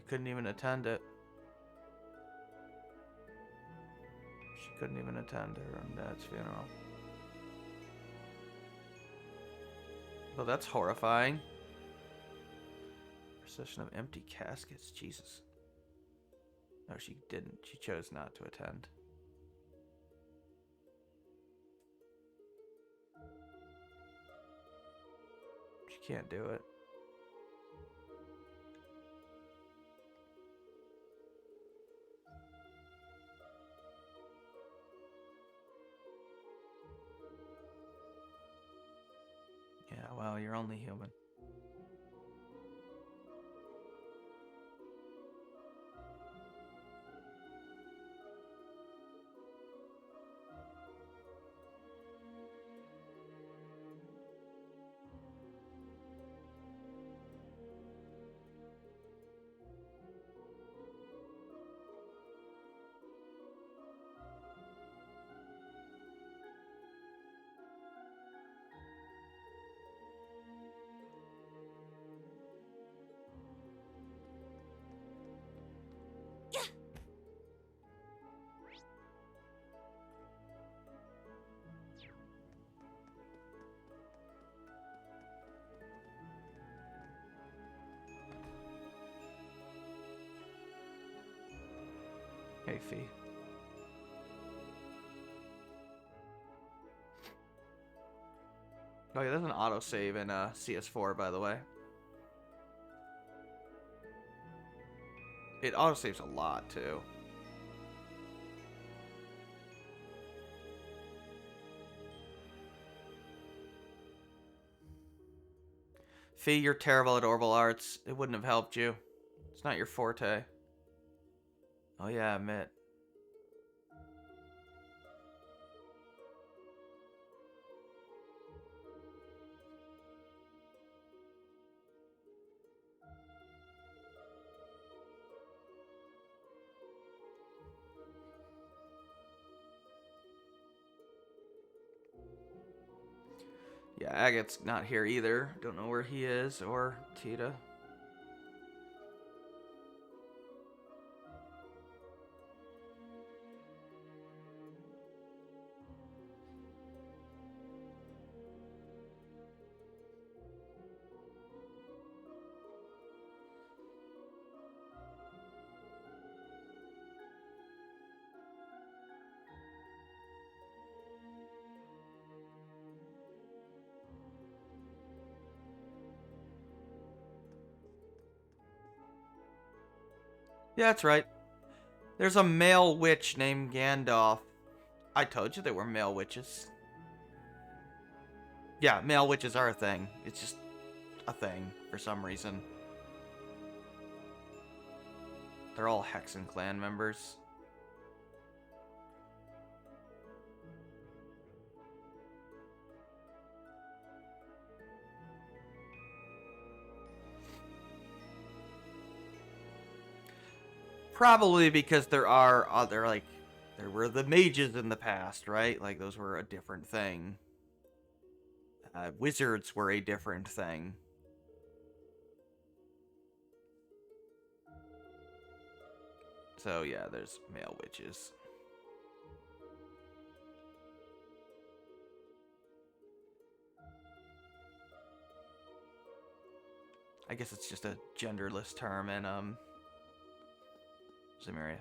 Couldn't even attend it. She couldn't even attend her own dad's funeral. Well, that's horrifying. Procession of empty caskets. Jesus. No, she didn't. She chose not to attend. She can't do it. Yeah, well, you're only human. Hey, Fee. Oh yeah, there's an autosave in CS4, by the way. It autosaves a lot, too. Fee, you're terrible at Orbital Arts. It wouldn't have helped you. It's not your forte. Oh yeah, admit. Yeah, Agate's not here either. Don't know where he is, or Tita. Yeah, that's right. There's a male witch named Gandalf. I told you there were male witches. Yeah, male witches are a thing. It's just a thing for some reason. They're all Hexen clan members. Probably because there are other, like, there were the mages in the past, right? Like, those were a different thing. Wizards were a different thing. So, yeah, there's male witches. I guess it's just a genderless term in, Zemuria.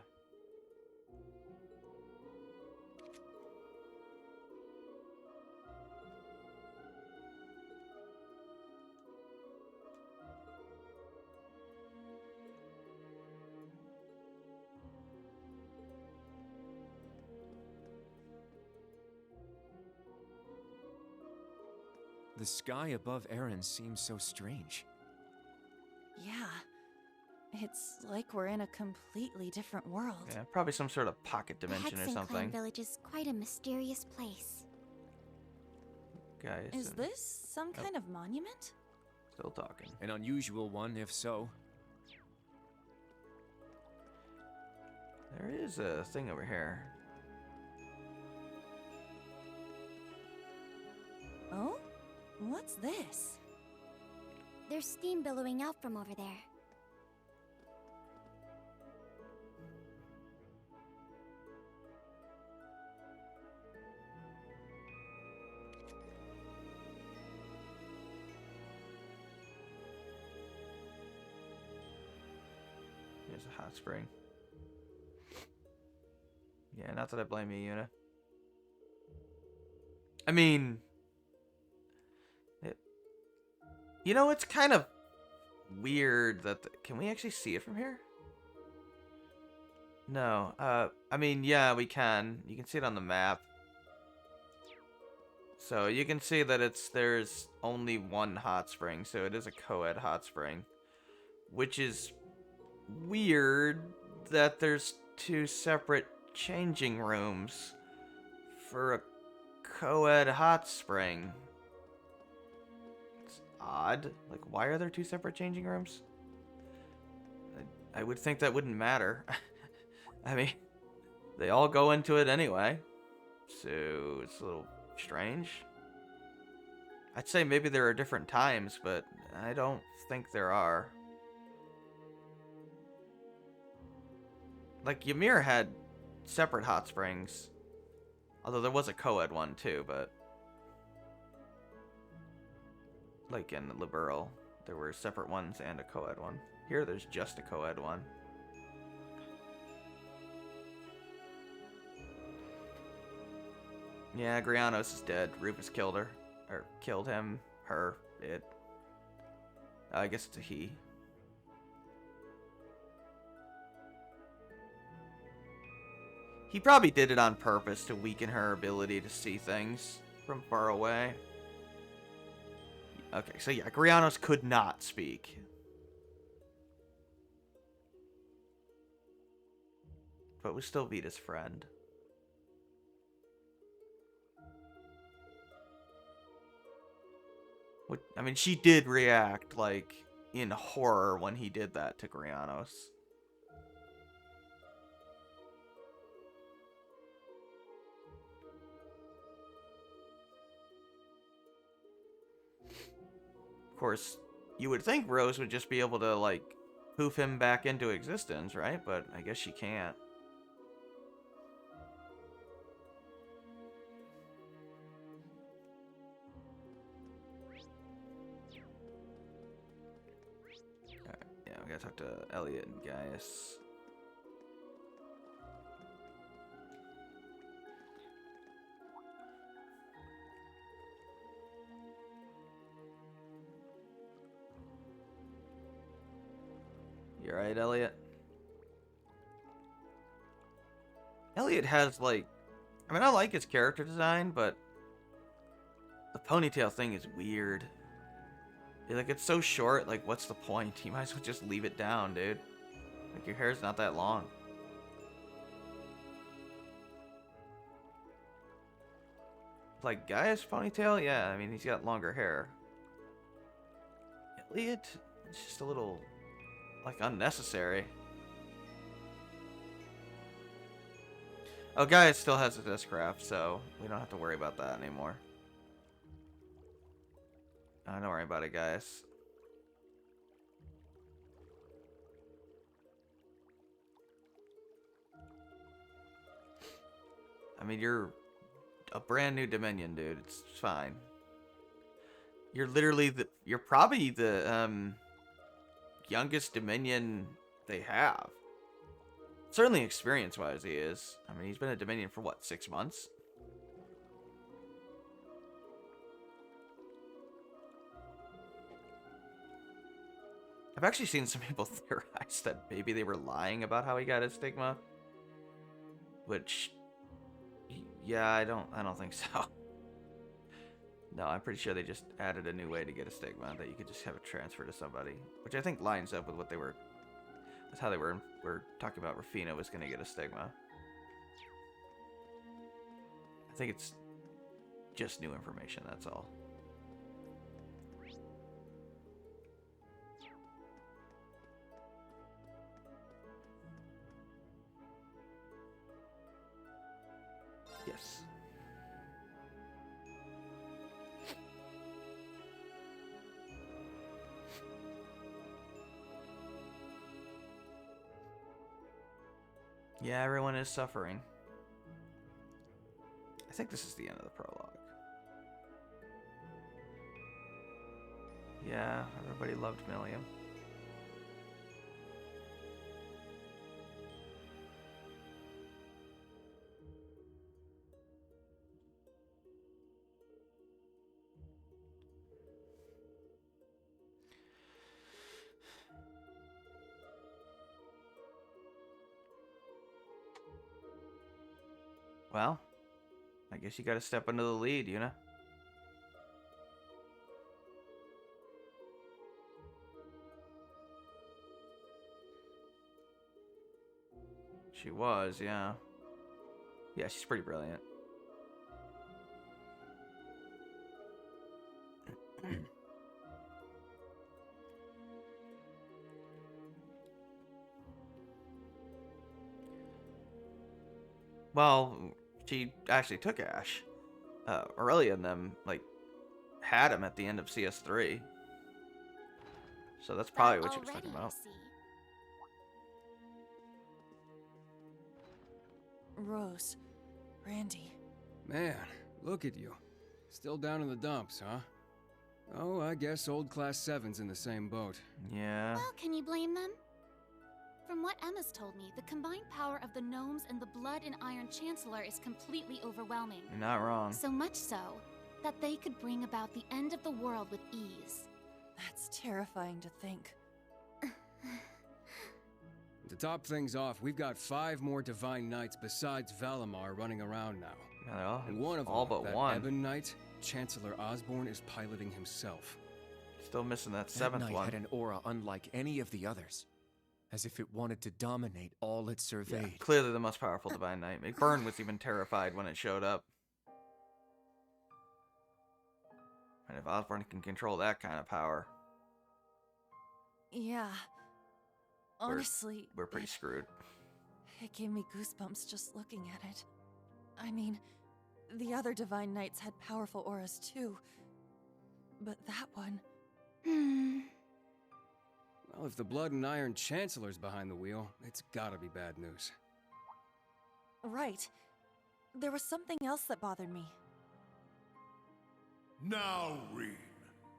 The sky above Erin seems so strange. Yeah. It's like we're in a completely different world. Yeah, probably some sort of pocket dimension or The Hexen something. Clan village is quite a mysterious place. Guys. Is this some kind of monument? Still talking. An unusual one, if so. There is a thing over here. Oh? What's this? There's steam billowing out from over there. Here's a hot spring. Yeah, not that I blame you, Yuna. I mean, you know, it's kind of weird that can we actually see it from here? No. I mean, yeah, we can. You can see it on the map. So you can see that there's only one hot spring, so it is a co-ed hot spring, which is weird that there's two separate changing rooms for a co-ed hot spring. It's odd. Like, why are there two separate changing rooms? I would think that wouldn't matter. I mean, they all go into it anyway, so it's a little strange. I'd say maybe there are different times, but I don't think there are. Like, Ymir had separate hot springs. Although there was a co-ed one too, but... like in Liberal, there were separate ones and a co-ed one. Here there's just a co-ed one. Yeah, Grianos is dead. Rufus killed her. Or killed him. Her. It. I guess it's a he. He probably did it on purpose to weaken her ability to see things from far away. Okay, so yeah, Grianos could not speak. But was still Vita's friend. I mean, she did react, like, in horror when he did that to Grianos. Of course, you would think Rose would just be able to, like, poof him back into existence, right? But I guess she can't. Alright, yeah, we gotta talk to Elliot and Gaius. You alright, Elliot? Elliot has, like... I mean, I like his character design, but... the ponytail thing is weird. Like, it's so short, like, what's the point? You might as well just leave it down, dude. Like, your hair's not that long. Like, Gaius' ponytail? Yeah, I mean, he's got longer hair. Elliot? It's just a little... like, unnecessary. Oh, Gaia still has a discraft, so we don't have to worry about that anymore. Don't worry about it, guys. I mean, you're a brand new Dominion, dude. It's fine. You're literally you're probably the youngest Dominion they have. Certainly experience-wise, he is. I mean, he's been a Dominion for what, 6 months? I've actually seen some people theorize that maybe they were lying about how he got his stigma, which, yeah, I don't think so. No, I'm pretty sure they just added a new way to get a stigma that you could just have it transfer to somebody, which I think lines up with what they were. That's how they were talking about Rufino was going to get a stigma. I think it's just new information, that's all. Yes. Yeah, everyone is suffering. I think this is the end of the prologue. Yeah, everybody loved Milliam. Well, I guess you gotta step into the lead, you know? She was, yeah. Yeah, she's pretty brilliant. Well, she actually took Ash. Aurelia and them, like, had him at the end of CS3. So that's probably what she was talking about. Rose, Randy. Man, look at you. Still down in the dumps, huh? Oh, I guess old Class 7's in the same boat. Yeah. Well, can you blame them? From what Emma's told me, the combined power of the gnomes and the blood and iron chancellor is completely overwhelming. You're not wrong. So much so that they could bring about the end of the world with ease. That's terrifying to think. To top things off, we've got 5 more Divine Knights besides Valimar running around now. Yeah, and one of all them, but that one. Ebon Knight, Chancellor Osborne is piloting himself. Still missing that That 7th knight one. had an aura unlike any of the others, as if it wanted to dominate all it surveyed. Yeah, clearly the most powerful Divine Knight. McBurn was even terrified when it showed up. And if Osborne can control that kind of power, Yeah. Honestly, we're pretty screwed. it gave me goosebumps just looking at it. I mean, the other Divine Knights had powerful auras too. But that one... Well, if the Blood and Iron Chancellor's behind the wheel, it's gotta be bad news. Right. There was something else that bothered me. Now, Reen,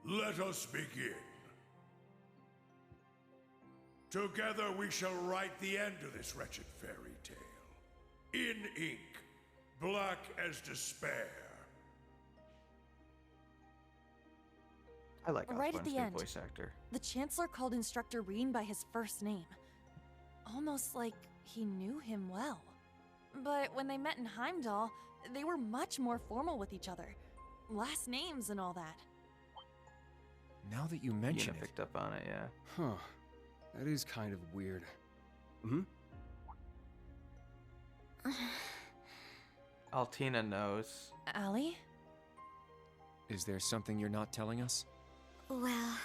let us begin. Together we shall write the end of this wretched fairy tale. In ink, black as despair. I like Right at Osborne's the new end, voice actor. the Chancellor called Instructor Reen by his first name. Almost like he knew him well. But when they met in Heimdall, they were much more formal with each other. Last names and all that. Now that you mention Yuna it, picked up on it, yeah. Huh. That is kind of weird. Hmm? Altina knows. Allie? is there something you're not telling us? Well...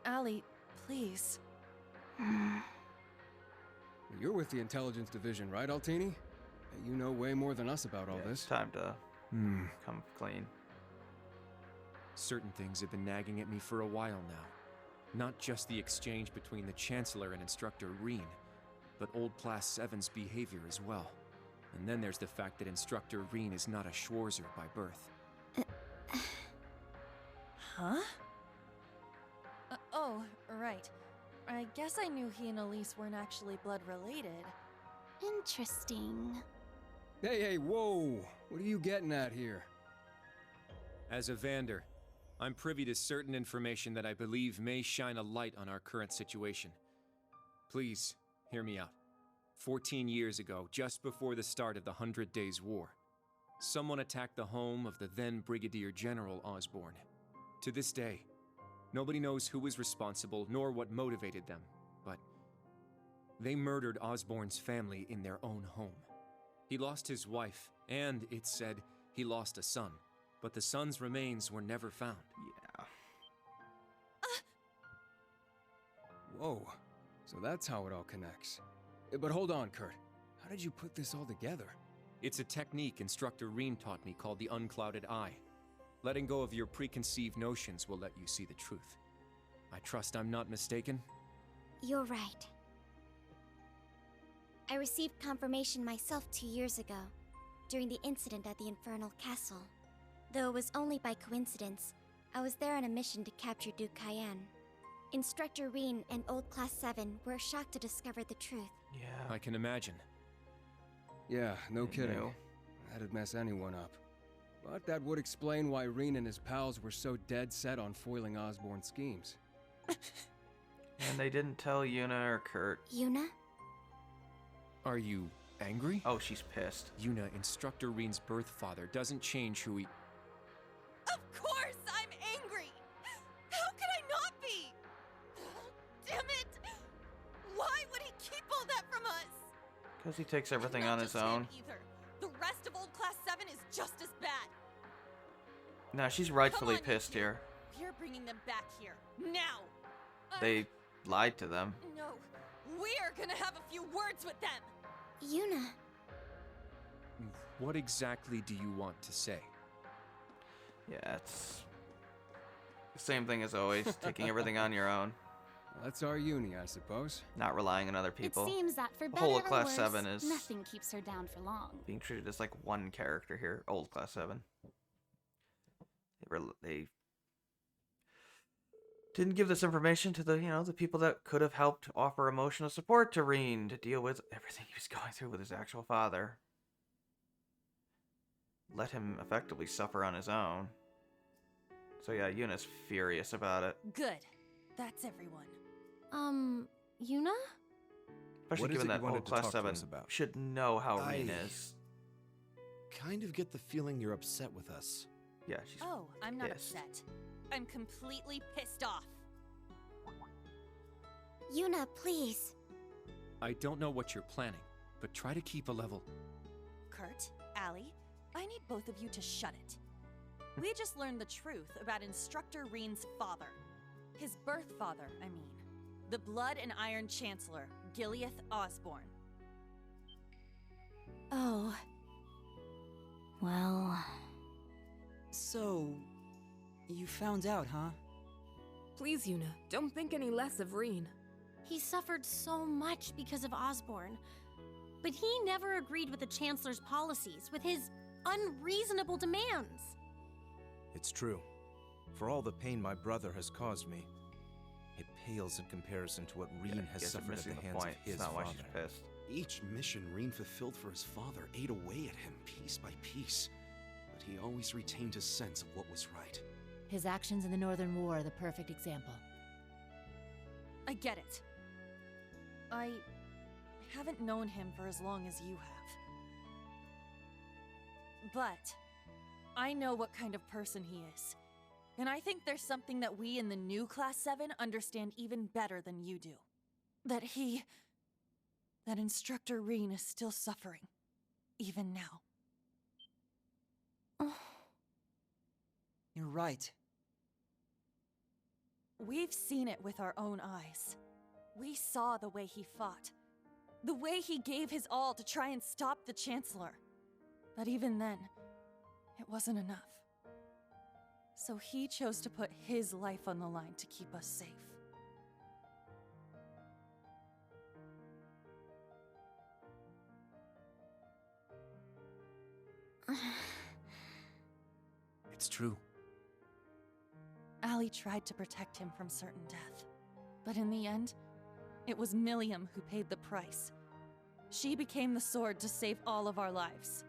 Allie, please. You're with the Intelligence Division, right, Altini? You know way more than us about all this. It's time to come clean. Certain things have been nagging at me for a while now. Not just the exchange between the Chancellor and Instructor Reen, but old Class 7's behavior as well. And then there's the fact that Instructor Reen is not a Schwarzer by birth. Huh? Oh, right. I guess I knew he and Elise weren't actually blood related. Interesting. Hey, whoa! What are you getting at here? As a Vander, I'm privy to certain information that I believe may shine a light on our current situation. Please, hear me out. 14 years ago, just before the start of the 100 Days War, someone attacked the home of the then Brigadier General Osborne. To this day, nobody knows who was responsible nor what motivated them, but they murdered Osborne's family in their own home. He lost his wife, and it's said he lost a son, but the son's remains were never found. Yeah. Whoa, so that's how it all connects. But hold on, Kurt. How did you put this all together? It's a technique Instructor Reen taught me called the unclouded eye. Letting go of your preconceived notions will let you see the truth. I trust I'm not mistaken? You're right. I received confirmation myself 2 years ago, during the incident at the Infernal Castle. Though it was only by coincidence, I was there on a mission to capture Duke Cayenne. Instructor Reen and Old Class 7 were shocked to discover the truth. I can imagine. Yeah, no kidding. That'd mess anyone up. But that would explain why Reen and his pals were so dead set on foiling Osborne's schemes. And they didn't tell Yuna or Kurt. Yuna? Are you angry? Oh, she's pissed. Yuna, Instructor Reen's birth father, doesn't change who he... Of course I'm angry! How could I not be? Damn it! Why would he keep all that from us? Because he takes everything on his own. Either. The rest of Old Class 7 is just as bad. No, she's rightfully pissed here. We're bringing them back here. Now! They lied to them. No. We're gonna have a few words with them! Yuna. What exactly do you want to say? Yeah, it's the same thing as always, taking everything on your own. That's our uni, I suppose. Not relying on other people. It seems that for the better whole of or Class worse, 7 is nothing keeps her down for long. being treated as like one character here. Old Class 7. They didn't give this information to the, the people that could have helped offer emotional support to Reen to deal with everything he was going through with his actual father. Let him effectively suffer on his own. So yeah, Yuna's furious about it. Good. That's everyone. Yuna? Especially given that Old Class 7 should know how Reen is. Kind of get the feeling you're upset with us. Yeah, she's Oh, I'm not pissed. upset. I'm completely pissed off. Yuna, please. I don't know what you're planning, but try to keep a level. Kurt, Allie, I need both of you to shut it. We just learned the truth about Instructor Reen's father. His birth father, I mean. The Blood and Iron Chancellor, Gileath Osborne. Oh. Well... So... you found out, huh? Please, Yuna, don't think any less of Reen. He suffered so much because of Osborne. But he never agreed with the Chancellor's policies, with his unreasonable demands. It's true. For all the pain my brother has caused me, it pales in comparison to what Reen has suffered at the hands of his That's not why father. she's pissed. Each mission Reen fulfilled for his father ate away at him piece by piece. But he always retained his sense of what was right. His actions in the Northern War are the perfect example. I get it. I haven't known him for as long as you have. But I know what kind of person he is. And I think there's something that we in the new Class 7 understand even better than you do. That Instructor Reen is still suffering. Even now. You're right. We've seen it with our own eyes. We saw the way he fought. The way he gave his all to try and stop the Chancellor. But even then, it wasn't enough. So he chose to put his life on the line to keep us safe. It's true. Ali tried to protect him from certain death. But in the end, it was Milliam who paid the price. She became the sword to save all of our lives.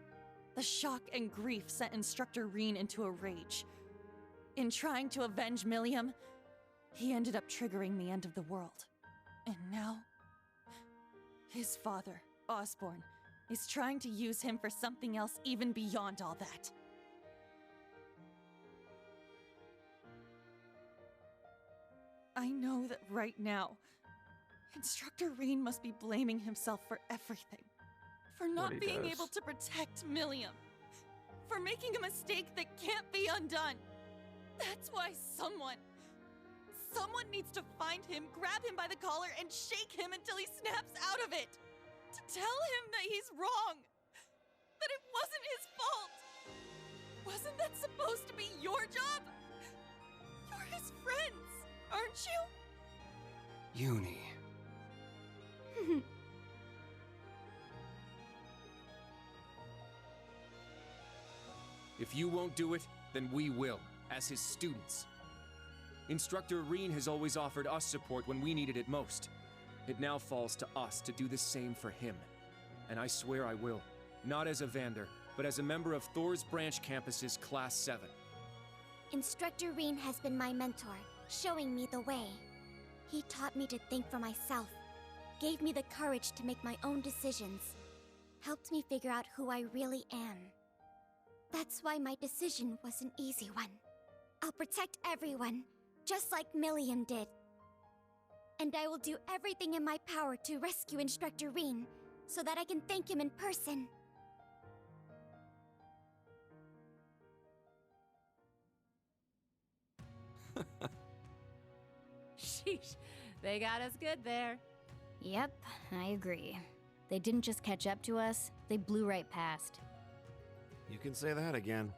The shock and grief sent Instructor Reen into a rage. In trying to avenge Milliam, he ended up triggering the end of the world. And now, his father, Osborn, is trying to use him for something else even beyond all that. I know that right now, Instructor Reen must be blaming himself for everything. For not being able to protect Milliam. For making a mistake that can't be undone. That's why someone needs to find him, grab him by the collar, and shake him until he snaps out of it. To tell him that he's wrong. That it wasn't his fault. Wasn't that supposed to be your job? You're his friends, aren't you? Uni. If you won't do it, then we will, as his students. Instructor Reen has always offered us support when we needed it most. It now falls to us to do the same for him. And I swear I will. Not as a Vander, but as a member of Thor's Branch Campus's Class 7. Instructor Reen has been my mentor, showing me the way. He taught me to think for myself, gave me the courage to make my own decisions, helped me figure out who I really am. That's why my decision was an easy one. I'll protect everyone, just like Milliam did. And I will do everything in my power to rescue Instructor Reen, so that I can thank him in person. Sheesh, they got us good there. Yep, I agree. They didn't just catch up to us, they blew right past. You can say that again.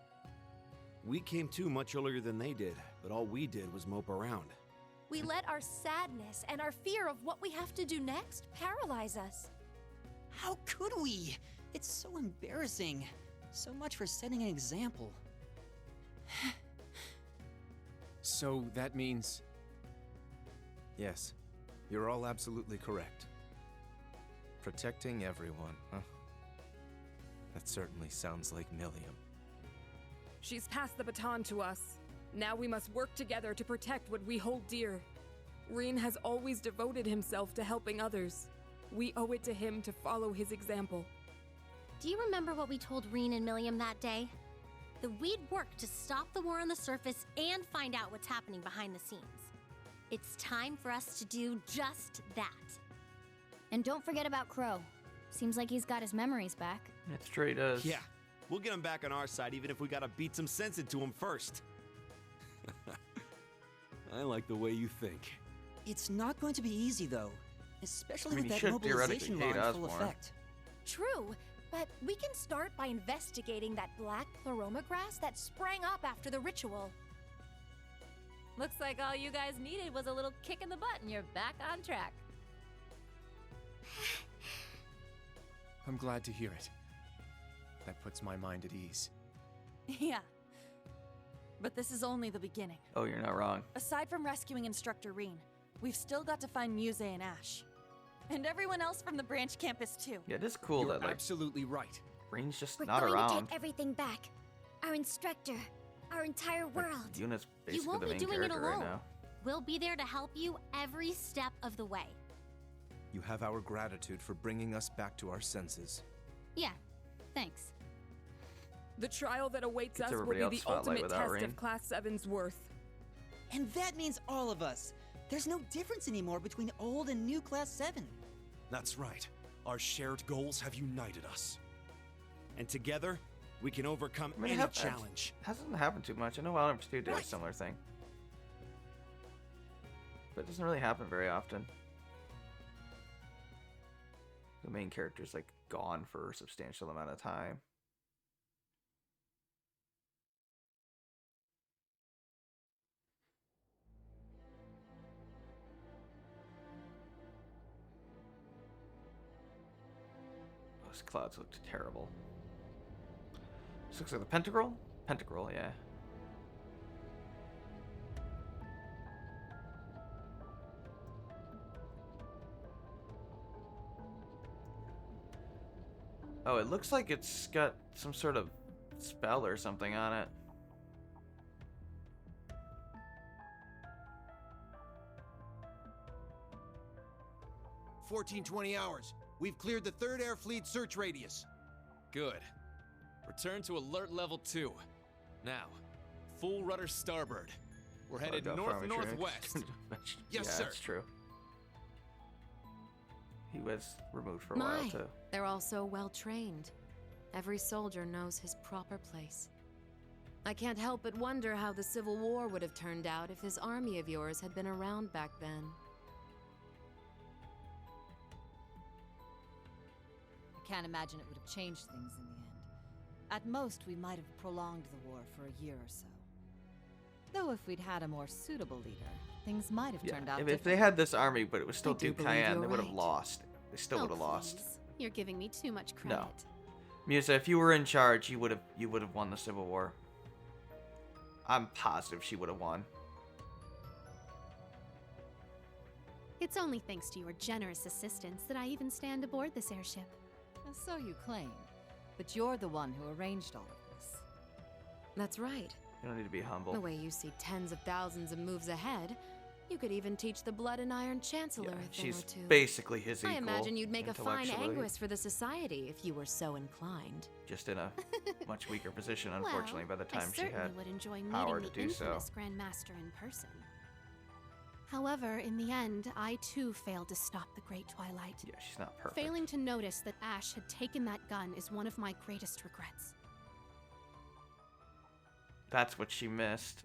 We came to much earlier than they did, but all we did was mope around. We let our sadness and our fear of what we have to do next paralyze us. How could we? It's so embarrassing. So much for setting an example. So that means... Yes, you're all absolutely correct. Protecting everyone, huh? That certainly sounds like Milliam. She's passed the baton to us. Now we must work together to protect what we hold dear. Reen has always devoted himself to helping others. We owe it to him to follow his example. Do you remember what we told Reen and Milliam that day? That we'd work to stop the war on the surface and find out what's happening behind the scenes. It's time for us to do just that. And don't forget about Crow. Seems like he's got his memories back. It's true, he does. Yeah, we'll get him back on our side even if we gotta beat some sense into him first. I like the way you think. It's not going to be easy, though. Especially with that should mobilization law theoretically in hate full Osborn. effect. True, but we can start by investigating that black pleroma grass that sprang up after the ritual. Looks like all you guys needed was a little kick in the butt and you're back on track. I'm glad to hear it. That puts my mind at ease. Yeah. But this is only the beginning. Oh, you're not wrong. Aside from rescuing Instructor Reen, we've still got to find Muse and Ash. And everyone else from the branch campus, too. Yeah, it is cool You're that, like, absolutely right. Reen's just We're not going around. to take everything back. Our instructor, our entire world. Yuna's You basically won't the be main doing it character right alone. now. We'll be there to help you every step of the way. You have our gratitude for bringing us back to our senses. Yeah, thanks. The trial that awaits Gets us will everybody be else the spotlight ultimate without test Reen. of Class 7's worth. And that means all of us. There's no difference anymore between old and new Class 7. That's right. Our shared goals have united us. And together, we can overcome I mean, any it challenge. Hasn't happened too much. I know Wild Arms 2 did a similar thing. But it doesn't really happen very often. The main character's like gone for a substantial amount of time. Those clouds looked terrible. This looks like the pentacle? Pentacle, yeah. Oh, it looks like it's got some sort of spell or something on it. $1420 hours. We've cleared the 3rd Air Fleet search radius. Good. Return to alert level 2. Now, full rudder starboard. We're headed north-northwest. Yes, yeah, sir. That's true. He was removed for a My, while, too. they're all so well trained. Every soldier knows his proper place. I can't help but wonder how the Civil War would have turned out if this army of yours had been around back then. I can't imagine it would have changed things in the end. At most, we might have prolonged the war for a year or so. Though if we'd had a more suitable leader, things might have turned out If they had this army, but it was still Duke Cayenne, they would have lost. They still would have lost. You're giving me too much credit. No. Musa, if you were in charge, you would have won the Civil War. I'm positive she would have won. It's only thanks to your generous assistance that I even stand aboard this airship. So you claim. But you're the one who arranged all of this. That's right. You don't need to be humble. The way you see tens of thousands of moves ahead, you could even teach the Blood and Iron Chancellor a thing she's or two. basically his equal. I imagine you'd make a fine intellectually. Anguis for the society if you were so inclined. Just in a much weaker position, unfortunately, by the time she had would enjoy power meeting to the do so. infamous Grand Master in person. However, in the end, I too failed to stop the Great Twilight. Yeah, she's not perfect. Failing to notice that Ash had taken that gun is one of my greatest regrets. That's what she missed.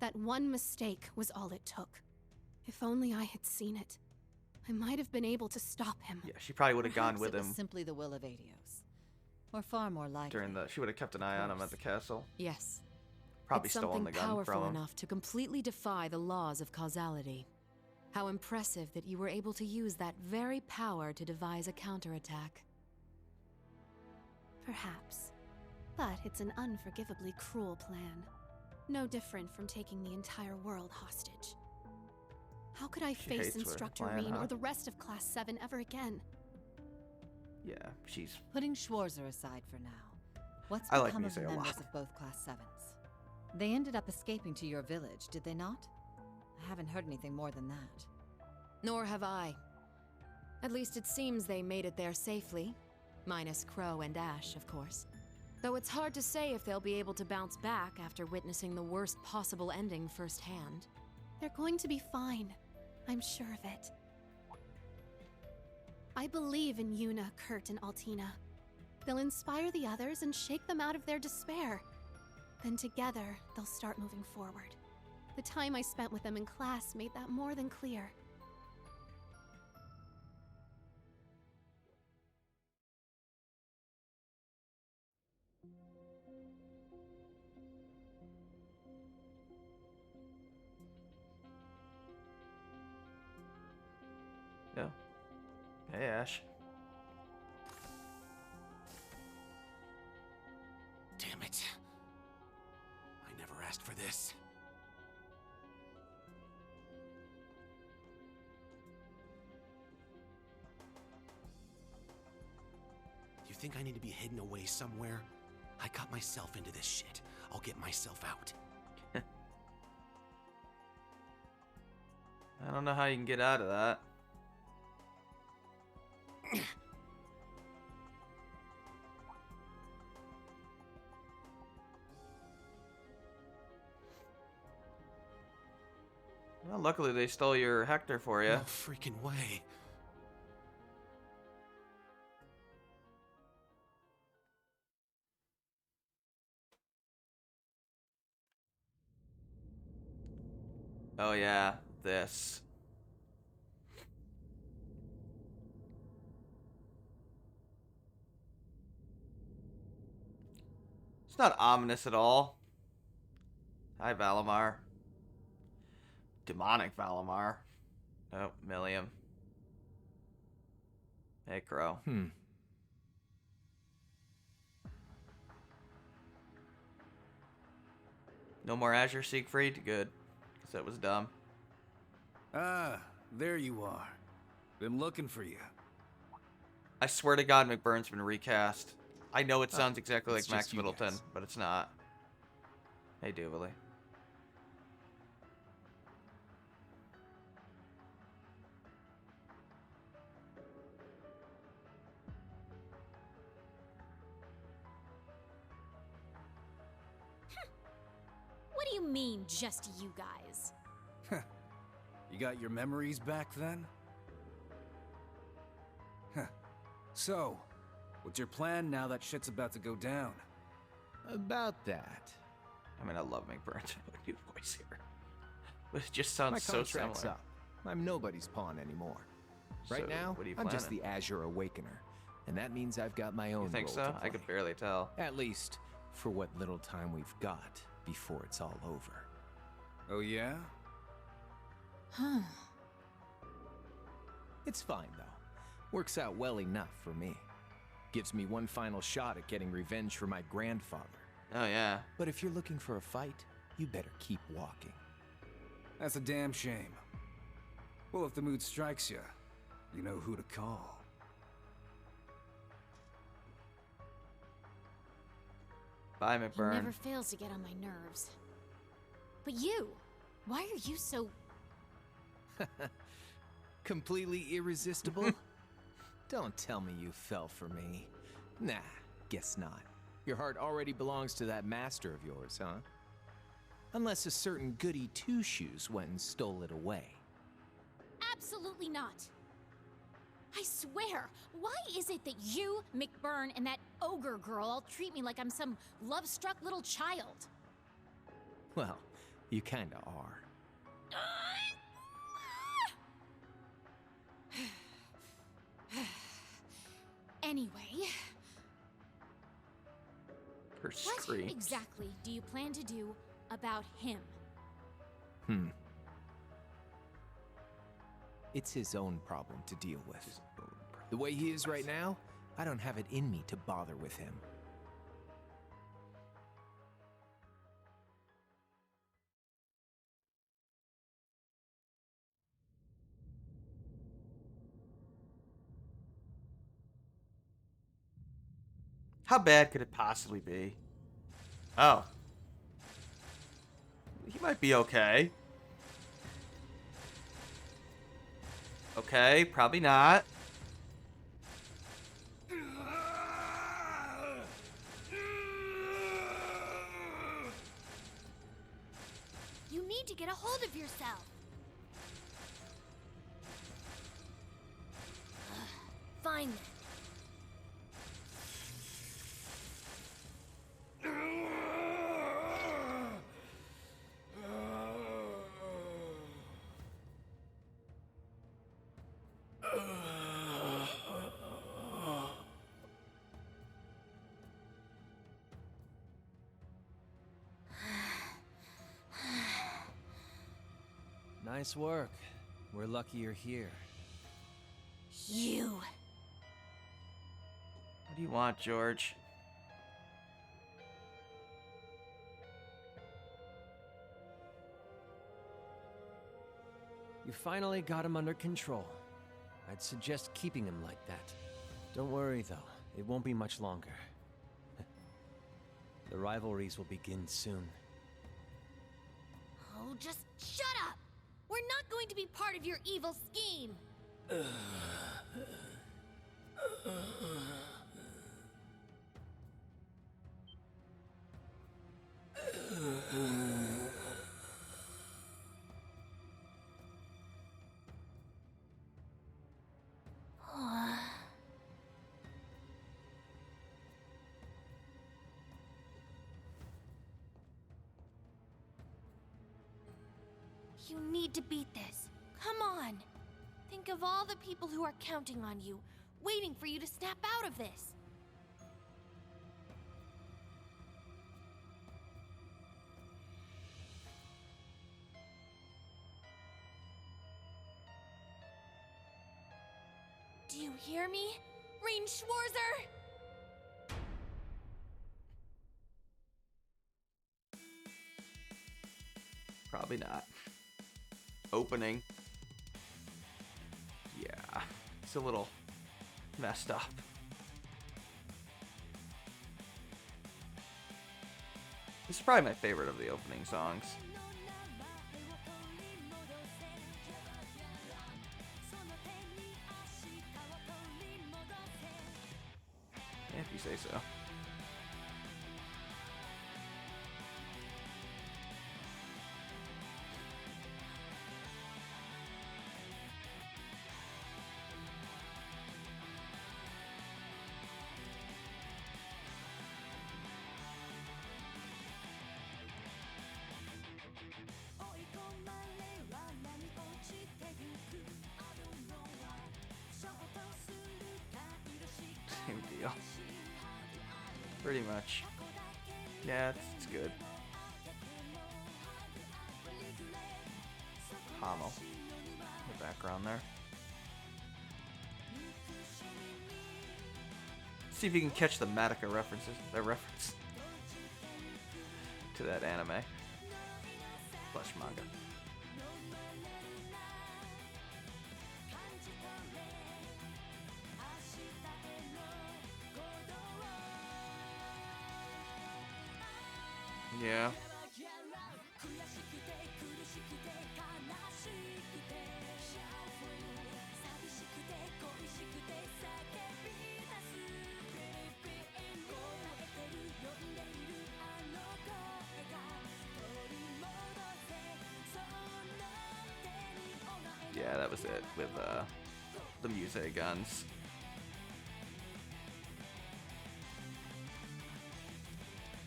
That one mistake was all it took. If only I had seen it, I might have been able to stop him. Yeah, she probably would have gone Perhaps with it him was simply the will of Adios. Or far more likely. during the. She would have kept an eye on him at the castle. Yes. Probably it's stolen the something gun powerful from him. enough to completely defy the laws of causality. How impressive that you were able to use that very power to devise a counterattack. Perhaps. But it's an unforgivably cruel plan. No different from taking the entire world hostage. How could I face hates Instructor plan, Reen huh? or the rest of Class 7 ever again? Yeah, she's. Putting Schwarzer aside for now, what's I like become of Mise the a members lot. of both Class 7s? They ended up escaping to your village, did they not? I haven't heard anything more than that. Nor have I. At least it seems they made it there safely. Minus Crow and Ash, of course. Though it's hard to say if they'll be able to bounce back after witnessing the worst possible ending firsthand. They're going to be fine. I'm sure of it. I believe in Yuna, Kurt, and Altina. They'll inspire the others and shake them out of their despair. Then together, they'll start moving forward. The time I spent with them in class made that more than clear. Yeah. Hey, Ash. Damn it. I never asked for this. You think I need to be hidden away somewhere? I got myself into this shit. I'll get myself out. I don't know how you can get out of that. Well, luckily they stole your Hector for you. No freaking way. Oh yeah, this. It's not ominous at all. Hi, Valimar. Demonic Valimar. Oh, Milliam. Hey, Crow. No more Azure Siegfried? Good. Because that was dumb. Ah, there you are. Been looking for you. I swear to God, McBurn's been recast. I know it sounds exactly like Max Middleton, but it's not. Hey, Doobly. What do you mean, just you guys? You got your memories back then? So, what's your plan now that shit's about to go down? About that. I mean, I love McBurn's new voice here. But it just sounds so similar. Up. I'm nobody's pawn anymore. Right So, now, what are you I'm just planning? the Azure Awakener. And that means I've got my own You think role so? to play. I could barely tell. At least, for what little time we've got before it's all over. Oh yeah? Huh. It's fine, though. Works out well enough for me. Gives me one final shot at getting revenge for my grandfather. Oh, yeah. But if you're looking for a fight, you better keep walking. That's a damn shame. Well, if the mood strikes you, you know who to call. Bye, He McBurn. never fails to get on my nerves. But you, why are you so... Completely irresistible? Don't tell me you fell for me. Nah, guess not. Your heart already belongs to that master of yours, huh? Unless a certain goody two-shoes went and stole it away. Absolutely not. I swear, why is it that you, McBurn, and that ogre girl all treat me like I'm some love-struck little child? Well, you kinda are. Anyway, Her what screams. exactly do you plan to do about him? It's his own problem to deal with. The way he is right now, I don't have it in me to bother with him. How bad could it possibly be? Oh. He might be okay. Okay, probably not. You need to get a hold of yourself. Fine then. Nice work. We're lucky you're here. You. What do you want, George? You finally got him under control. I'd suggest keeping him like that. Don't worry, though. It won't be much longer. The rivalries will begin soon. Oh, just shut up! We're not going to be part of your evil scheme! You need to beat this. Come on. Think of all the people who are counting on you, waiting for you to snap out of this. Do you hear me? Rean Schwarzer! Probably not. Opening. Yeah, it's a little messed up. This is probably my favorite of the opening songs. If you say so. Same deal. Pretty much. Yeah, it's good. Hamo in the background there. See if you can catch the Madoka references. The reference to that anime / manga. Yeah. Yeah, that was it with the Muse guns.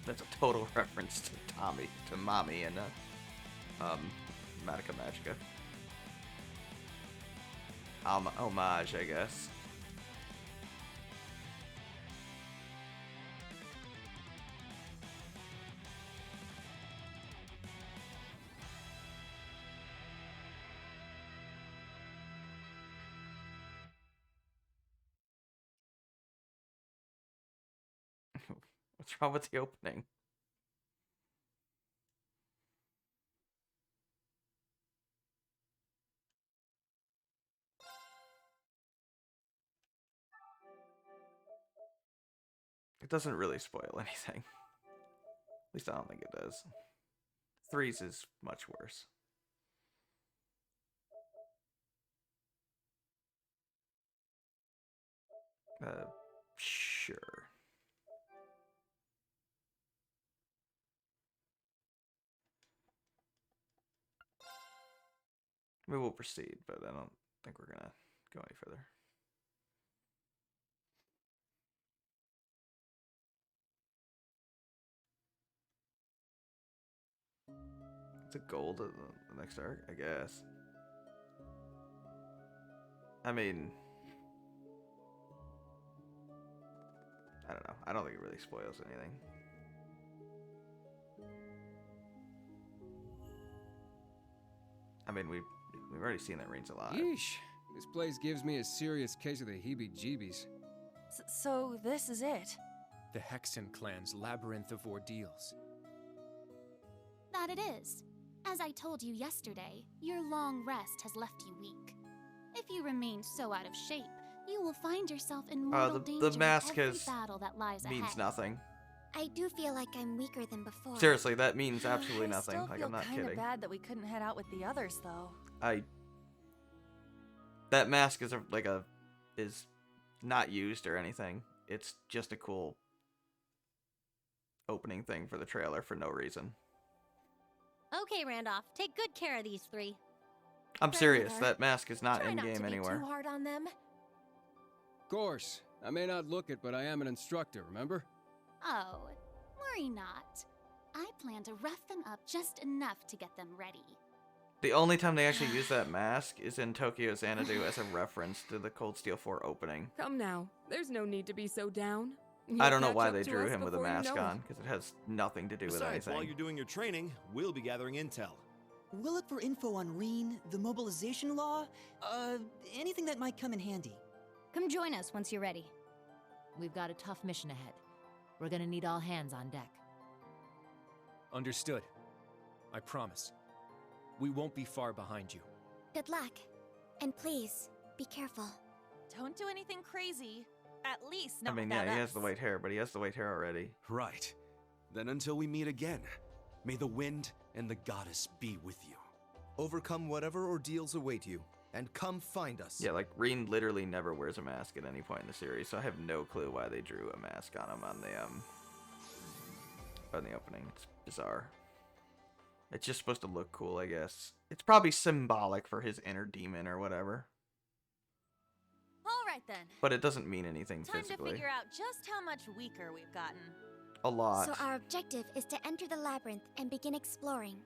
That's a total reference to Mami, and Madoka Magica. Homage, I guess. What's wrong with the opening? It doesn't really spoil anything. At least I don't think it does. 3's is much worse. Sure. We will proceed, but I don't think we're gonna go any further. It's a gold at the next arc, I guess. I mean, I don't know. I don't think it really spoils anything. I mean, we've already seen that Reen's alive. Yeesh. This place gives me a serious case of the heebie-jeebies. So this is it? The Hexen clan's labyrinth of ordeals. That it is. As I told you yesterday, your long rest has left you weak. If you remain so out of shape, you will find yourself in mortal danger the mask in every has battle that lies means ahead. nothing. I do feel like I'm weaker than before. Seriously, that means absolutely nothing. I still Like, feel I'm not kinda kidding. bad that we couldn't head out with the others, though. That mask is is not used or anything. It's just a cool opening thing for the trailer for no reason. Okay, Randolph, take good care of these three. I'm serious. That mask is not Try in not to game be anywhere. too hard on them. Of course. I may not look it, but I am an instructor, remember? Oh, worry not. I plan to rough them up just enough to get them ready. The only time they actually use that mask is in Tokyo Xanadu as a reference to the Cold Steel 4 opening. Come now, there's no need to be so down. I don't know why they drew him with a mask on, because it has nothing to do with Besides, anything. while you're doing your training, we'll be gathering intel. We'll look for info on Rean, the Mobilization Law, anything that might come in handy. Come join us once you're ready. We've got a tough mission ahead. We're gonna need all hands on deck. Understood. I promise. We won't be far behind you. Good luck. And please, be careful. Don't do anything crazy. At least not I mean, without yeah, he has us. the white hair, but he has the white hair already. Right. Then until we meet again, may the wind and the goddess be with you. Overcome whatever ordeals await you, and come find us. Yeah, like, Reen literally never wears a mask at any point in the series, so I have no clue why they drew a mask on him on the opening. It's bizarre. It's just supposed to look cool, I guess. It's probably symbolic for his inner demon or whatever. All right then. But it doesn't mean anything Time physically. to figure out just how much weaker we've gotten. A lot. So our objective is to enter the labyrinth and begin exploring.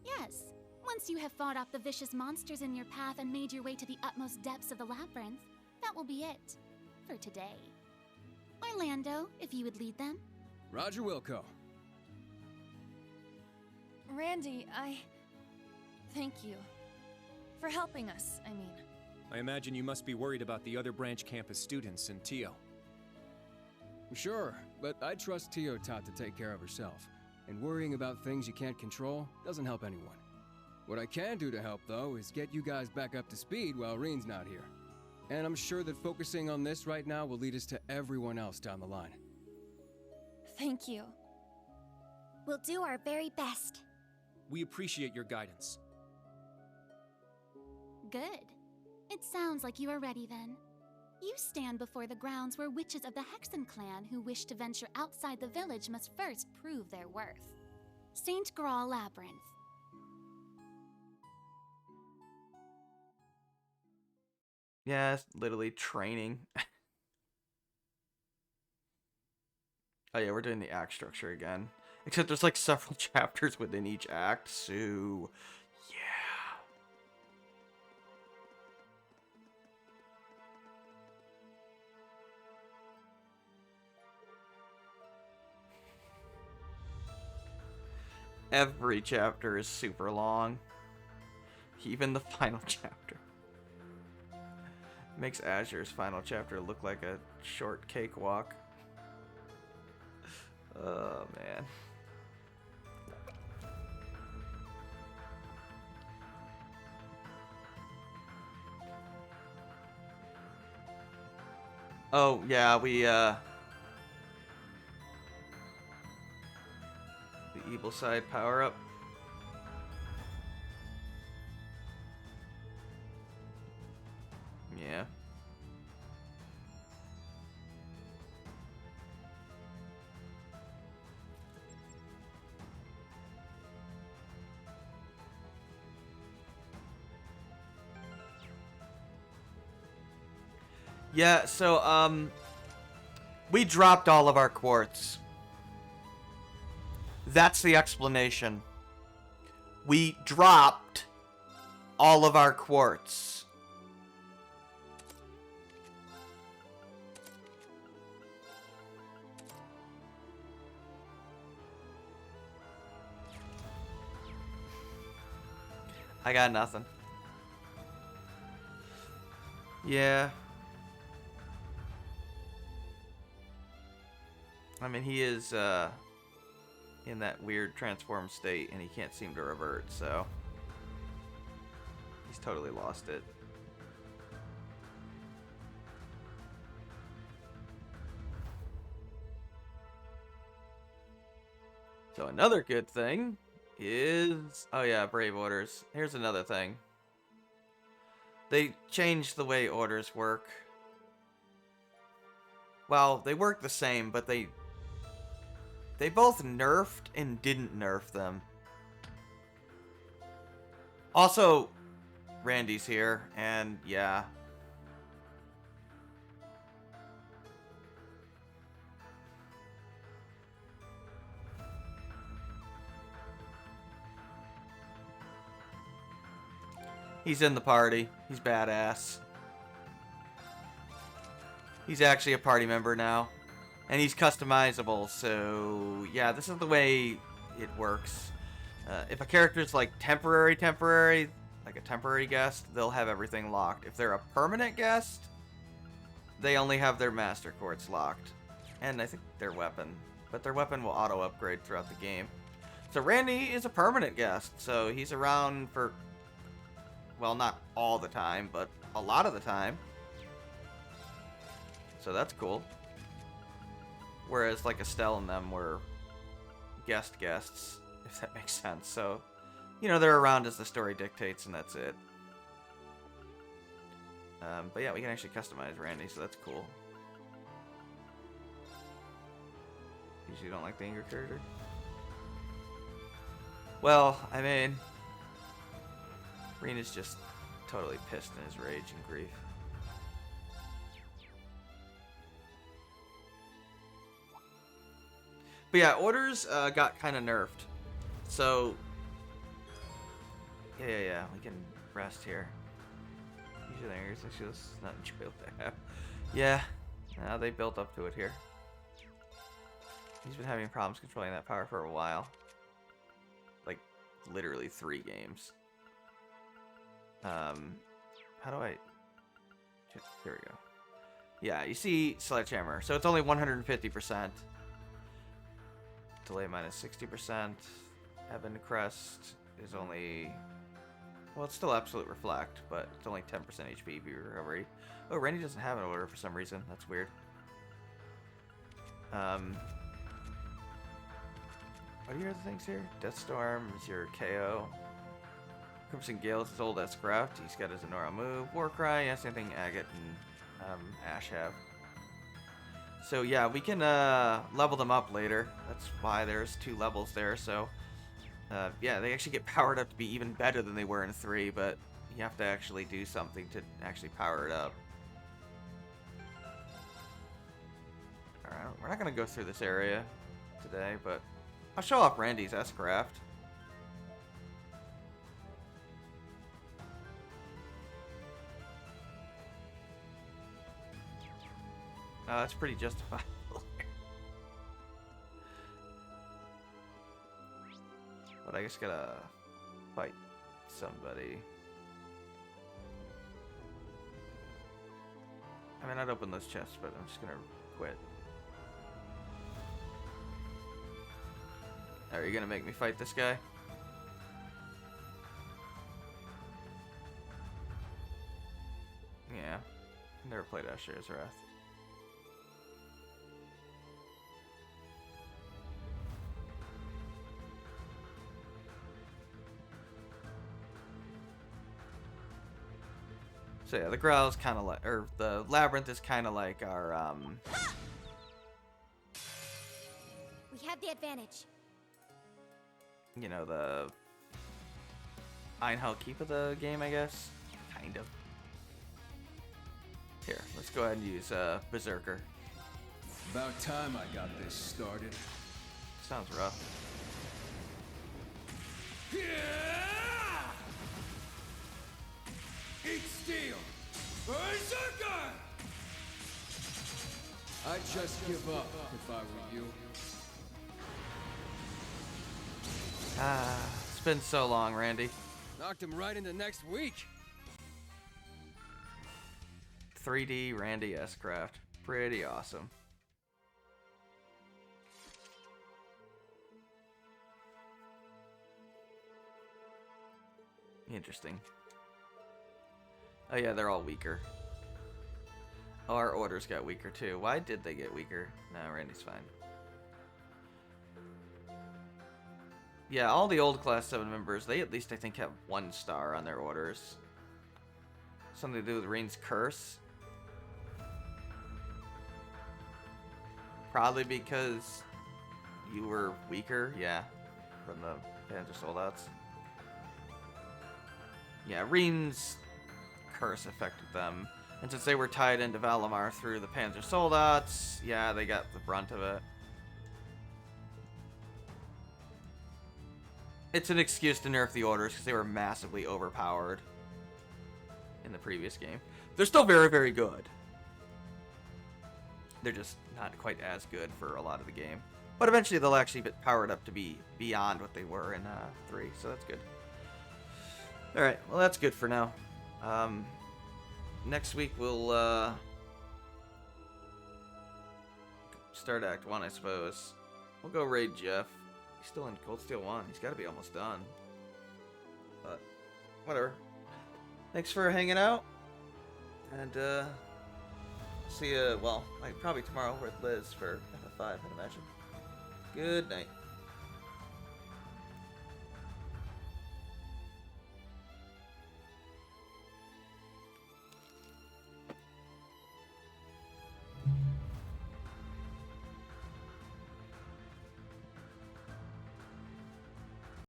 Yes. Once you have fought off the vicious monsters in your path and made your way to the utmost depths of the labyrinth, that will be it. For today. Orlando, if you would lead them. Roger Wilco. Randy, thank you. For helping us, I mean. I imagine you must be worried about the other branch campus students and Tio. Sure, but I trust Tio Tot to take care of herself. And worrying about things you can't control doesn't help anyone. What I can do to help, though, is get you guys back up to speed while Reen's not here. And I'm sure that focusing on this right now will lead us to everyone else down the line. Thank you. We'll do our very best. We appreciate your guidance. Good. It sounds like you are ready then. You stand before the grounds where witches of the Hexen clan who wish to venture outside the village must first prove their worth. St. Graal Labyrinth. Yeah, it's literally training. Oh yeah, we're doing the act structure again. Except there's like several chapters within each act, so yeah. Every chapter is super long. Even the final chapter. Makes Azure's final chapter look like a short cakewalk. Oh, man. Oh, yeah, the evil side power-up. Yeah. Yeah, so, we dropped all of our quartz. That's the explanation. We dropped all of our quartz. I got nothing. Yeah. I mean, he is, in that weird transformed state, and he can't seem to revert, so he's totally lost it. So another good thing is... Oh yeah, Brave Orders. Here's another thing. They changed the way orders work. Well, they work the same, but they both nerfed and didn't nerf them. Also, Randy's here, and yeah. He's in the party. He's badass. He's actually a party member now. And he's customizable, so yeah, this is the way it works. If a character's like temporary, like a temporary guest, they'll have everything locked. If they're a permanent guest, they only have their master quartz locked. And I think their weapon. But their weapon will auto-upgrade throughout the game. So Randy is a permanent guest, so he's around for, well, not all the time, but a lot of the time. So that's cool. Whereas like Estelle and them were guests, if that makes sense. So, you know, they're around as the story dictates, and that's it. But yeah, we can actually customize Randy, so that's cool. Usually don't like the angry character. Well, I mean, Reen is just totally pissed in his rage and grief. But yeah, orders got kind of nerfed. So, yeah, we can rest here. Usually there's actually not enjoy what they have. Yeah, now they built up to it here. He's been having problems controlling that power for a while. Like, literally 3 games. How do I... Here we go. Yeah, you see Sledgehammer. So it's only 150%. Delay minus 60%. Ebon Crest is only... Well, it's still Absolute Reflect, but it's only 10% HP recovery. Oh, Randy doesn't have an order for some reason. That's weird. What are your other things here? Deathstorm is your KO. Crimson Gale is his old S-Craft. He's got his Anora move. Warcry, yeah, same thing Agate and Ash have. So yeah, we can level them up later. That's why there's 2 levels there. So yeah, they actually get powered up to be even better than they were in 3, but you have to actually do something to actually power it up. Alright, we're not going to go through this area today, but I'll show off Randy's S-Craft. That's pretty justifiable. But I just gotta fight somebody. I mean, I'd open those chests, but I'm just gonna quit. Are you gonna make me fight this guy? Yeah. Never played Asher's Wrath. So yeah, the Growl's kind of like, or the Labyrinth is kind of like our, We have the advantage. you know, the Einhell Keep of the game, I guess. Kind of. Here, let's go ahead and use Berserker. About time I got this started. Sounds rough. Eat steel! Berserker! I'd just give up if I were you. It's been so long, Randy. Knocked him right into next week. 3D Randy S-Craft. Pretty awesome. Interesting. Oh yeah, they're all weaker. Oh, our orders got weaker too. Why did they get weaker? No, Randy's fine. Yeah, all the old Class 7 members, they at least, I think, have 1 star on their orders. Something to do with Reen's curse. Probably because you were weaker, yeah, from the Panzer Soldats. Yeah, Reen's curse affected them. And since they were tied into Valimar through the Panzer Soldats, yeah, they got the brunt of it. It's an excuse to nerf the orders because they were massively overpowered in the previous game. They're still very, very good. They're just not quite as good for a lot of the game. But eventually they'll actually get powered up to be beyond what they were in 3, so that's good. Alright, well that's good for now. Next week we'll start Act 1, I suppose. We'll go raid Jeff. He's still in Cold Steel 1. He's got to be almost done. But, whatever. Thanks for hanging out. And, see you, well, like, probably tomorrow with Liz for FF5, I'd imagine. Good night.